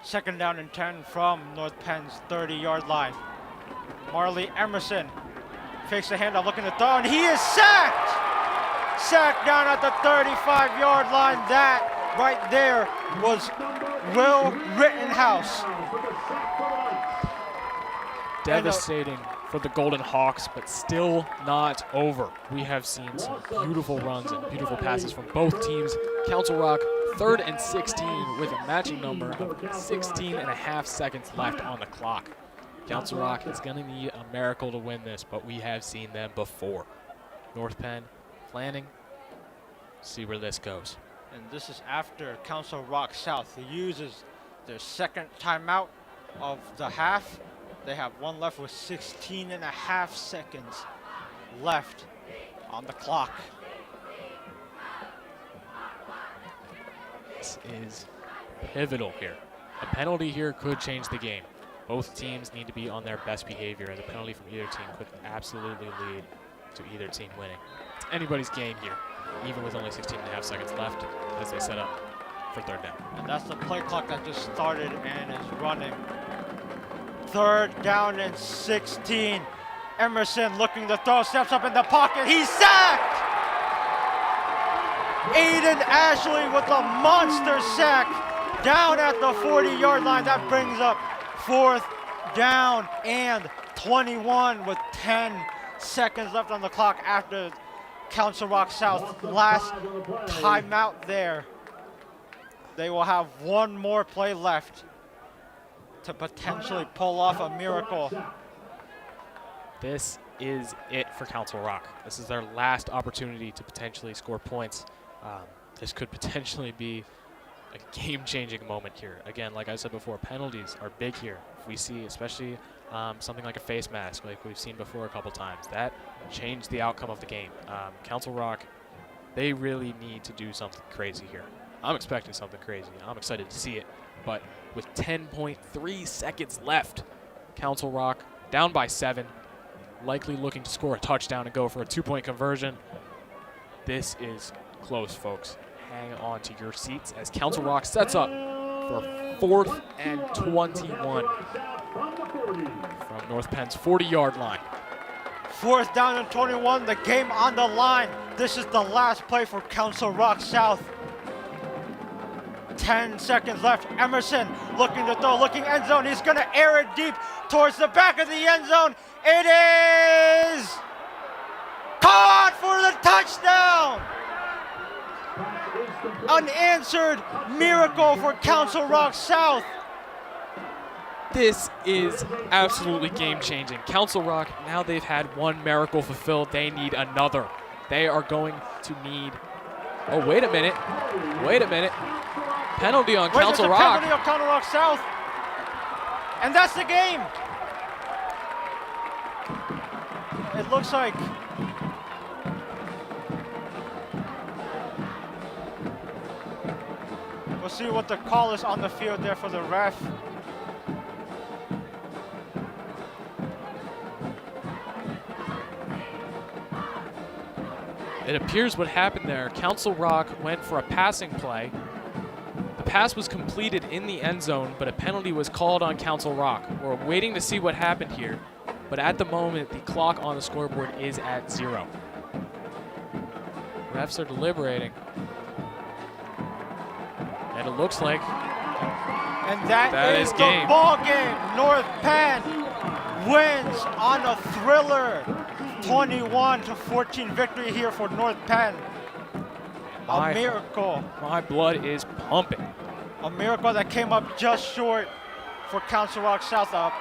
2nd down and 10 from North Penn's 30-yard line. Marley Emerson fakes the handoff, looking to throw, and he is sacked! Sacked down at the 35-yard line. That right there was Will Rittenhouse. Devastating for the Golden Hawks, but still not over. We have seen some beautiful runs and beautiful passes from both teams. Council Rock, 3rd and 16 with a matching number of 16 and a half seconds left on the clock. Council Rock is going to need a miracle to win this, but we have seen them before. North Penn planning. See where this goes. And this is after Council Rock South uses their 2nd timeout of the half. They have 1 left with 16 and a half seconds left on the clock. This is pivotal here. A penalty here could change the game. Both teams need to be on their best behavior, and a penalty from either team could absolutely lead to either team winning. It's anybody's game here, even with only 16 and a half seconds left as they set up for 3rd down. And that's the play clock that just started and is running. 3rd down and 16. Emerson looking to throw, steps up in the pocket. He's sacked! Aiden Ashley with a monster sack down at the 40-yard line. That brings up 4th down and 21 with 10 seconds left on the clock after Council Rock South's last timeout there. They will have one more play left to potentially pull off a miracle. This is it for Council Rock. This is their last opportunity to potentially score points. This could potentially be a game-changing moment here. Again, like I said before, penalties are big here. If we see, especially something like a face mask, like we've seen before a couple times, that changed the outcome of the game. Council Rock, they really need to do something crazy here. I'm expecting something crazy. I'm excited to see it. But with 10.3 seconds left, Council Rock down by 7, likely looking to score a touchdown and go for a 2-point conversion. This is close, folks. Hang on to your seats as Council Rock sets up for 4th and 21 from North Penn's 40-yard line. 4th down and 21, the game on the line. This is the last play for Council Rock South. 10 seconds left. Emerson looking to throw, looking end zone. He's going to air it deep towards the back of the end zone. It is caught for the touchdown. Unanswered miracle for Council Rock South. This is absolutely game-changing. Council Rock, now they've had one miracle fulfilled. They need another. They are going to need... Oh, wait a minute. Wait a minute. Penalty on Council Rock. Penalty on Council Rock South. And that's the game. It looks like we'll see what the call is on the field there for the ref. It appears what happened there, Council Rock went for a passing play. The pass was completed in the end zone, but a penalty was called on Council Rock. We're waiting to see what happened here, but at the moment, the clock on the scoreboard is at 0. Refs are deliberating. And it looks like and that is the game. Ball game. North Penn wins on a thriller 21-14 victory here for North Penn. A miracle. My blood is pumping. A miracle that came up just short for Council Rock South. Up.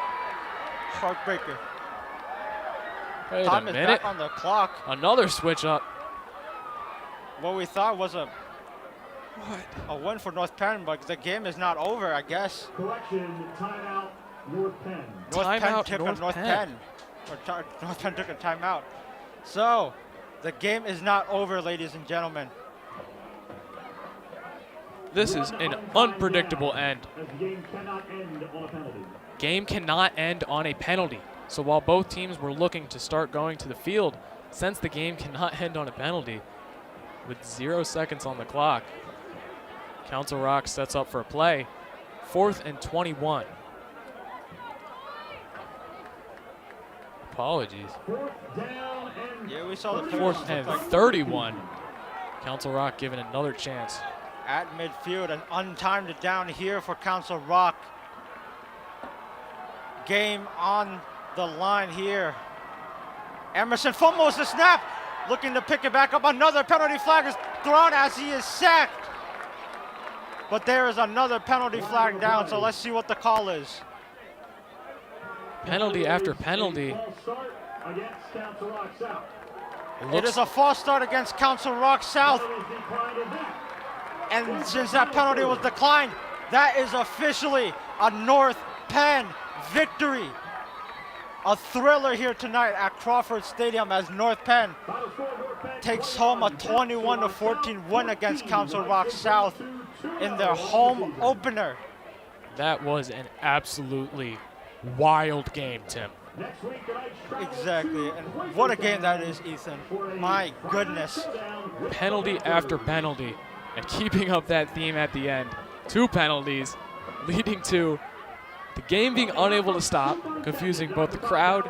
Heartbreaker. Wait Time a is minute. back on the clock. Another switch up. What we thought was a win for North Penn, but the game is not over, I guess. Correction, timeout, North Penn. Timeout, North Penn took a timeout. So, the game is not over, ladies and gentlemen. This is an unpredictable end. As the game cannot end on a penalty. Game cannot end on a penalty. So while both teams were looking to start going to the field, since the game cannot end on a penalty, with 0 seconds on the clock, Council Rock sets up for a play. 4th and 21. Apologies. 4th down and Yeah, we saw the 4th and 31. Council Rock given another chance. At midfield, an untimed down here for Council Rock. Game on the line here. Emerson fumbles the snap, looking to pick it back up. Another penalty flag is thrown as he is sacked. But there is another penalty flag down, so let's see what the call is. Penalty after penalty. False start against Council Rock South. It is a false start against Council Rock South. Penalty declined in that. And since that penalty was declined, that is officially a North Penn victory. A thriller here tonight at Crawford Stadium as North Penn Final score, North Penn takes home a 21-14 win against Council Rock South in their home opener. That was an absolutely wild game, Tim. Next week, tonight's travel Exactly, to and what a game that is, Ethan. My goodness. Penalty after penalty, and keeping up that theme at the end. 2 penalties, leading to the game being unable to stop, confusing both the crowd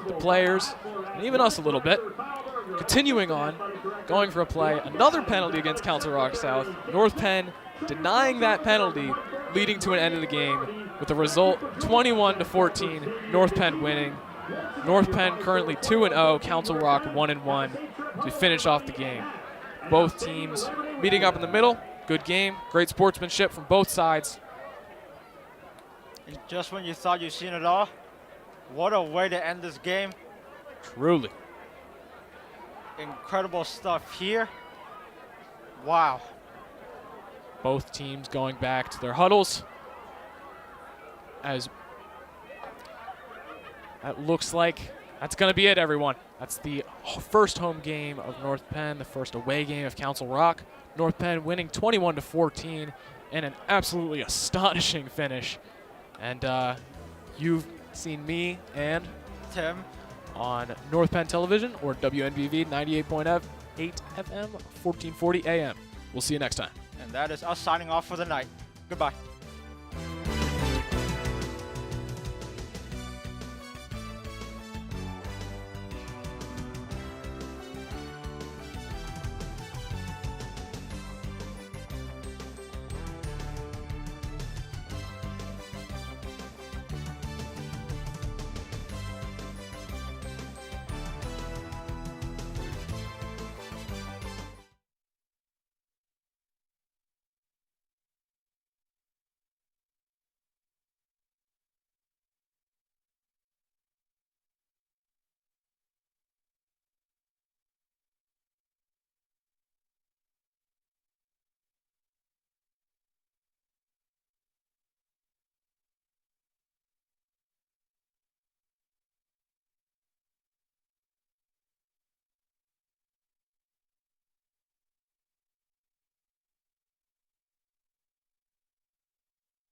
the players, and even us a little bit. Continuing on, going for a play, another penalty against Council Rock South. North Penn denying that penalty, leading to an end of the game with the result 21-14, North Penn winning. North Penn currently 2-0, Council Rock 1-1 to finish off the game. Both teams meeting up in the middle. Good game, great sportsmanship from both sides. And just when you thought you'd seen it all, what a way to end this game. Truly. Incredible stuff here. Wow. Both teams going back to their huddles as that looks like that's going to be it, everyone. That's the first home game of North Penn, the first away game of Council Rock. North Penn winning 21-14 in an absolutely astonishing finish. And you've seen me and Tim on North Penn Television or WNBV 98.8 FM, 1440 AM. We'll see you next time. and that is us signing off for the night. Goodbye.